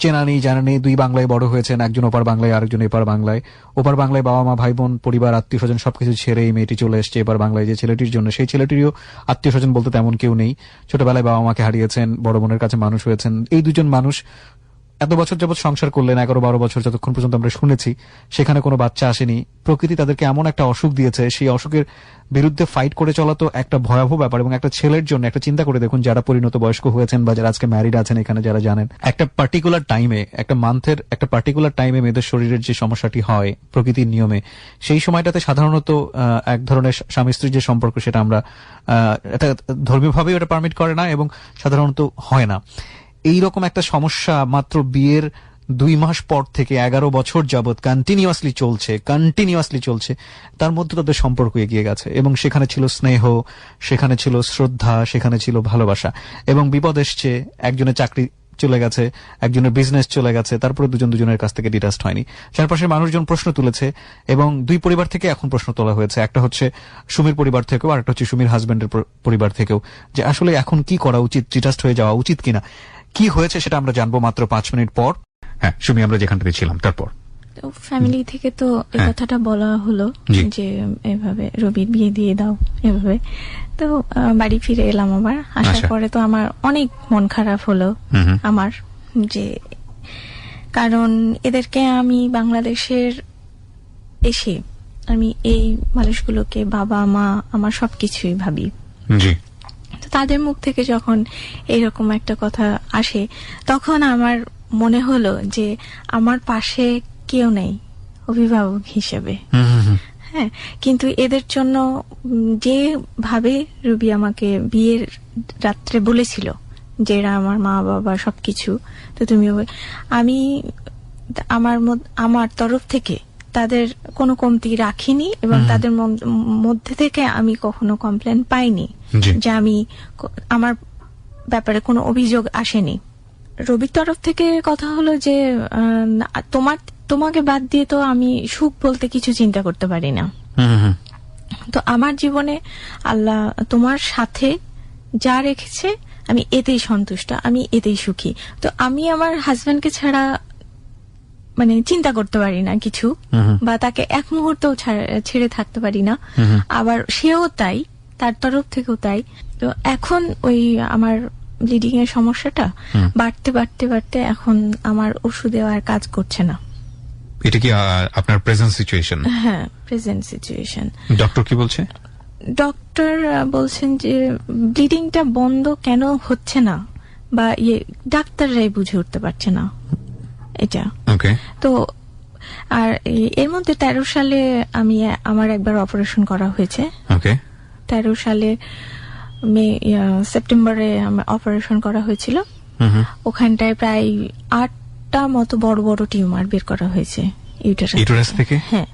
চেনা নেই, জানা নেই, দুই বাংলায় বড় হয়েছেন, একজন ওপার বাংলায়, আরেকজন এপার বাংলায়। ওপার বাংলায় বাবা মা, ভাই বোন, পরিবার, আত্মীয় স্বজন সবকিছু ছেড়ে এই মেয়েটি চলে এসছে এপার বাংলায় যে ছেলেটির জন্য। সেই ছেলেটিরও আত্মীয় স্বজন বলতে তেমন কেউ নেই, ছোটবেলায় বাবা মাকে হারিয়েছেন, বড় বোনের কাছে মানুষ হয়েছেন। এই দুজন মানুষ এত বছর যাবৎ সংসার করলেন, 11-12 বছর যতক্ষণ পর্যন্ত আমরা শুনেছি, সেখানে কোনো বাচ্চা আসেনি। প্রকৃতি তাদেরকে এমন একটা অসুখ দিয়েছে, সেই অসুখের বিরুদ্ধে ফাইট করে চলা তো একটা ভয়াবহ ব্যাপার। এবং একটা ছেলের জন্য একটা চিন্তা করে দেখুন, যারা পরিণত বয়স্ক হয়েছেন বা যারা আজকে ম্যারিড আছেন এখানে যারা জানেন, একটা পার্টিকুলার টাইমে, একটা মান্থের একটা পার্টিকুলার টাইমে মেয়েদের শরীরের যে সমস্যাটি হয় প্রকৃতির নিয়মে, সেই সময়টাতে সাধারণত এক ধরনের স্বামী স্ত্রীর যে সম্পর্ক সেটা আমরা এটা ধর্মীয়ভাবেও এটা পারমিট করে না এবং সাধারণত হয় না। এইরকম একটা সমস্যা মাত্র বিয়ের 2 মাস পর থেকে 11 বছর যাবৎ কন্টিনিউয়াসলি চলছে, তার মধ্যে তাদের সম্পর্ক এগিয়ে গেছে এবং সেখানে ছিল স্নেহ, সেখানে ছিল শ্রদ্ধা, সেখানে ছিল ভালোবাসা। এবং বিপদ এসছে, একজনের চাকরি চলে গেছে, একজনের বিজনেস চলে গেছে, তারপরে দুজনের কাছ থেকে ডিটাচড হয়নি। চারপাশের মানুষজন প্রশ্ন তুলেছে এবং 2 পরিবার থেকে এখন প্রশ্ন তোলা হয়েছে। একটা হচ্ছে সুমির পরিবার থেকেও, আর একটা হচ্ছে সুমির হাজবেন্ডের পরিবার থেকেও, যে আসলে এখন কি করা উচিত, ডিটাচড হয়ে যাওয়া উচিত কিনা। কি হয়েছে সেটা আমরা জানবো মাত্র 5 মিনিট পর। হ্যাঁ সুমি, আমরা যেখানটাতে ছিলাম তারপর। তো ফ্যামিলি থেকে তো এই কথাটা বলা হলো যে এভাবে রবির বিয়ে দিয়ে দাও এভাবে। তো বাড়ি ফিরে এলাম আবার। আসার পরে তো আমার অনেক মন খারাপ হলো আমার, যে কারণ এদেরকে আমি বাংলাদেশের এসে আমি এই মানুষগুলোকে বাবা মা আমার সবকিছুই ভাবি। তো তাদের মুখ থেকে যখন এরকম একটা কথা আসে, তখন আমার মনে হলো যে আমার পাশে কেউ নেই অভিভাবক হিসেবে। হ্যাঁ, কিন্তু এদের জন্য যেভাবে রুবি আমাকে বিয়ের রাত্রে বলেছিল যে এরা আমার মা বাবা সবকিছু, তো তুমি আমি আমার তরফ থেকে তাদের কোনো কমতি রাখিনি এবং তাদের মধ্যে থেকে আমি কখনো কমপ্লেন পাইনি যে আমার ব্যাপারে কোনো অভিযোগ আসেনি। রবির তরফ থেকে কথা হলো যে তোমাকে বাদ দিয়ে তো আমি সুখ বলতে কিছু চিন্তা করতে পারি না। তো আমার জীবনে আল্লাহ তোমার সাথে যা রেখেছে আমি এতেই সন্তুষ্ট, আমি এতেই সুখী। তো আমি আমার হাজবেন্ডকে ছাড়া মানে চিন্তা করতে পারি না কিছু, বা তাকে এক মুহূর্তেও ছেড়ে থাকতে পারি না। আবার সেও তাই, তার তরফ থেকেও তাই। তো এখন ওই আমার ব্লিডিং এর সমস্যাটা বাড়তে এখন আমার ওষুধে আর কাজ করছে না। এটা কি আপনার প্রেজেন্ট সিচুয়েশন? হ্যাঁ, প্রেজেন্ট সিচুয়েশন। ডক্টর কি বলছে? ডক্টর বলছেন যে ব্লিডিংটা বন্ধ কেন হচ্ছে না, বা ডাক্তাররাই বুঝে উঠতে পারছে না এটা। ওকে। তো আর এর মধ্যে 13 সালে আমার একবার অপারেশন করা হয়েছে। ওকে। 13 সালে সেপ্টেম্বরে আমার অপারেশন করা হয়েছিল। ওখানটায় প্রায় 8টা মতো বড় বড় টিউমার বের করা হয়েছে ইউটেরাস থেকে। হ্যাঁ।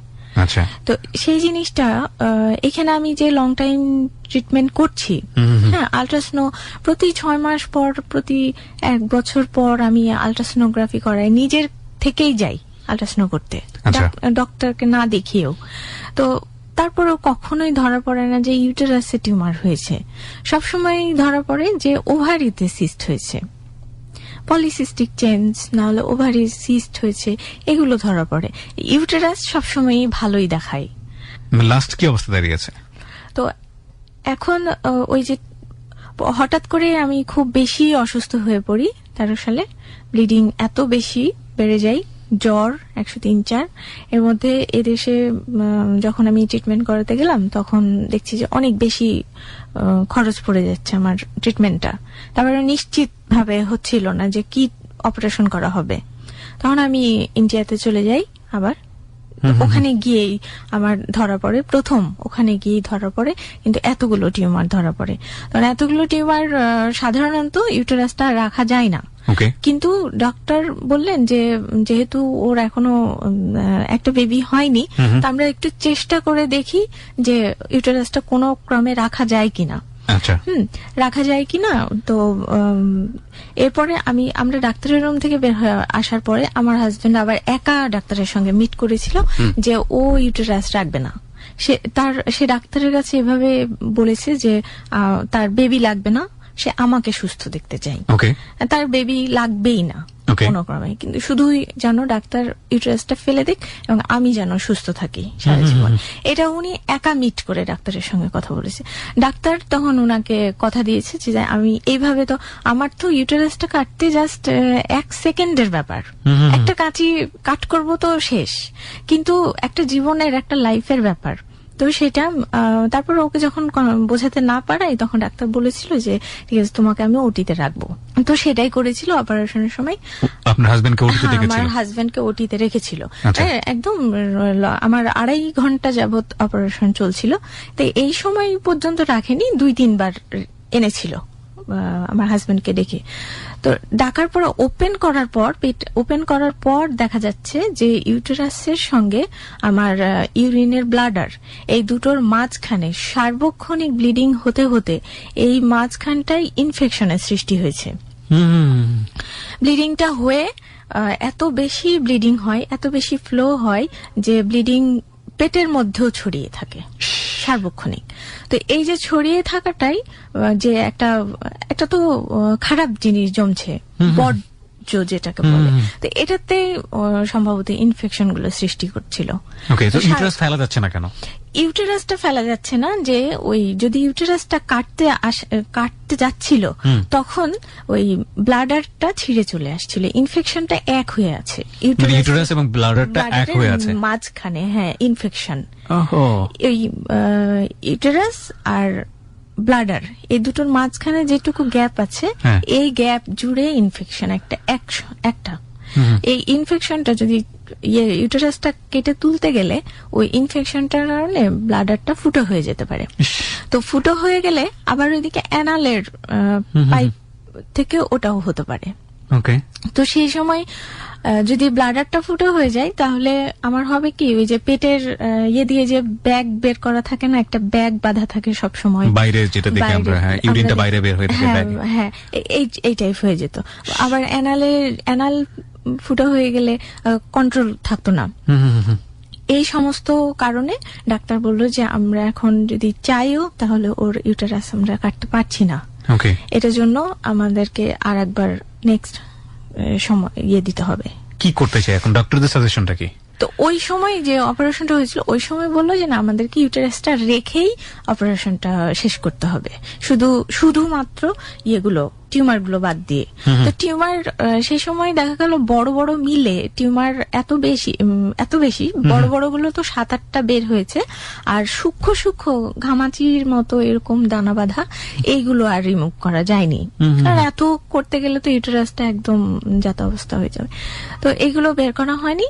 আচ্ছা। তো সেই জিনিসটা এখানে আমি যে লং টাইম ট্রিটমেন্ট করছি, হ্যাঁ, আল্ট্রাসনো প্রতি 6 মাস পর, প্রতি 1 বছর পর আমি আল্ট্রাসোনোগ্রাফি করাই, নিজের থেকেই যাই আল্ট্রাসনো করতে, ডক্টরকে না দেখিয়েও। তো তারপরেও কখনোই ধরা পড়ে না যে ইউটেরাসে টিউমার হয়েছে। সবসময় ধরা পড়ে যে ওভারিতে সিস্ট হয়েছে, পলিসিস্টিক চেঞ্জ, না হলে ওভারি সিস্ট হয়েছে, এগুলো ধরা পড়ে। ইউটেরাস সবসময় ভালোই দেখায়। লাস্ট কি অবস্থা দাঁড়িয়েছে? তো এখন ওই যে হঠাৎ করে আমি খুব বেশি অসুস্থ হয়ে পড়ি 13 সালে, ব্লিডিং এত বেশি বেড়ে যায়, জ্বর 103-4। এর মধ্যে এদেশে যখন আমি ট্রিটমেন্ট করাতে গেলাম তখন দেখছি যে অনেক বেশি খরচ পড়ে যাচ্ছে আমার ট্রিটমেন্টটা। তারপরে নিশ্চিত ভাবে হচ্ছিল না যে কি অপারেশন করা হবে। তখন আমি ইন্ডিয়াতে চলে যাই আবার। ওখানে গিয়েই আমার ধরা পড়ে, প্রথম ওখানে গিয়েই ধরা পড়ে, কিন্তু এতগুলো টিউমার ধরা পড়ে। তখন এতগুলো টিউমার সাধারণত ইউটেরাসটা রাখা যায় না। কিন্তু ডক্টর বললেন যে যেহেতু ওর এখনো একটা বেবি হয়নি, তো আমরা একটু চেষ্টা করে দেখি যে ইউটেরাসটা কোনো ক্রমে রাখা যায় কিনা। রাখা যায় কিনা। তো এরপরে আমরা ডাক্তারের রুম থেকে বের হয়ে আসার পরে আমার হাজবেন্ড আবার একা ডাক্তারের সঙ্গে মিট করেছিল যে ও ইউটেরাস রাখবে না। সে ডাক্তারের কাছে এভাবে বলেছে যে তার বেবি লাগবে না, সে আমাকে সুস্থ দেখতে চায়, ওকে, তার বেবি লাগবেই না Okay. কোনো ক্রমে, কিন্তু শুধুই যেন ডাক্তার ইউটেরাসটা ফেলে দিক এবং আমি যেন সুস্থ থাকি সারা জীবন। এটা উনি একা মিট করে ডাক্তারের সঙ্গে কথা বলেছে। ডাক্তার তখন উনাকে কথা দিয়েছে যে আমি এইভাবে, তো আমার তো ইউটেরাসটা কাটতে জাস্ট 1 সেকেন্ডের ব্যাপার, একটা কাঁচি কাট করব তো শেষ, কিন্তু একটা জীবনের, একটা লাইফের ব্যাপার। তো সেটা তারপর ওকে যখন বোঝাতে না পারাই, তখন ডাক্তার বলেছিল যে ঠিক আছে, তোমাকে আমি ওটিতে রাখবো। তো সেটাই করেছিল অপারেশনের সময়। আপনার হাজবেন্ডকে ওটিতে রেখেছিল? আমার হাজবেন্ডকে ওটিতে রেখেছিল। আচ্ছা। একদম আমার 2.5 ঘন্টা যাবত অপারেশন চলছিল। তো এই সময় পর্যন্ত রাখেনি, 2-3 বার এনেছিল আমার হাজবেন্ডকে ডেকে। তো ডাকার পর ওপেন করার পর, পেট ওপেন করার পর দেখা যাচ্ছে যে ইউটেরাসের সঙ্গে আমার ইউরিনের ব্লাডার, এই দুটোর মাঝখানে সার্বক্ষণিক ব্লিডিং হতে হতে এই মাঝখানটায় ইনফেকশনের সৃষ্টি হয়েছে। ব্লিডিংটা হয়ে এত বেশি ব্লিডিং হয়, এত বেশি ফ্লো হয় যে ব্লিডিং পেটের মধ্যেও ছড়িয়ে থাকে সার্বক্ষণিক। তো এই যে ছড়িয়ে থাকাটাই যে একটা তো খারাপ জিনিস জমছে, বর্জ্য যেটাকে বলে, তো এটাতে সম্ভবত ইনফেকশন গুলো সৃষ্টি করছিল। ওকে, তো ইউটেরাস ফেলা যাচ্ছে না কেন? ইউটেরাসটা ফেলা যাচ্ছে না, যে ওই যদি ইউটেরাসটা কাটতে যাচ্ছিল তখন ওই ব্লাডারটা ছিঁড়ে চলে আসছিল, ইনফেকশনটা এক হয়ে আছে ইউটেরাস এবং ব্লাডারটা এক হয়ে আছে মাঝখানে। হ্যাঁ, ইনফেকশন ওহো, এই ইউটেরাস আর ব্লাডার এই দুটোর মাঝখানে যেটুকু গ্যাপ আছে, এই গ্যাপ জুড়ে ইনফেকশন একটা এই ইনফেকশনটা যদি ইউটেরাসটা কেটে তুলতে গেলে ওই ইনফেকশনটার কারণে ব্লাডারটা ফুটো হয়ে যেতে পারে। তো ফুটো হয়ে গেলে আবার ওইদিকে অ্যানালের পাইপ থেকে ওটাও হতে পারে। ওকে, তো সেই সময় যদি ব্লাডারটা ফুটো হয়ে যায়, তাহলে আমার হবে কি, ওই যে পেটের ইয়ে দিয়ে যে ব্যাগ বের করা থাকে না, একটা ব্যাগ বাঁধা থাকে সব সময় বাইরে, যেটা দেখে আমরা ইউরিনটা বাইরে বের হয়ে থাকে ব্যাগে। হ্যাঁ, এই টাইপ হয়ে যেত। আবার অ্যানাল ফুটো হয়ে গেলে কন্ট্রোল থাকতো না। এই সমস্ত কারণে ডাক্তার বলল যে আমরা এখন যদি চাইও তাহলে ওর ইউটেরাস আমরা কাটতে পারছি না। ওকে, এটার জন্য আমাদেরকে আর একবার নেক্সট সময় দিতে হবে। কি করতে চাই এখন ডক্টরদের সাজেশনটা কি? তো ওই সময় যে অপারেশনটা হয়েছিল, ওই সময় বললো যে না, আমাদেরকে ইউটেরাসটা রেখেই অপারেশনটা শেষ করতে হবে, শুধুমাত্র টিউমার গুলো বাদ দিয়ে। তো টিউমার সেই সময় দেখা গেল বড় বড় মিলে টিউমার এত বেশি বড় বড় গুলো তো 7-8টা বের হয়েছে, আর সূক্ষ্ম ঘামাচির মতো এরকম দানা বাঁধা এইগুলো আর রিমুভ করা যায়নি। আর এত করতে গেলে তো ইউটেরাসটা একদম যাতা অবস্থা হয়ে যাবে। তো এইগুলো বের করা হয়নি।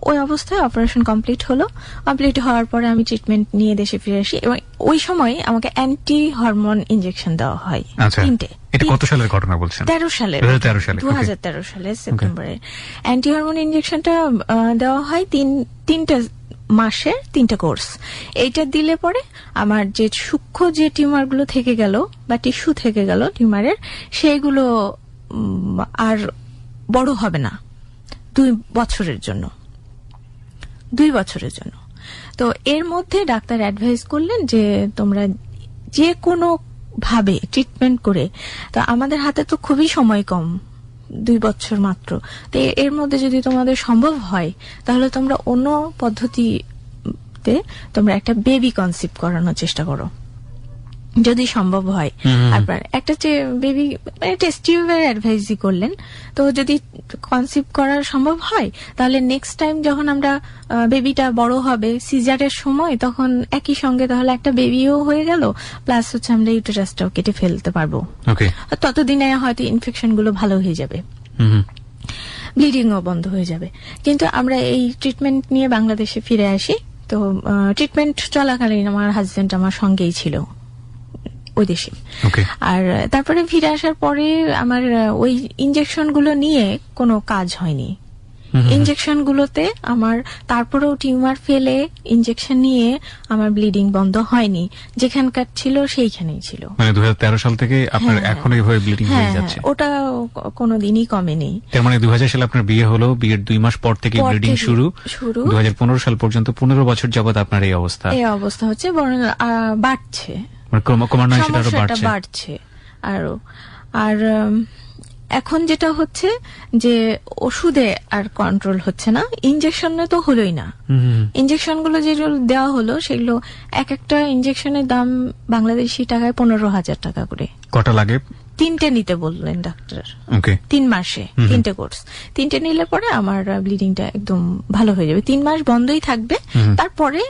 ওই অবস্থায় অপারেশন কমপ্লিট হলো। কমপ্লিট হওয়ার পরে আমি ট্রিটমেন্ট নিয়ে দেশে ফিরে আসি এবং ওই সময় আমাকে অ্যান্টি হরমোন ইনজেকশন দেওয়া হয় 3টে। এটা কত সালের ঘটনা বলছেন? 2013 সালে সেপ্টেম্বরে অ্যান্টি হরমোন ইনজেকশনটা দেওয়া হয় 3টে মাসের 3টে কোর্স। এইটা দিলে পরে আমার যে সূক্ষ্ম যে টিউমার গুলো থেকে গেল বা টিস্যু থেকে গেল টিউমারের, সেগুলো আর বড় হবে না 2 বছরের জন্য। তো এর মধ্যে ডাক্তার অ্যাডভাইস করলেন যে তোমরা যে কোনো ভাবে ট্রিটমেন্ট করে, তো আমাদের হাতে তো খুবই সময় কম, 2 বছর মাত্র, তো এর মধ্যে যদি তোমাদের সম্ভব হয় তাহলে তোমরা অন্য পদ্ধতিতে তোমরা একটা বেবি কনসিভ করানোর চেষ্টা করো যদি সম্ভব হয়। আপনার একটা বেবি টেস্ট টিউবের অ্যাডভাইসই করলেন। তো যদি কনসিভ করা সম্ভব হয় তাহলে নেক্সট টাইম যখন আমরা বেবিটা বড় হবে সিজারের সময়, তখন একই সঙ্গে তাহলে একটা বেবিও হয়ে গেল, প্লাস হচ্ছে আমরা ইউটেরাসটাও কেটে ফেলতে পারবো। ততদিনে হয়তো ইনফেকশন গুলো ভালো হয়ে যাবে, ব্লিডিংও বন্ধ হয়ে যাবে। কিন্তু আমরা এই ট্রিটমেন্ট নিয়ে বাংলাদেশে ফিরে আসি। তো ট্রিটমেন্ট চলাকালীন আমার হাজবেন্ড আমার সঙ্গেই ছিল ওই দেশে। আর তারপরে ফিরে আসার পরে আমার ওই ইনজেকশন গুলো নিয়ে কোনো কাজ হয়নি। ইনজেকশন গুলোতে আমার তারপরেও টিউমার ফেলে ইনজেকশন নিয়ে আমার ব্লিডিং বন্ধ হয়নি, যেখানকার ছিল সেইখানেই ছিল। মানে 2013 সাল থেকে আপনার এখন এইভাবে ব্লিডিং হয়ে যাচ্ছে? ওটা কোনোদিনই কমেনি। তার মানে 2000 সালে আপনার বিয়ে হলো, বিয়ের 2 মাস পর থেকে ব্লিডিং শুরু 2015 সাল পর্যন্ত 15 বছর যাবত আপনার এই অবস্থা হচ্ছে, বরং বাড়ছে, ক্রমান্বয়ে সেটা আরো বাড়ছে। আরো। আর এখন যেটা হচ্ছে যে ওষুধে আর কন্ট্রোল হচ্ছে না, ইনজেকশনে তো হলোই না। ইনজেকশন গুলো যেগুলো দেওয়া হলো সেগুলো এক একটা ইনজেকশনের দাম বাংলাদেশি টাকায় 15,000 টাকা করে। কটা লাগে? 3টে নিতে বললেন ডাক্তার। ওকে, 3 মাসে 3টে কোর্স। 3টে নিলে পরে আমার ব্লিডিংটা একদম ভালো হয়ে যাবে। 3 মাস বন্ধই থাকবে, তারপরে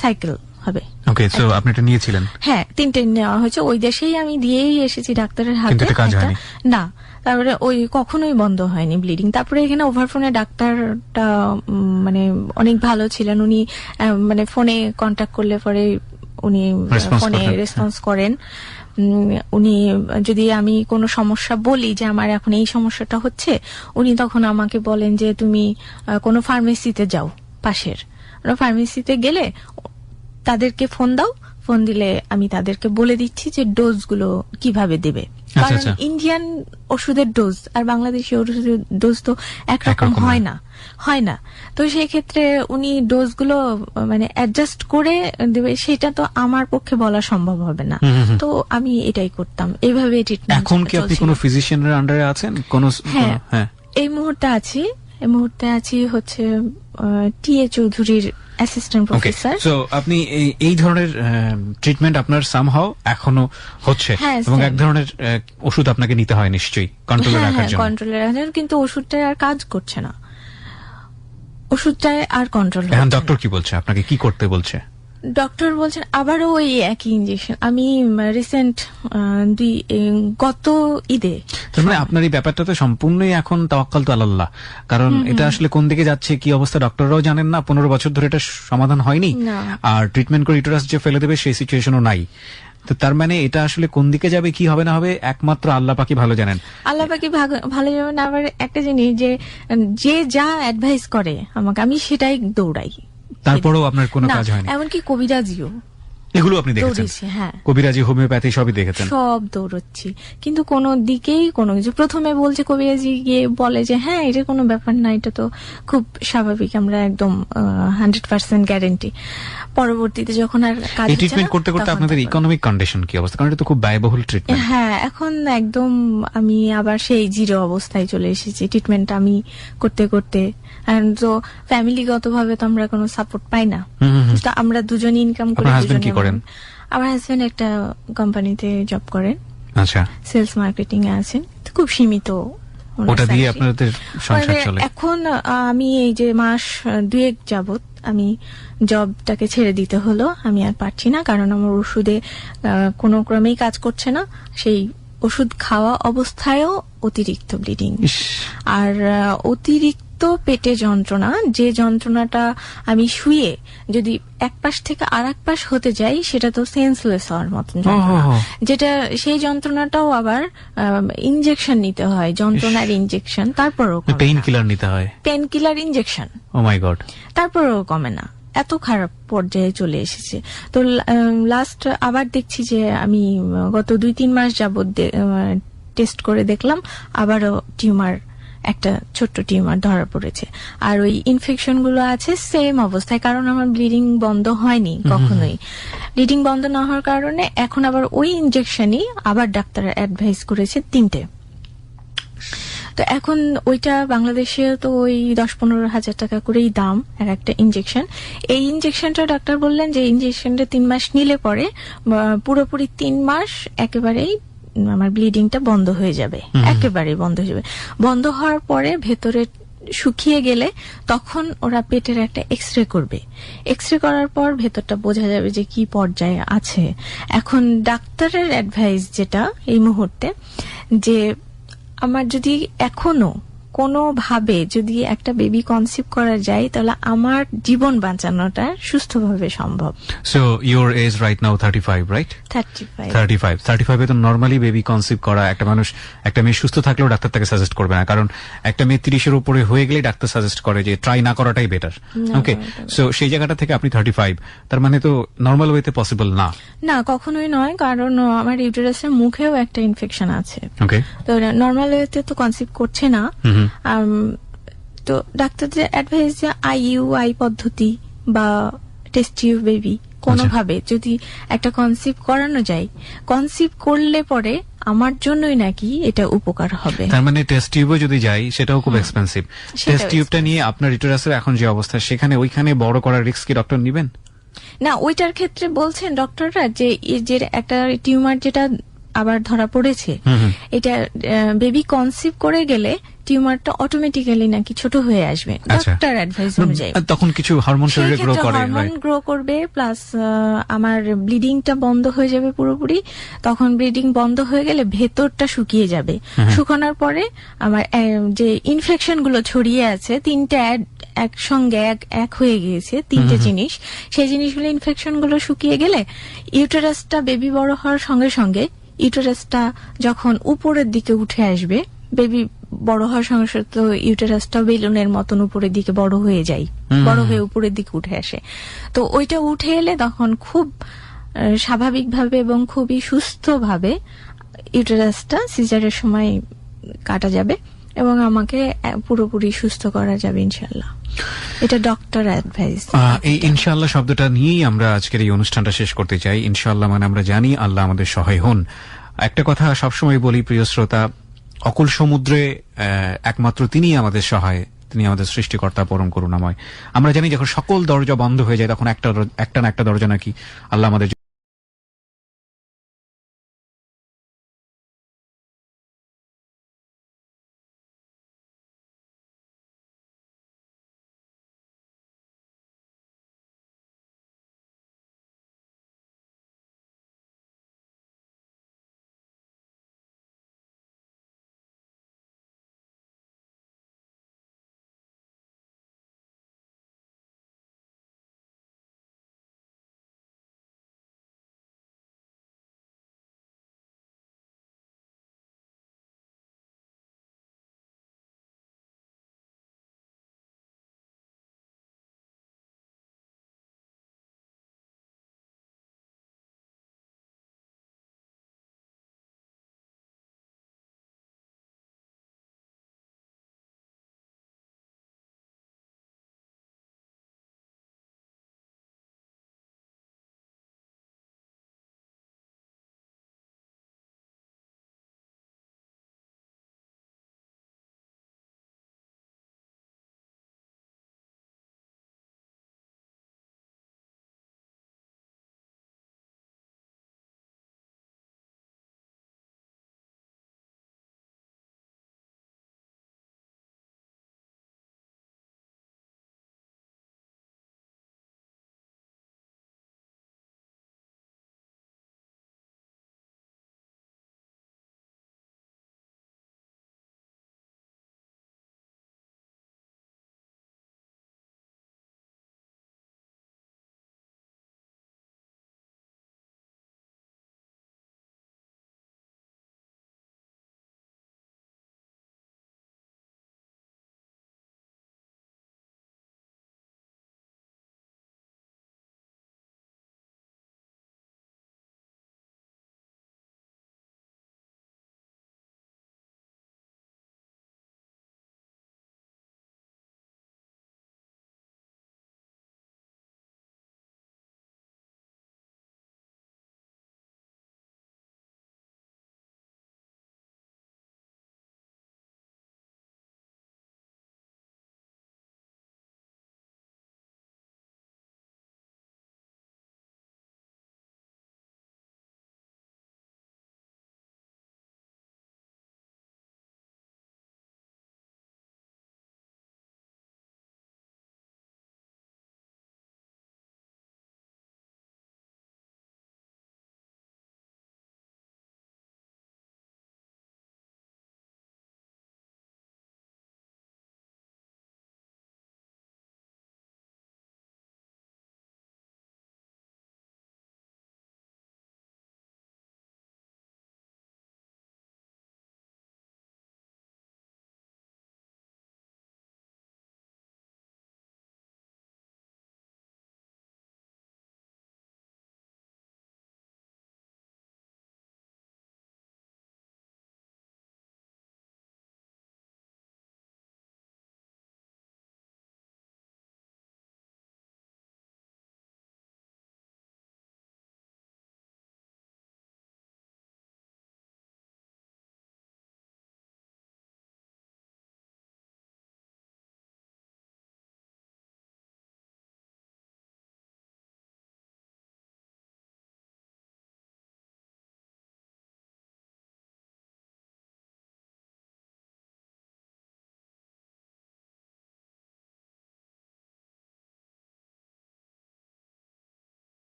সাইকেল হবে। ওকে, সো আপনি এটা নিয়েছিলেন? হ্যাঁ, 3টে নেওয়া হয়েছে। ওই দেশেই আমি দিয়েই এসেছি ডাক্তারের হাতে। কিন্তু এটা কাজ হয়নি? না, তারপরে ওই কখনোই বন্ধ হয়নি ব্লিডিং। তারপরে এখানে ওভারফোনে ডাক্তারটা মানে অনেক ভালো ছিলেন। উনি মানে ফোনে কন্ট্যাক্ট করলে পরে উনি ফোনে রেসপন্স করেন। উনি যদি আমি কোনো সমস্যা বলি যে আমার এখন এই সমস্যাটা হচ্ছে, উনি তখন আমাকে বলেন যে তুমি কোনো ফার্মেসিতে যাও পাশের। ফার্মেসিতে গেলে তাদেরকে ফোন দাও, ফোন দিলে আমি তাদেরকে বলে দিচ্ছি যে ডোজগুলো কিভাবে দেবে। কারণ ইন্ডিয়ান ওষুধের ডোজ আর বাংলাদেশি ওষুধের ডোজ তো একরকম হয় না। তো সেই ক্ষেত্রে উনি ডোজগুলো মানে অ্যাডজাস্ট করে দেবে, সেটা তো আমার পক্ষে বলা সম্ভব হবে না। তো আমি এটাই করতাম, এইভাবে ট্রিটমেন্ট। এখন কি আপনি কোনো ফিজিশিয়ানের আন্ডারে আছেন? হ্যাঁ, এই মুহূর্তে আছি হচ্ছে টি.এ. চৌধুরীর অ্যাসিস্ট্যান্ট প্রফেসর। সো আপনি এই ধরনের ট্রিটমেন্ট আপনার সামহাও এখনো হচ্ছে, এবং এক ধরনের ওষুধ আপনাকে নিতে হয় নিশ্চয়ই কন্ট্রোলে রাখার জন্য। কন্ট্রোলে রাখার, কিন্তু ওষুধটা আর কাজ করছে না, ওষুধটায় আর কন্ট্রোল হচ্ছে না। এখন ডক্টর কি বলছে, আপনাকে কি করতে বলছে? ডক্টর বলছেন আবারও ওই একই ইনজেকশন। আমি রিসেন্ট গত ঈদে, তার মানে আপনার এই ব্যাপারটা তো সম্পূর্ণই এখন তাওয়াক্কাল তো আল্লাহ, কারণ এটা আসলে কোন দিকে যাচ্ছে কি অবস্থা ডক্টররাও জানেন না। 15 বছর ধরে এটা সমাধান হয়নি, আর ট্রিটমেন্ট করে ইউটেরাস যে ফেলে দেবে সেই সিচুয়েশনও নাই। তো তার মানে এটা আসলে কোন দিকে যাবে, কি হবে না হবে একমাত্র আল্লাহ পাকি ভালো জানেন। আল্লাহ পাকি ভালো জানেন। আবার একটা জিনিস, যে যা অ্যাডভাইস করে আমাকে, আমি সেটাই দৌড়াই। তারপরেও আপনার কোনো কাজ হয়নি? এমনকি কবিরাজিও, এগুলো আপনি দেখেছেন? হ্যাঁ, কবিরাজি, হোমিওপ্যাথি সবই দেখেছেন? সব দৌড়চ্ছি, কিন্তু কোনো দিকেই কোনো কিছু। প্রথমে বলছে কবিরাজি গিয়ে বলে যে হ্যাঁ এটা কোনো ব্যাপার না, এটা তো খুব স্বাভাবিক, আমরা একদম 100% গ্যারেন্টি। পরবর্তীতে যখন আর কাজ হচ্ছে না, ট্রিটমেন্ট করতে করতে আপনাদের ইকোনমিক কন্ডিশন কি অবস্থা? কারণ এটা তো খুব ব্যয়বহুল ট্রিটমেন্ট। হ্যাঁ, এখন একদম আমি আবার সেই জিরো অবস্থায় চলে এসেছি। ট্রিটমেন্ট আমি করতে করতে, তো ফ্যামিলিগতভাবে তো আমরা কোনো সাপোর্ট পাই না, তো আমরা দুজনে ইনকাম করি। আমার হাজবেন্ড একটা কোম্পানিতে জব করেন, আচ্ছা, সেলস মার্কেটিং এ আছেন, খুব সীমিত। ওটা দিয়ে আপনাদের সংসার চলে। এখন আমি এই যে মাস 2 যাবত আমি জবটাকে ছেড়ে দিতে হলো। আমি আর পারছি না, কারণ আমার ওষুধে কোনো ক্রমেই কাজ করছে না। সেই ওষুধ খাওয়া অবস্থায়ও অতিরিক্ত ব্লিডিং, আর অতিরিক্ত পেটে যন্ত্রণা, যে যন্ত্রণাটা আমি শুয়ে যদি এক পাশ থেকে আর এক পাশ হতে যাই, সেটা তো সেন্সলেস হওয়ার মতন যন্ত্রণা। যেটা সেই যন্ত্রণাটাও আবার ইনজেকশন নিতে হয়, যন্ত্রণার ইনজেকশন, তারপরও পেইন কিলার নিতে হয়, পেইন কিলার ইনজেকশন। ও মাই গড, তারপরও কমে না, এত খারাপ পর্যায়ে চলে এসেছে। তো লাস্ট আবার দেখছি যে আমি গত 2-3 মাস যাবত টেস্ট করে দেখলাম আবারও টিউমার, একটা ছোট্ট টিউমার ধরা পড়েছে। আর ওই ইনফেকশন গুলো আছে সেম অবস্থায়, কারণ আমার ব্লিডিং বন্ধ হয়নি কখনোই। ব্লিডিং বন্ধ না হওয়ার কারণে এখন আবার ওই ইনজেকশনই আবার ডাক্তার অ্যাডভাইস করেছে 3টে। তো এখন ওইটা বাংলাদেশে তো ওই 10-15 হাজার টাকা করেই দাম আর একটা ইনজেকশন। এই ইনজেকশনটা ডাক্তার বললেন যে ইনজেকশনটা 3 মাস নিলে পরে পুরোপুরি 3 মাস একেবারেই আমার ব্লিডিংটা বন্ধ হয়ে যাবে, একেবারে বন্ধ হয়ে যাবে। বন্ধ হওয়ার পরে ভেতরে শুকিয়ে গেলে তখন ওরা পেটের একটা এক্সরে করবে। এক্সরে করার পর ভেতরটা বোঝা যাবে যে কি পর্যায়ে আছে। এখন ডাক্তারের অ্যাডভাইস যেটা এই মুহূর্তে, যে আমার যদি এখনো কোনোভাবে যদি একটা বেবি কনসিভ করা যায়, তাহলে আমার জীবন বাঁচানোটা সুস্থভাবে সম্ভব। So your age right now 35, right? 35 এ তো নরমালি বেবি কনসিভ করা, একটা মানুষ, একটা মেয়ে সুস্থ থাকলেও ডাক্তার তাকে সাজেস্ট করবে না, কারণ একটা মেয়ে 30-এর উপরে হয়ে গেলেই ডাক্তার সাজেস্ট করে যে ট্রাই না করাটাই বেটার। ওকে, সো সেই জায়গাটা থেকে আপনি 35, তার মানে তো নরমাল ওয়েতে পসিবল না? না, কখনোই নয়, কারণ আমার ইউটেরাসের মুখেও একটা ইনফেকশন আছে। ওকে, তো নরমাল ওয়েতে তো কনসিভ করছে না। তো ডাক্তারদের অ্যাডভাইস যে আইইউআই পদ্ধতি বা টেস্ট টিউব বেবি কোনোভাবে যদি একটা কনসিভ করানো যায়, কনসিভ করলে পরে আমার জন্যই নাকি এটা উপকার হবে। তার মানে টেস্ট টিউবে যদি যাই সেটাও খুব এক্সপেন্সিভ। সেটাও টেস্ট টিউবটা নিয়ে আপনার ইউটেরাসের এখন যে অবস্থা, সেখানে ওইখানে বড় করার রিস্ক কি ডক্টর নিবেন? না, ওইটার ক্ষেত্রে বলছেন ডক্টররা যে এই যে একটা টিউমার যেটা আবার ধরা পড়েছে, এটা বেবি কনসিভ করে গেলে টিউমারটা অটোমেটিক্যালি নাকি ছোট হয়ে আসবে আচ্ছা। ডক্টর অ্যাডভাইস অনুযায়ী। তখন কিছু হরমোন শরীরে গ্রো করে, হরমোন গ্রো করবে, প্লাস আমার ব্লিডিংটা বন্ধ হয়ে যাবে পুরোপুরি। তখন ব্লিডিং বন্ধ হয়ে গেলে ভেতরটা শুকিয়ে যাবে। শুকানোর পরে আমার যে ইনফেকশন গুলো ছড়িয়ে আছে, তিনটা একসঙ্গে এক হয়ে গিয়েছে, তিনটে জিনিস, সেই জিনিসগুলো ইনফেকশন গুলো শুকিয়ে গেলে ইউটেরাসটা বেবি বড় হওয়ার সঙ্গে সঙ্গে ইউটেরাসটা যখন উপরের দিকে উঠে আসবে, বেবি বড় হওয়ার সঙ্গে সঙ্গে তো ইউটেরাসটা বেলুনের মতন উপরের দিকে বড় হয়ে যায়, বড় হয়ে উপরের দিকে উঠে আসে। তো ওইটা উঠে এলে তখন খুব স্বাভাবিকভাবে এবং খুবই সুস্থভাবে ইউটেরাসটা সিজারের সময় কাটা যাবে এবং আমাকে পুরোপুরি সুস্থ করা যাবে ইনশাল্লাহ। এটা ডক্টর অ্যাডভাইস। এই ইনশাআল্লাহ শব্দটা নিয়েই আমরা আজকের এই অনুষ্ঠানটা শেষ করতে চাই। ইনশাআল্লাহ মানে আমরা জানি আল্লাহ আমাদের সহায় হন। একটা কথা সবসময় বলি প্রিয় শ্রোতা, অকুল সমুদ্রে একমাত্র তিনিই আমাদের সহায়, তিনি আমাদের সৃষ্টিকর্তা, পরম করুণাময়। আমরা জানি যখন সকল দরজা বন্ধ হয়ে যায় তখন একটা না একটা দরজা নাকি আল্লাহ আমাদের